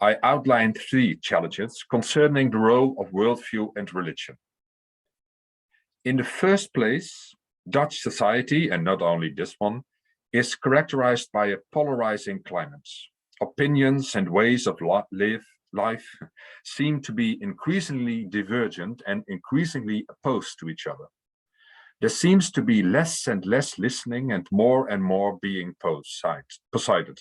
I outlined 3 challenges concerning the role of worldview and religion. In the first place, Dutch society, and not only this one, is characterized by a polarizing climate. Opinions and ways of life seem to be increasingly divergent and increasingly opposed to each other. There seems to be less and less listening and more being posided.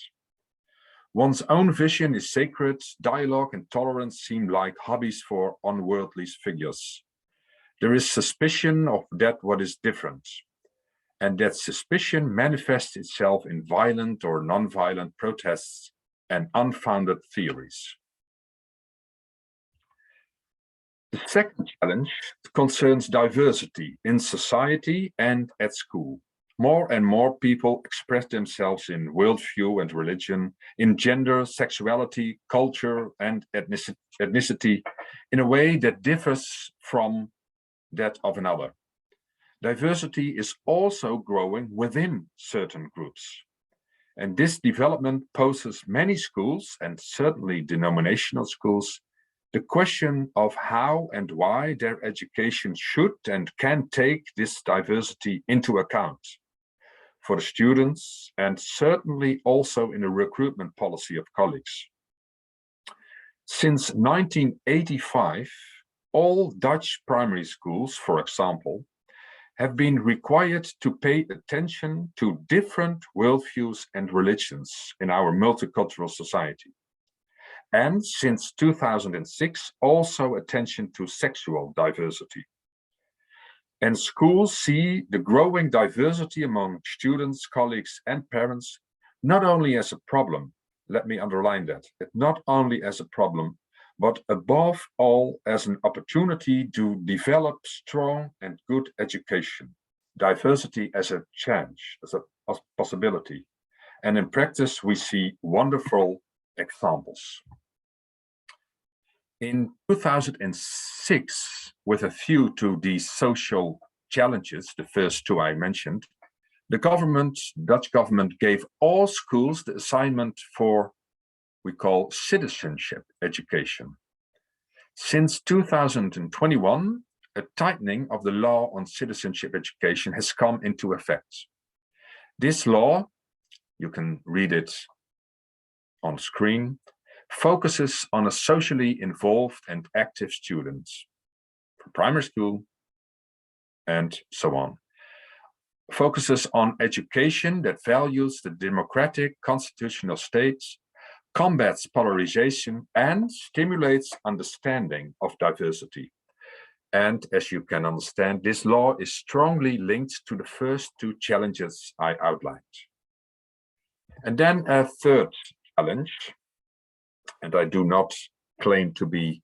One's own vision is sacred, dialogue and tolerance seem like hobbies for unworldly figures. There is suspicion of that what is different, and that suspicion manifests itself in violent or non-violent protests and unfounded theories. The second challenge concerns diversity in society and at school. More and more people express themselves in worldview and religion, in gender, sexuality, culture, and ethnicity in a way that differs from that of another. Diversity is also growing within certain groups. And this development poses many schools, and certainly denominational schools, the question of how and why their education should and can take this diversity into account for the students, and certainly also in the recruitment policy of colleagues. Since 1985, all Dutch primary schools, for example, have been required to pay attention to different worldviews and religions in our multicultural society. And since 2006, also attention to sexual diversity. And schools see the growing diversity among students, colleagues, and parents not only as a problem, let me underline that, not only as a problem, but above all as an opportunity to develop strong and good education, diversity as a chance, as a possibility. And in practice, we see wonderful examples. In 2006, with a view to these social challenges, the first two I mentioned, the Dutch government gave all schools the assignment for, we call, citizenship education. Since 2021, a tightening of the law on citizenship education has come into effect. This law, you can read it on screen, focuses on a socially involved and active students from primary school and so on. Focuses on education that values the democratic constitutional states, combats polarization, and stimulates understanding of diversity. And as you can understand, this law is strongly linked to the first two challenges I outlined. And then a third challenge, and I do not claim to be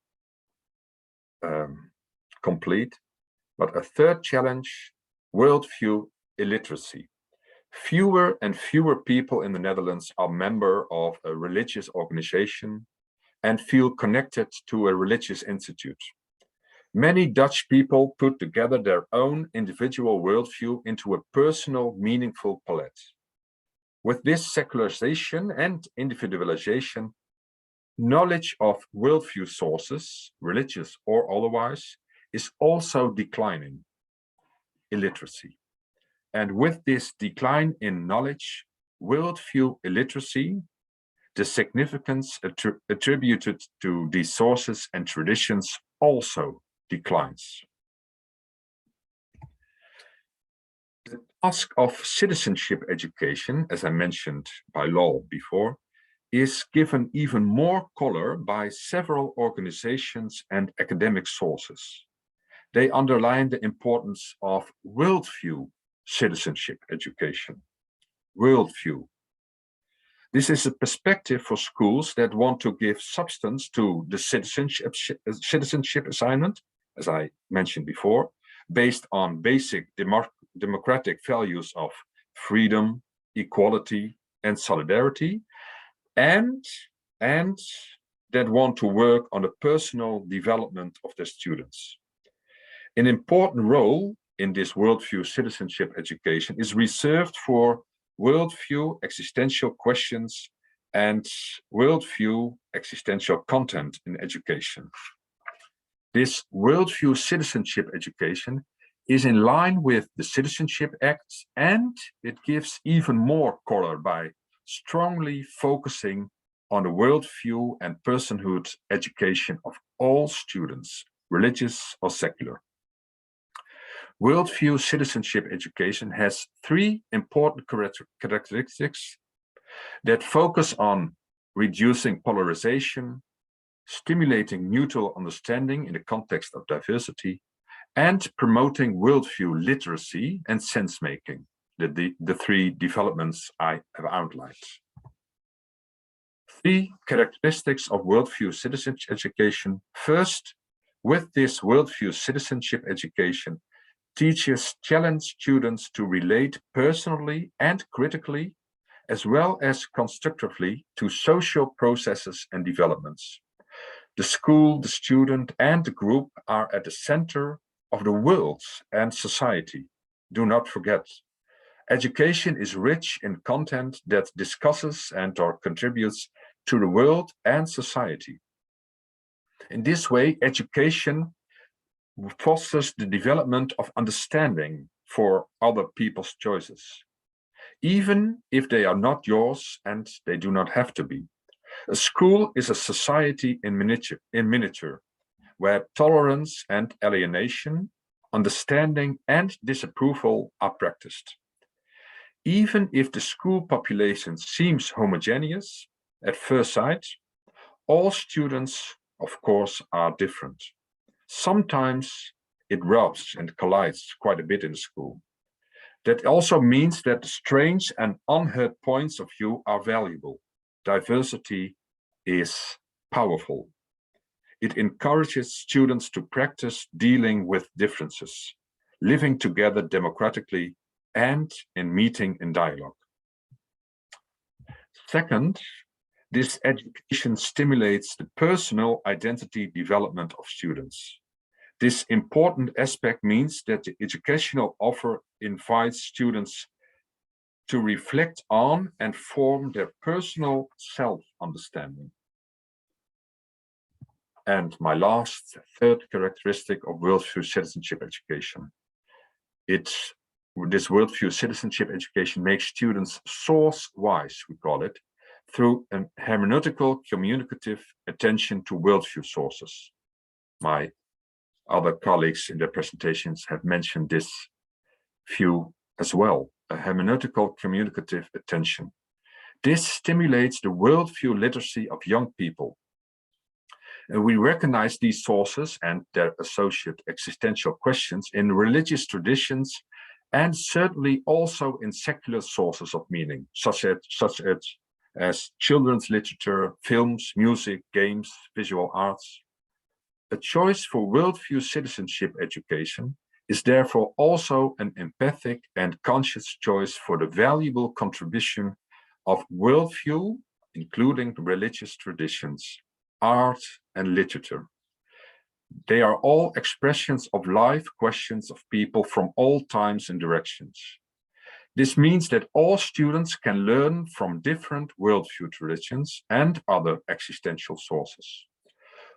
complete, but a third challenge, worldview illiteracy. Fewer and fewer people in the Netherlands are members of a religious organization and feel connected to a religious institute. Many Dutch people put together their own individual worldview into a personal, meaningful palette. With this secularization and individualization, knowledge of worldview sources, religious or otherwise, is also declining. Illiteracy. And with this decline in knowledge, worldview illiteracy, the significance attributed to these sources and traditions also declines. The task of citizenship education, as I mentioned by law before, is given even more color by several organizations and academic sources. They underline the importance of worldview citizenship education. Worldview. This is a perspective for schools that want to give substance to the citizenship assignment, as I mentioned before, based on basic democratic values of freedom, equality, and solidarity, and that want to work on the personal development of their students. An important role in this worldview citizenship education is reserved for worldview existential questions and worldview existential content in education. This worldview citizenship education is in line with the Citizenship Act, and it gives even more color by strongly focusing on the worldview and personhood education of all students, religious or secular. Worldview citizenship education has three important characteristics that focus on reducing polarization, stimulating mutual understanding in the context of diversity, and promoting worldview literacy and sense-making, the three developments I have outlined. Three characteristics of worldview citizenship education. First, with this worldview citizenship education, teachers challenge students to relate personally and critically, as well as constructively, to social processes and developments. The school, the student, and the group are at the center of the world and society. Do not forget, education is rich in content that discusses and/or contributes to the world and society. In this way, education fosters the development of understanding for other people's choices, even if they are not yours and they do not have to be. A school is a society in miniature, where tolerance and alienation, understanding and disapproval are practiced. Even if the school population seems homogeneous at first sight, all students, of course, are different. Sometimes it rubs and collides quite a bit in the school. That also means that the strange and unheard points of view are valuable. diversity is powerful. It encourages students to practice dealing with differences, living together democratically, and in meeting in dialogue. Second, this education stimulates the personal identity development of students. This important aspect means that the educational offer invites students to reflect on and form their personal self-understanding. And my last, third characteristic of worldview citizenship education. This worldview citizenship education makes students source-wise, we call it, through a hermeneutical communicative attention to worldview sources. My other colleagues in their presentations have mentioned this view as well, a hermeneutical communicative attention. This stimulates the worldview literacy of young people. And we recognize these sources and their associated existential questions in religious traditions, and certainly also in secular sources of meaning, such as children's literature, films, music, games, visual arts. A choice for worldview citizenship education is therefore also an empathic and conscious choice for the valuable contribution of worldview, including religious traditions, art, and literature. They are all expressions of life questions of people from all times and directions. This means that all students can learn from different worldview traditions and other existential sources.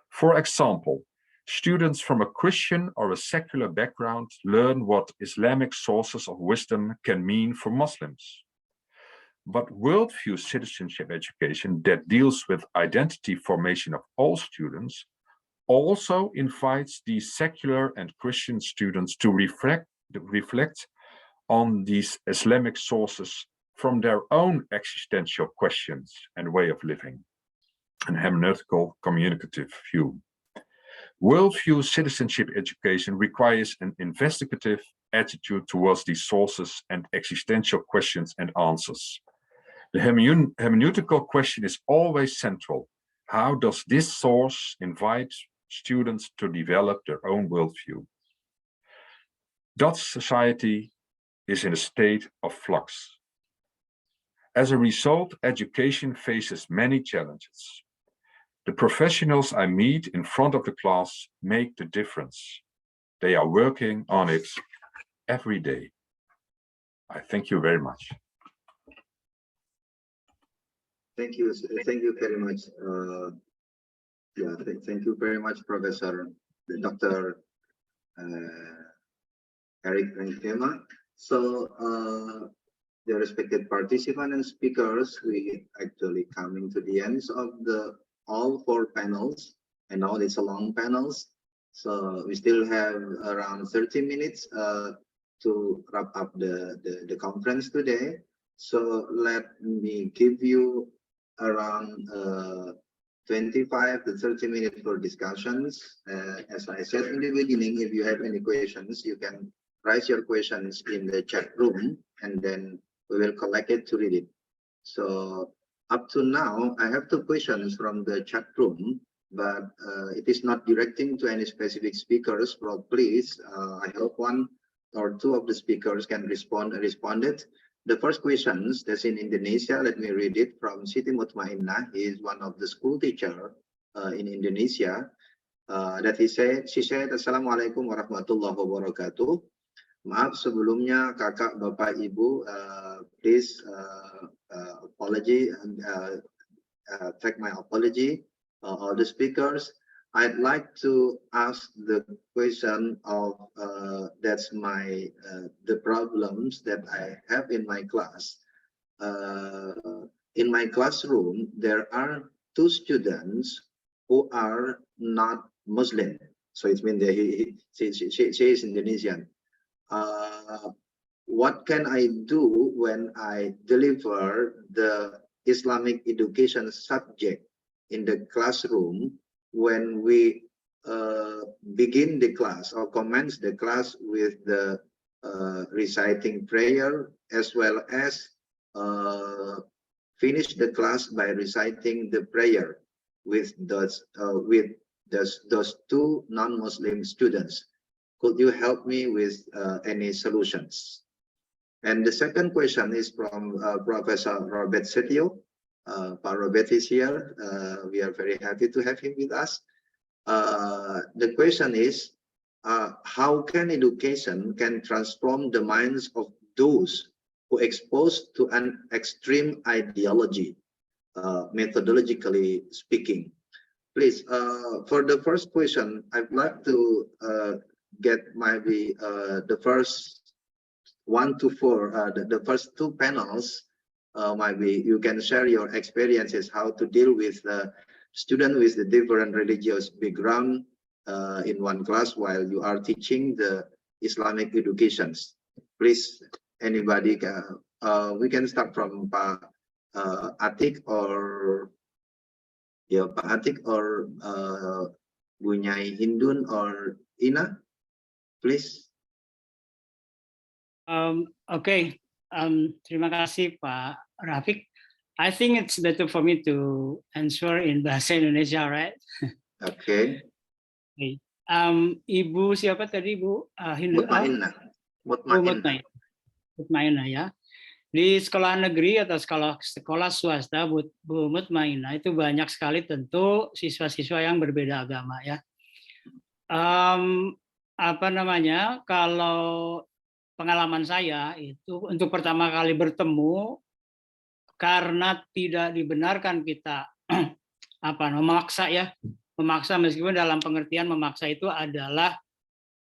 For example, students from a Christian or a secular background learn what Islamic sources of wisdom can mean for Muslims. But worldview citizenship education that deals with identity formation of all students also invites these secular and Christian students to reflect on these Islamic sources from their own existential questions and way of living, an hermeneutical communicative view. Worldview citizenship education requires an investigative attitude towards these sources and existential questions and answers. The hermeneutical question is always central. How does this source invite students to develop their own worldview? Dutch society is in a state of flux. As a result, education faces many challenges. The professionals I meet in front of the class make the difference. They are working on it every day. I thank you very much. Thank you very much. Thank you very much, Professor Dr. Eric Renkema. So, the respected participants and speakers, we actually coming to the ends of all 4 panels. I know it's a long panels, so we still have around 30 minutes to wrap up the conference today. So let me give you around 25 to 30 minutes for discussions. As I said in the beginning, if you have any questions, you can raise your questions in the chat room, and then we will collect it to read it. So up to now, I have 2 questions from the chat room, but it is not directing to any specific speakers. So please, I hope 1 or 2 of the speakers can responded. The first questions that's in Indonesia, let me read it from Siti Mutmainnah. He is one of the school teacher in Indonesia. She said, Assalamualaikum warahmatullahi wabarakatuh. Maaf sebelumnya kakak, bapak, ibu, please apology and take my apology, all the speakers. I'd like to ask the question of that's my the problems that I have in my class. In my classroom, there are 2 students who are not Muslim. So it means that she is Indonesian. What can I do when I deliver the Islamic education subject in the classroom when we begin the class or commence the class with the reciting prayer as well as finish the class by reciting the prayer with those two non-Muslim students. Could you help me with any solutions? And the second question is from Professor Robert Setio. Pak Robert is here. We are very happy to have him with us. The question is, how can education can transform the minds of those who exposed to an extreme ideology, methodologically speaking? Please, for the first question, I'd like to get maybe the first 1 to 4, the first two panels. Maybe you can share your experiences how to deal with students with the different religious background in one class while you are teaching the Islamic educations. Please, anybody, we can start from Pak Atik or Pak Atik or Bu Nyai Hindun or Ina, please. Okay. Terima kasih Pak Rafiq. I think it's better for me to answer in bahasa Indonesia, right? Okay. Okay. Ibu siapa tadi Bu? Hindu? Mutmainah ya. Di sekolah negeri atau sekolah swasta Bu Mutmainah itu banyak sekali tentu siswa-siswa yang berbeda agama ya. Apa namanya? Kalau pengalaman saya itu untuk pertama kali bertemu karena tidak dibenarkan kita memaksa meskipun dalam pengertian memaksa itu adalah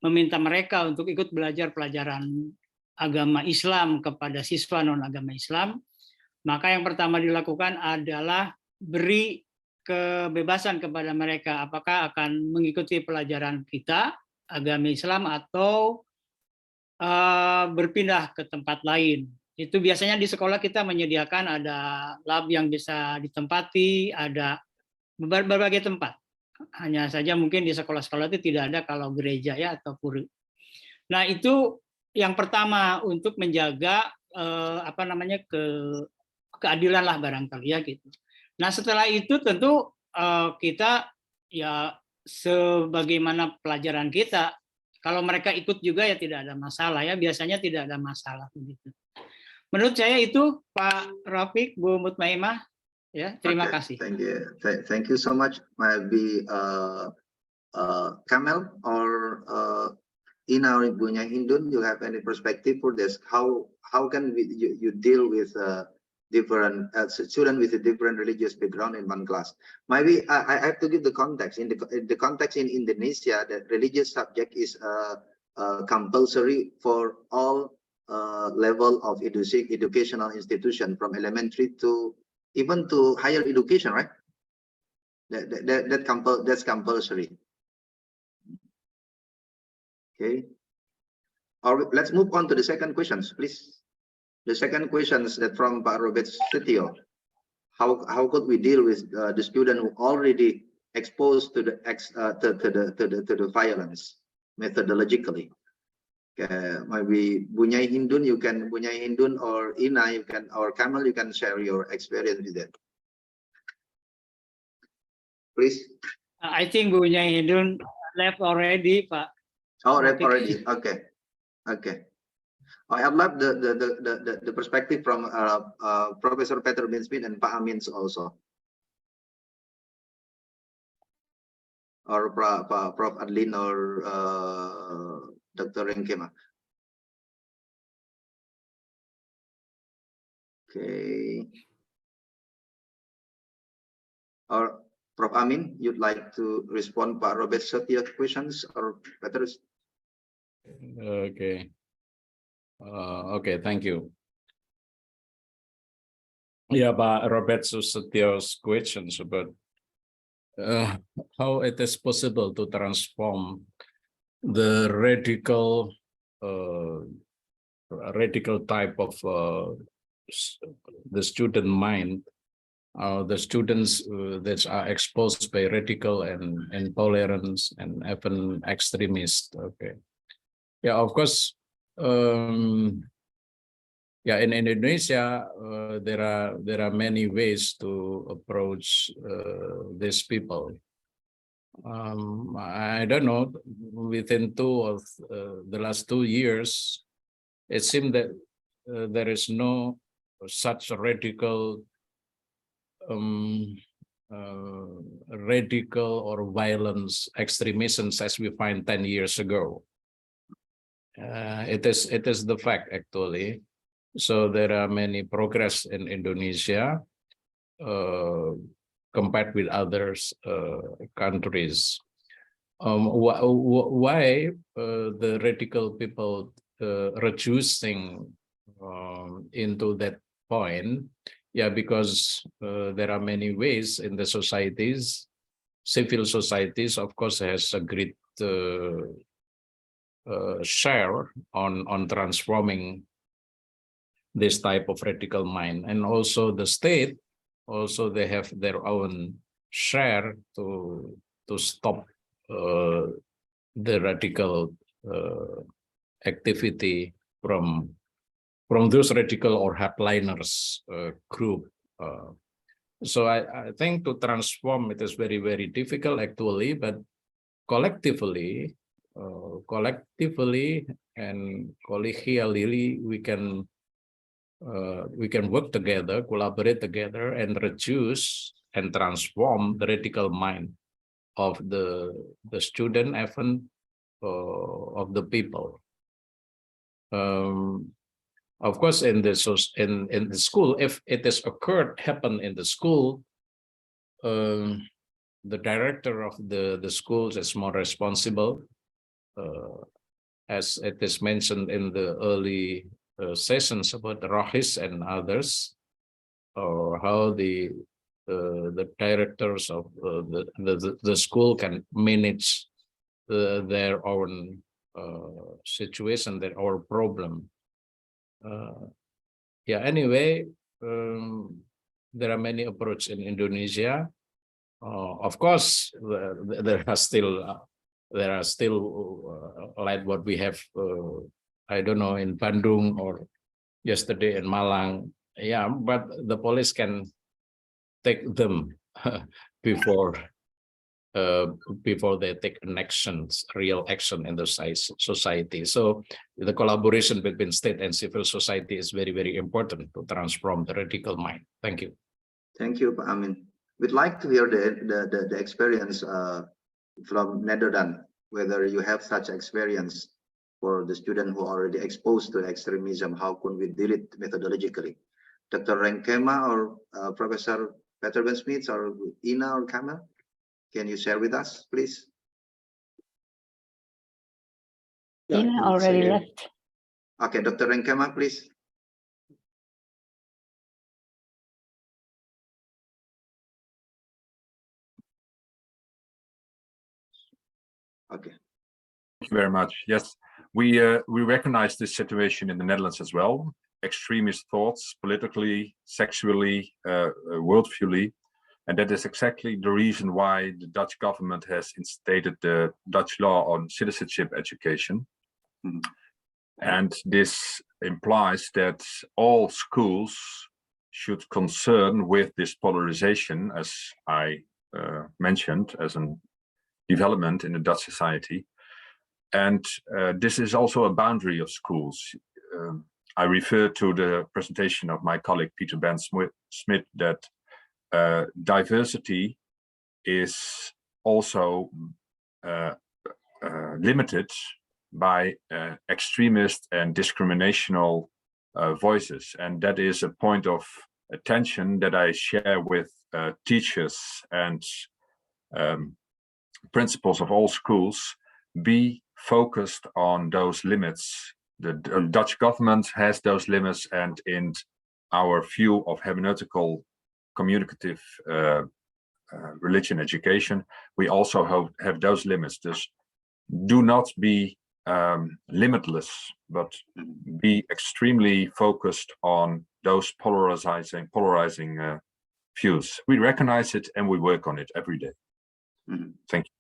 meminta mereka untuk ikut belajar pelajaran agama Islam kepada siswa non agama Islam, maka yang pertama dilakukan adalah beri kebebasan kepada mereka apakah akan mengikuti pelajaran kita agama Islam atau berpindah ke tempat lain. Itu biasanya di sekolah kita menyediakan ada lab yang bisa ditempati, ada berbagai tempat. Hanya saja mungkin di sekolah-sekolah itu tidak ada kalau gereja ya atau puri. Nah itu yang pertama untuk menjaga keadilan lah barangkali ya gitu. Nah setelah itu tentu kita ya sebagaimana pelajaran kita. Kalau mereka ikut juga ya tidak ada masalah ya, biasanya tidak ada masalah begitu. Menurut saya itu Pak Rafiq, Bu Mutmainah ya, terima kasih. Thank you so much. Maybe Kamel or Ina or Bu Nyai Hindun, you have any perspective for this? How can you deal with different students with a different religious background in one class? Maybe I have to give the context. In the context in Indonesia, the religious subject is compulsory for all level of educational institution, from elementary to even to higher education, right? That's compulsory. Okay. Or let's move on to the second questions, please. The second question is that from Pak Robert Setio. How could we deal with the student who already exposed to the violence methodologically? Maybe Bu Nyai Hindun, Bu Nyai Hindun or Ina, or Kamal, you can share your experience with that. Please. I think Bu Nyai Hindun left already, Pak. Oh, left already. Okay. Okay. I love the perspective from Professor Peter Binsmith and Pak Amins also, or Prof Adlin or Dr. Renkema. Okay. Or Prof Amin, you'd like to respond Pak Robert Setio's questions or Peter's? Okay. Okay, thank you. Yeah, Pak Robert Setio's questions about how it is possible to transform the radical type of the student mind, the students that are exposed by radical and intolerance and even extremist. Okay, yeah, of course. yeah, in Indonesia, there are many ways to approach these people. I don't know, within the last 2 years, it seemed that there is no such radical or violence extremisms as we find 10 years ago. It is the fact, actually. So there are many progress in Indonesia compared with other countries. Why the radical people reducing into that point? Yeah, because there are many ways in the societies. Civil societies, of course, has a great share on transforming this type of radical mind, and also the state, also they have their own share to stop the radical activity from those radical or hardliners group. So I think to transform it is very, very difficult, actually, but collectively and collegially we can work together, collaborate together, and reduce and transform the radical mind of the student, even of the people. Of course, in the school, if it has happened in the school, the director of the schools is more responsible, as it is mentioned in the early sessions about the Rahis and others, or how the directors of the school can manage their own situation, their own problem. Yeah. Anyway, there are many approaches in Indonesia. Of course, there are still like what we have. I don't know, in Bandung or yesterday in Malang. Yeah, but the police can take them before they take real action in the society. So the collaboration between state and civil society is very, very important to transform the radical mind. Thank you. Thank you, Pak Amin. We'd like to hear the experience from Netherlands, whether you have such experience for the student who are already exposed to extremism. How can we deal it methodologically? Dr. Renkema or Professor Peter Ben Smith or Ina or Kamal? Can you share with us, please? Ina already left. Okay, Dr. Renkema, please. Okay. Thank you very much. Yes, we recognize this situation in the Netherlands as well. Extremist thoughts, politically, sexually, worldviewly. And that is exactly the reason why the Dutch government has instated the Dutch law on citizenship education. Mm-hmm. And this implies that all schools should concern with this polarization, as I mentioned, as a development in the Dutch society. And this is also a boundary of schools. I refer to the presentation of my colleague Peter Ben Smith that diversity is also limited by extremist and discriminational voices. And that is a point of attention that I share with teachers and principals of all schools. Be focused on those limits. The Dutch government has those limits, and in our view of hermeneutical communicative religion education, we also have those limits. Just do not be limitless, but be extremely focused on those polarizing views. We recognize it and we work on it every day. Mm-hmm. Thank you.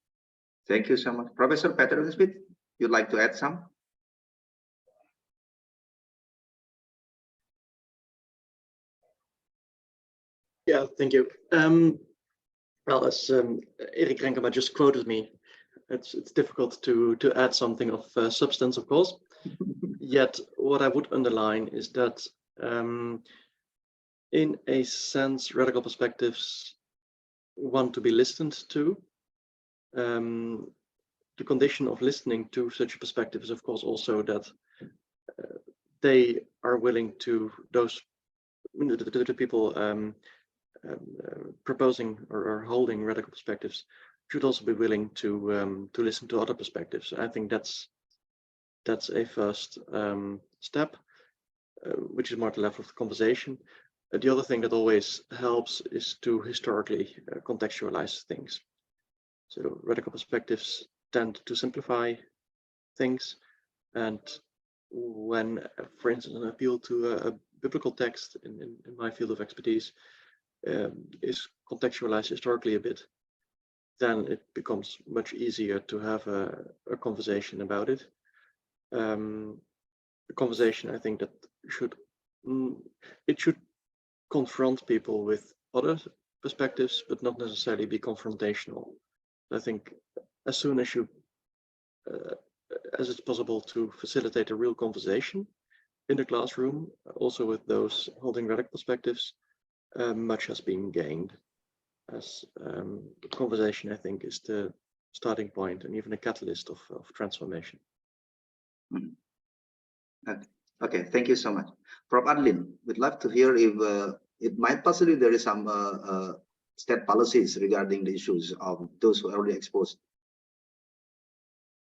Thank you so much. Professor Peter Smith, you'd like to add some? Yeah, thank you. Well, as Erik Renkema just quoted me, it's difficult to add something of substance, of course. Yet, what I would underline is that, in a sense, radical perspectives want to be listened to. The condition of listening to such a perspective is, of course, also that they are willing to, the people proposing or holding radical perspectives should also be willing to listen to other perspectives. I think that's a first step, which is more at the level of the conversation. The other thing that always helps is to historically contextualize things. So radical perspectives tend to simplify things, and when, for instance, an appeal to a biblical text in my field of expertise is contextualized historically a bit, then it becomes much easier to have a conversation about it. A conversation, I think, that should confront people with other perspectives, but not necessarily be confrontational. I think as soon as as it's possible to facilitate a real conversation in the classroom, also with those holding radical perspectives, much has been gained. As conversation, I think, is the starting point and even a catalyst of transformation. Okay, thank you so much. Prof. Adlin, we'd love to hear if it might possibly there is some state policies regarding the issues of those who are already exposed.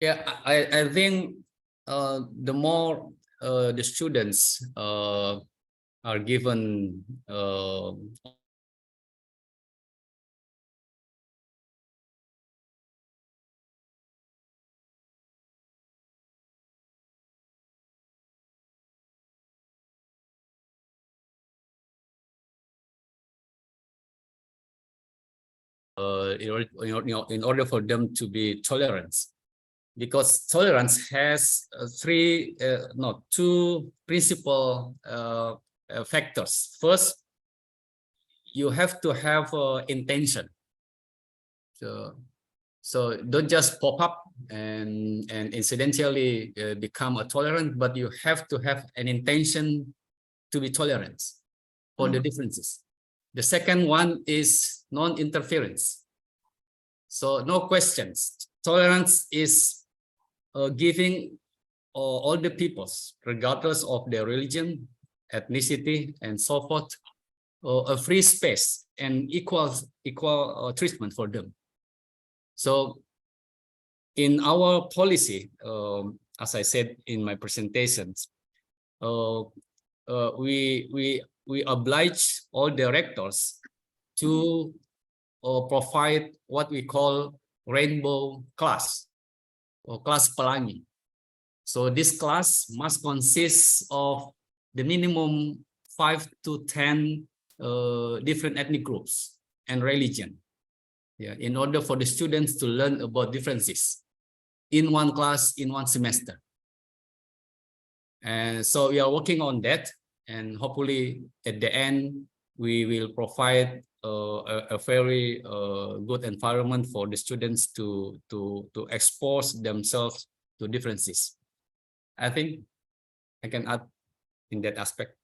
Yeah, I think the more the students are given in order for them to be tolerant, because tolerance has two principal factors. First, you have to have intention. So don't just pop up and incidentally become a tolerant, but you have to have an intention to be tolerant for the differences. The second one is non-interference. So no questions. Tolerance is giving all the peoples, regardless of their religion, ethnicity, and so forth, a free space and equal treatment for them. So in our policy, as I said in my presentations, we oblige all directors to provide what we call rainbow class or class pelangi. So this class must consist of the minimum 5 to 10 different ethnic groups and religion. Yeah, in order for the students to learn about differences in one class in one semester. And so we are working on that, and hopefully at the end we will provide a very good environment for the students to expose themselves to differences. I think I can add in that aspect.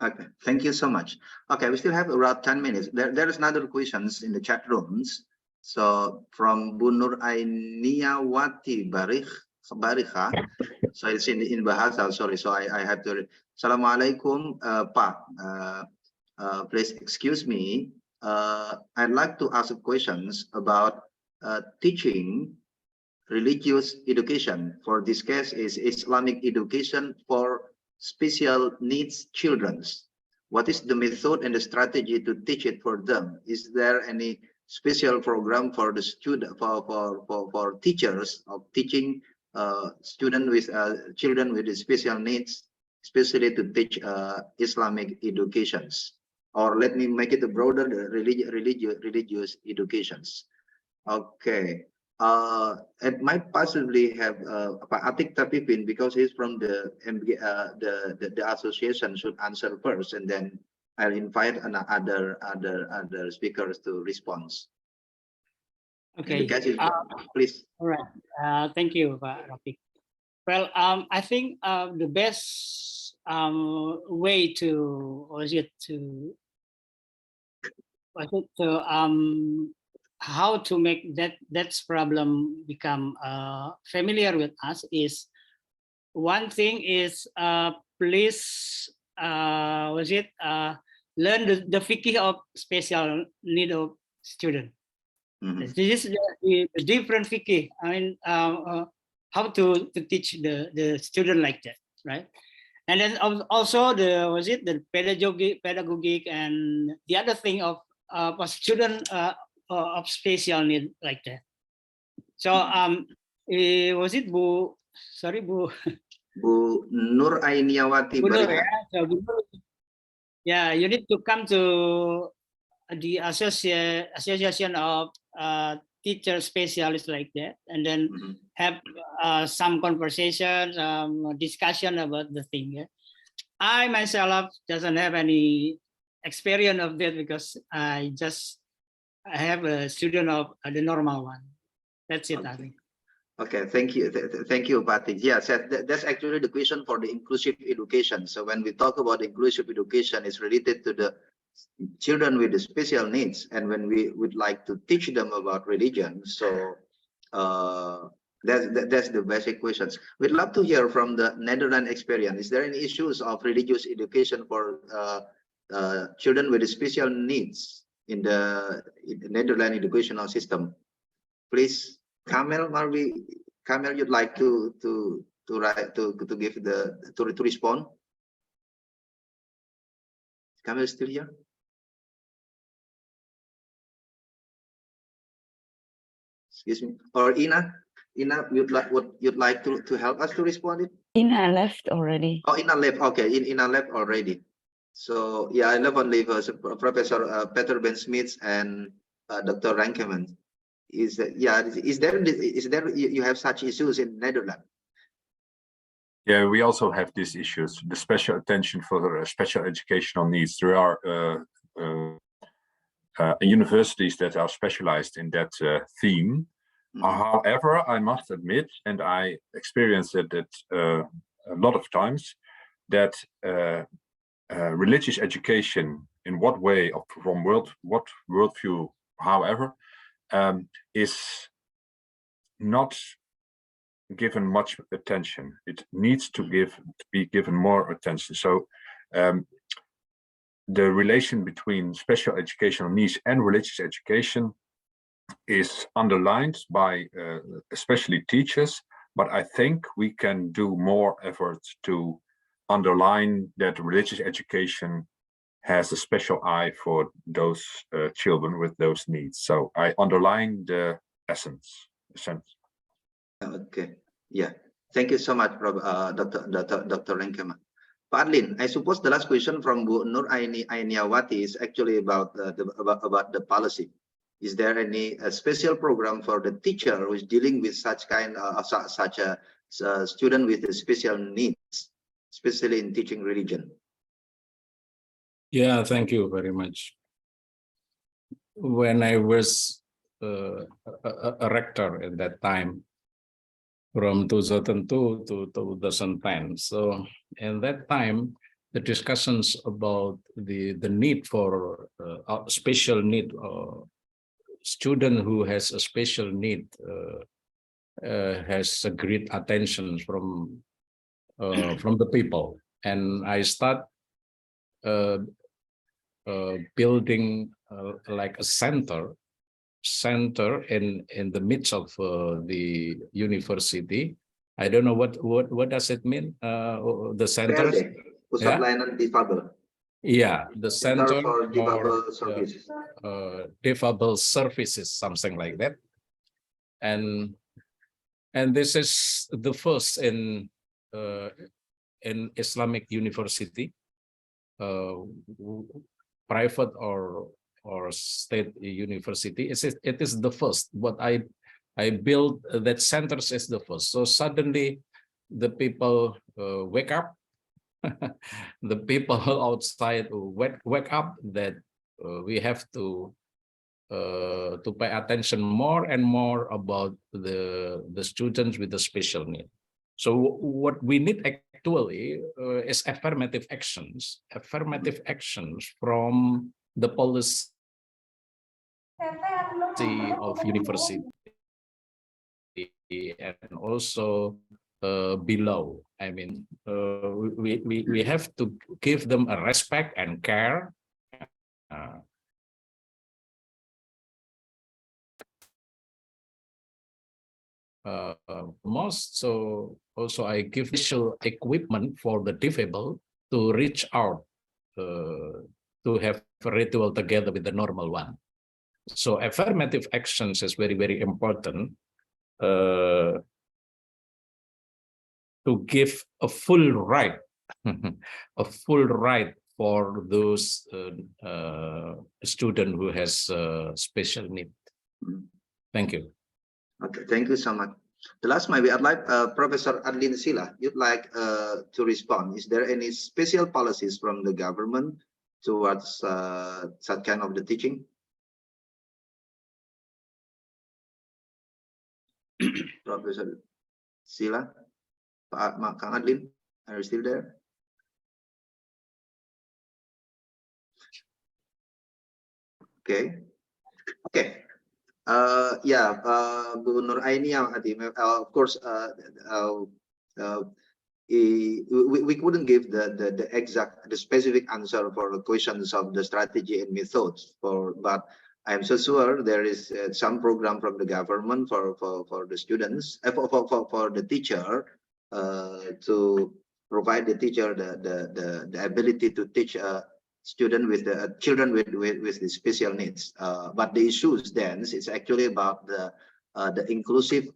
Okay, thank you so much. Okay, we still have around 10 minutes. There is another questions in the chat rooms. So from Bu Nur Ainiyawati Barikha. So it's in Bahasa, sorry. So I have to. Assalamualaikum, Pak. Please excuse me. I'd like to ask questions about teaching religious education. For this case is Islamic education for special needs children. What is the method and the strategy to teach it for them? Is there any special program for the student for teachers of teaching children with special needs, especially to teach Islamic educations? Or let me make it a broader, religious educations. Okay. It might possibly have Atik Tapipin, because he's from the association, should answer first, and then I'll invite other speakers to respond. Okay. Please. All right. Thank you, Pak Rafiq. Well, I think the best way to how to make that problem become familiar with us is, one thing is please learn the fikih of special need of student. This is the different fikih. I mean, how to teach the student like that, right? And then also the pedagogic and the other thing of a student of special need like that. So Bu? Sorry, Bu. Bu Nur Ainiawati. Bu Nur, so Bu Nur, yeah, you need to come to the association of teacher specialists like that, and then have some conversation, discussion about the thing. Yeah? I myself doesn't have any experience of that because I have a student of the normal one. That's it, I think. Okay, thank you. Thank you, Patrick. Yes, that's actually the question for the inclusive education. So when we talk about inclusive education, it's related to the children with the special needs, and when we would like to teach them about religion, so that's the basic questions. We'd love to hear from the Netherlands experience. Is there any issues of religious education for children with special needs in the Netherlands educational system? Please, Kamel, Kamel, you'd like to give to respond? Kamel still here? Excuse me. Or Ina, you'd like to help us to respond it? Ina left already. Oh, Ina left. Okay, Ina left already. So yeah, I left only Professor Peter Ben Smith and Dr. Rankeman. Is there you have such issues in Netherlands? Yeah, we also have these issues. The special attention for special educational needs. There are universities that are specialized in that theme. However, I must admit, and I experienced it a lot of times, that religious education, in what way, from what worldview, however, is not given much attention. It needs to be given more attention. So the relation between special educational needs and religious education is underlined by especially teachers, but I think we can do more efforts to underline that religious education has a special eye for those children with those needs. So I underline the essence. Okay, yeah. Thank you so much, Dr. Renkeman. Padlin, I suppose the last question from Bu Nur Ainiawati is actually about the policy. Is there any special program for the teacher who is dealing with such a student with special needs, especially in teaching religion? Yeah, thank you very much. When I was a rector at that time, from 2002 to 2010, so in that time, the discussions about the need for special need student who has a special need has a great attention from the people, and I start building like a center in the midst of the university. I don't know what does it mean, the center. Pusat Layanan Difabel. Yeah, the center for difabel services. Difabel services, something like that. And this is the first in Islamic university, private or state university. It is the first. What I built that centers is the first. So suddenly the people wake up the people outside wake up that we have to pay attention more and more about the students with the special need. So what we need actually is affirmative actions from the policy of university and also below. I mean, we have to give them a respect and care. Most so also I give special equipment for the disabled to reach out to have a ritual together with the normal one. So affirmative actions is very, very important to give a full right, for those student who has special need. Thank you. Okay, thank you so much. The last, maybe I'd like Professor Adlin Sila, you'd like to respond. Is there any special policies from the government towards such kind of the teaching? Professor Sila, Kang Adlin, are you still there? Okay. Okay. Yeah, Bu Nur Aini, of course, we couldn't give the exact, the specific answer for the questions of the strategy and methods, but I'm so sure there is some program from the government for the students, for the teacher, to provide the teacher the ability to teach student with the children with the special needs. But the issues then is actually about the inclusive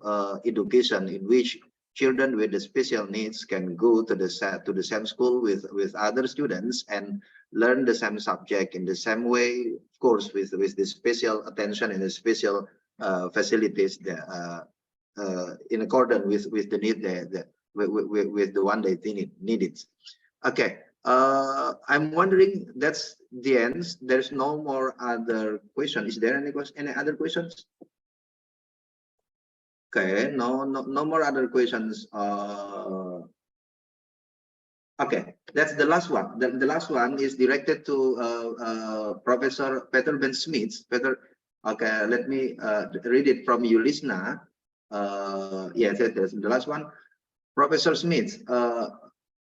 education, in which children with the special needs can go to the same school with other students and learn the same subject in the same way, of course, with the special attention and the special facilities that, in accordance with the need with the one they needed. Okay. I'm wondering, that's the end. There's no more other question. Is there any other questions? Okay, no more other questions. Okay, that's the last one. The last one is directed to Professor Peter Ben Smith. Peter, okay, let me read it from you, listener. Yes, that's the last one. Professor Smith,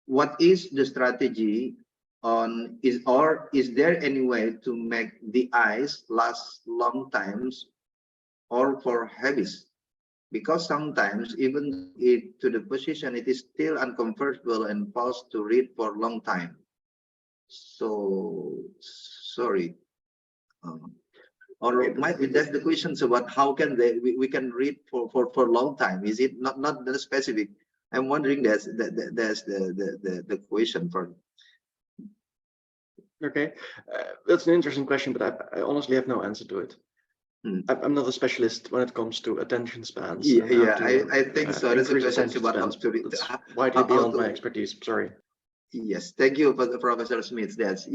what is the strategy on is there any way to make the eyes last long times or for habits? Because sometimes even to the position, it is still uncomfortable and paused to read for a long time. So sorry. Or might be that's the questions about how can we can read for a long time. Is it not the specific? I'm wondering that's the question for. Okay, that's an interesting question, but I honestly have no answer to it. I'm not a specialist when it comes to attention spans. Yeah, I think so. That's a question about how to read. It's widely beyond my expertise. Sorry. Yes, thank you for the Professor Smith. That's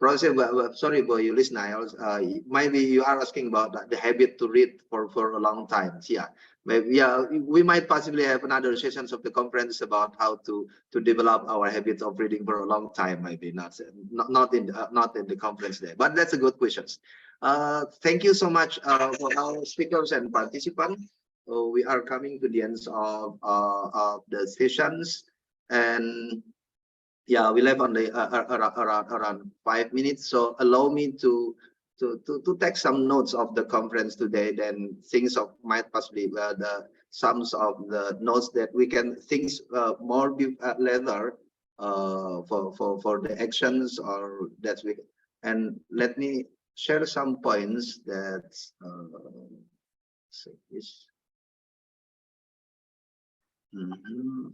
Professor. Sorry, boy, you listen. Maybe you are asking about the habit to read for a long time. Yeah, maybe we might possibly have another sessions of the conference about how to develop our habits of reading for a long time. Maybe not in the conference day, but that's a good question. Thank you so much for our speakers and participants. We are coming to the end of the sessions, and yeah, we left on the around 5 minutes. So allow me to take some notes of the conference today. Then things of might possibly the sums of the notes that we can think more later for the actions or that we. And let me share some points that.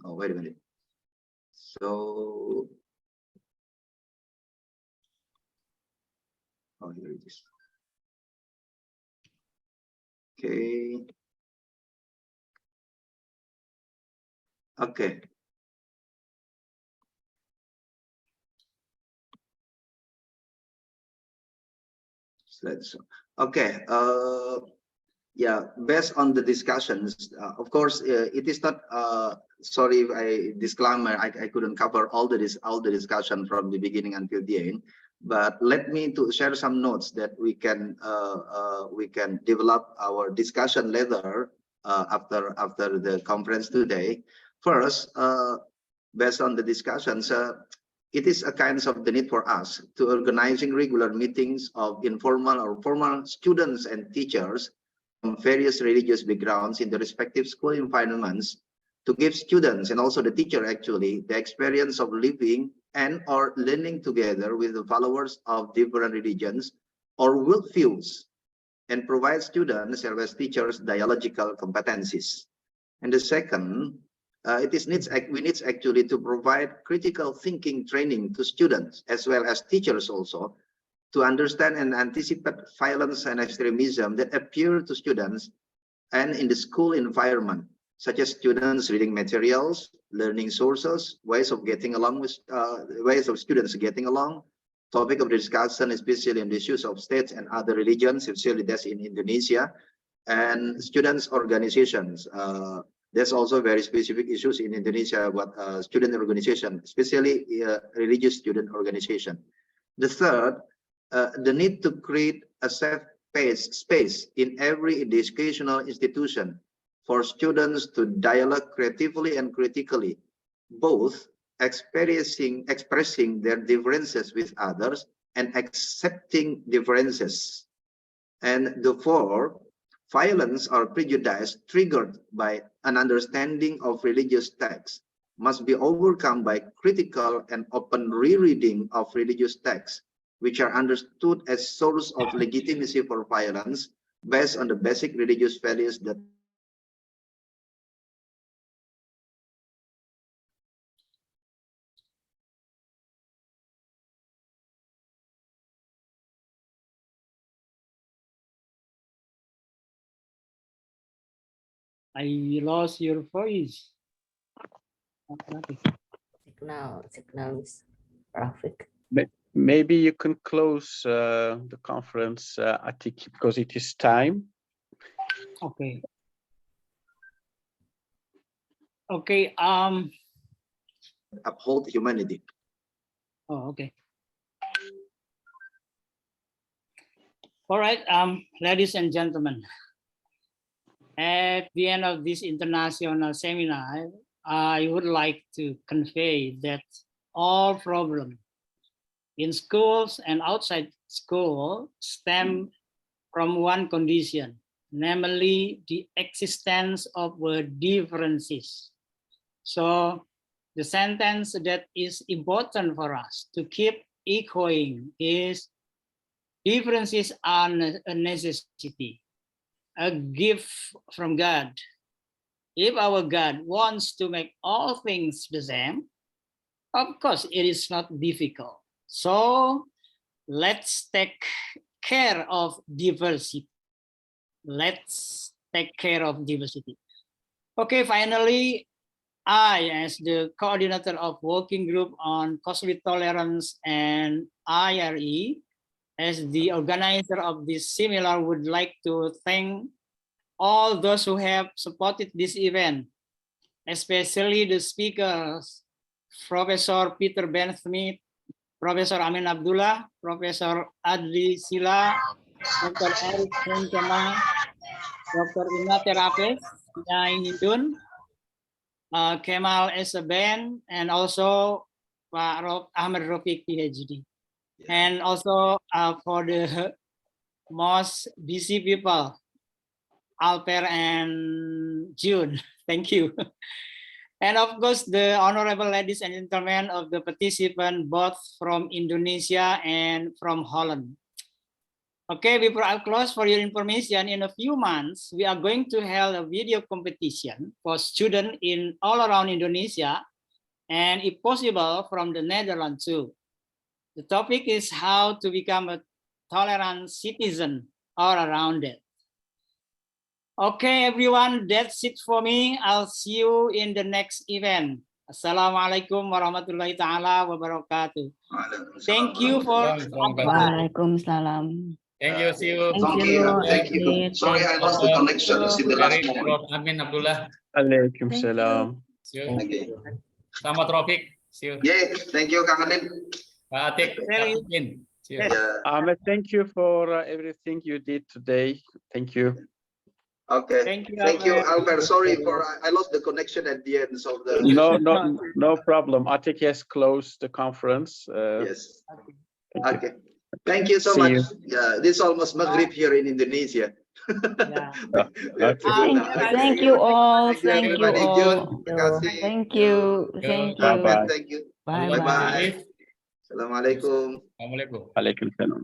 Oh, wait a minute. So, oh, here it is. Okay. Okay. slideshow. Okay. Yeah, based on the discussions, of course, it is not. Sorry, if I disclaimer. I couldn't cover all the discussion from the beginning until the end. But let me to share some notes that we can develop our discussion later after the conference today. First, based on the discussions, it is a kind of the need for us to organizing regular meetings of informal or formal students and teachers from various religious backgrounds in the respective school environments to give students and also the teacher actually the experience of living and or learning together with the followers of different religions or worldviews and provide students as well as teachers dialogical competencies. And the second, we need actually to provide critical thinking training to students as well as teachers also to understand and anticipate violence and extremism that appear to students and in the school environment, such as students reading materials, learning sources, ways of getting along with ways of students getting along. Topic of discussion, especially in the issues of states and other religions, especially that's in Indonesia, and students' organizations. There's also very specific issues in Indonesia about student organization, especially religious student organization. The third, the need to create a safe space in every educational institution for students to dialogue creatively and critically, both expressing their differences with others and accepting differences. And the fourth, violence or prejudice triggered by an understanding of religious texts must be overcome by critical and open rereading of religious texts, which are understood as source of legitimacy for violence based on the basic religious values that I lost your voice. Signal is traffic. Maybe you can close the conference, Atik, because it is time. Okay. Okay. Uphold humanity. Oh, okay. All right, ladies and gentlemen. At the end of this international seminar, I would like to convey that all problems in schools and outside school stem from one condition, namely the existence of differences. So the sentence that is important for us to keep echoing is differences are a necessity, a gift from God. If our God wants to make all things the same, of course, it is not difficult. So let's take care of diversity. Let's take care of diversity. Okay, finally, I, as the coordinator of working group on conflict tolerance and IRE, as the organizer of this seminar, would like to thank all those who have supported this event, especially the speakers, Professor Peter Ben Smith, Professor Amin Abdullah, Professor Adli Sila, Dr. Eric Rencana, Dr. Ina Terapes, Nyai Hindun, Kemal Esaben, and also Pak Ahmad Rafiq PhD. And also for the most busy people, Alper and June, thank you. And of course, the honorable ladies and gentlemen of the participant, both from Indonesia and from Holland. Okay, before I close, for your information, in a few months, we are going to hold a video competition for students in all around Indonesia, and if possible, from the Netherlands too. The topic is how to become a tolerant citizen all around it. Okay, everyone, that's it for me. I'll see you in the next event. Assalamualaikum warahmatullahi ta'ala wabarakatuh. Thank you for Waalaikumsalam. Thank you. See you. Thank you. Thank you. Sorry, I lost the connection in the last moment. Prof. Amin Abdullah. Waalaikumsalam. See you. Okay. Selamat Rofik. See you. Yeah, thank you, Kang Adin. Pak Atik. Very- Pak Amin. See you. Yeah. Ahmed, thank you for everything you did today. Thank you. Okay. Thank you, Thank you, Albert. Albert. Sorry for I lost the connection at the end of the. No problem. Atik has closed the conference. Yes. Thank you. Okay. Thank you so See much. you. Yeah, this is almost Maghrib here in Indonesia. Yeah. Okay. Thank you all. Thank you, Thank you everybody. Jun, all. terima kasih. Thank you. Thank you. Albert, thank you. Bye Bye bye. bye. Assalamualaikum. Assalamualaikum. Waalaikumsalam.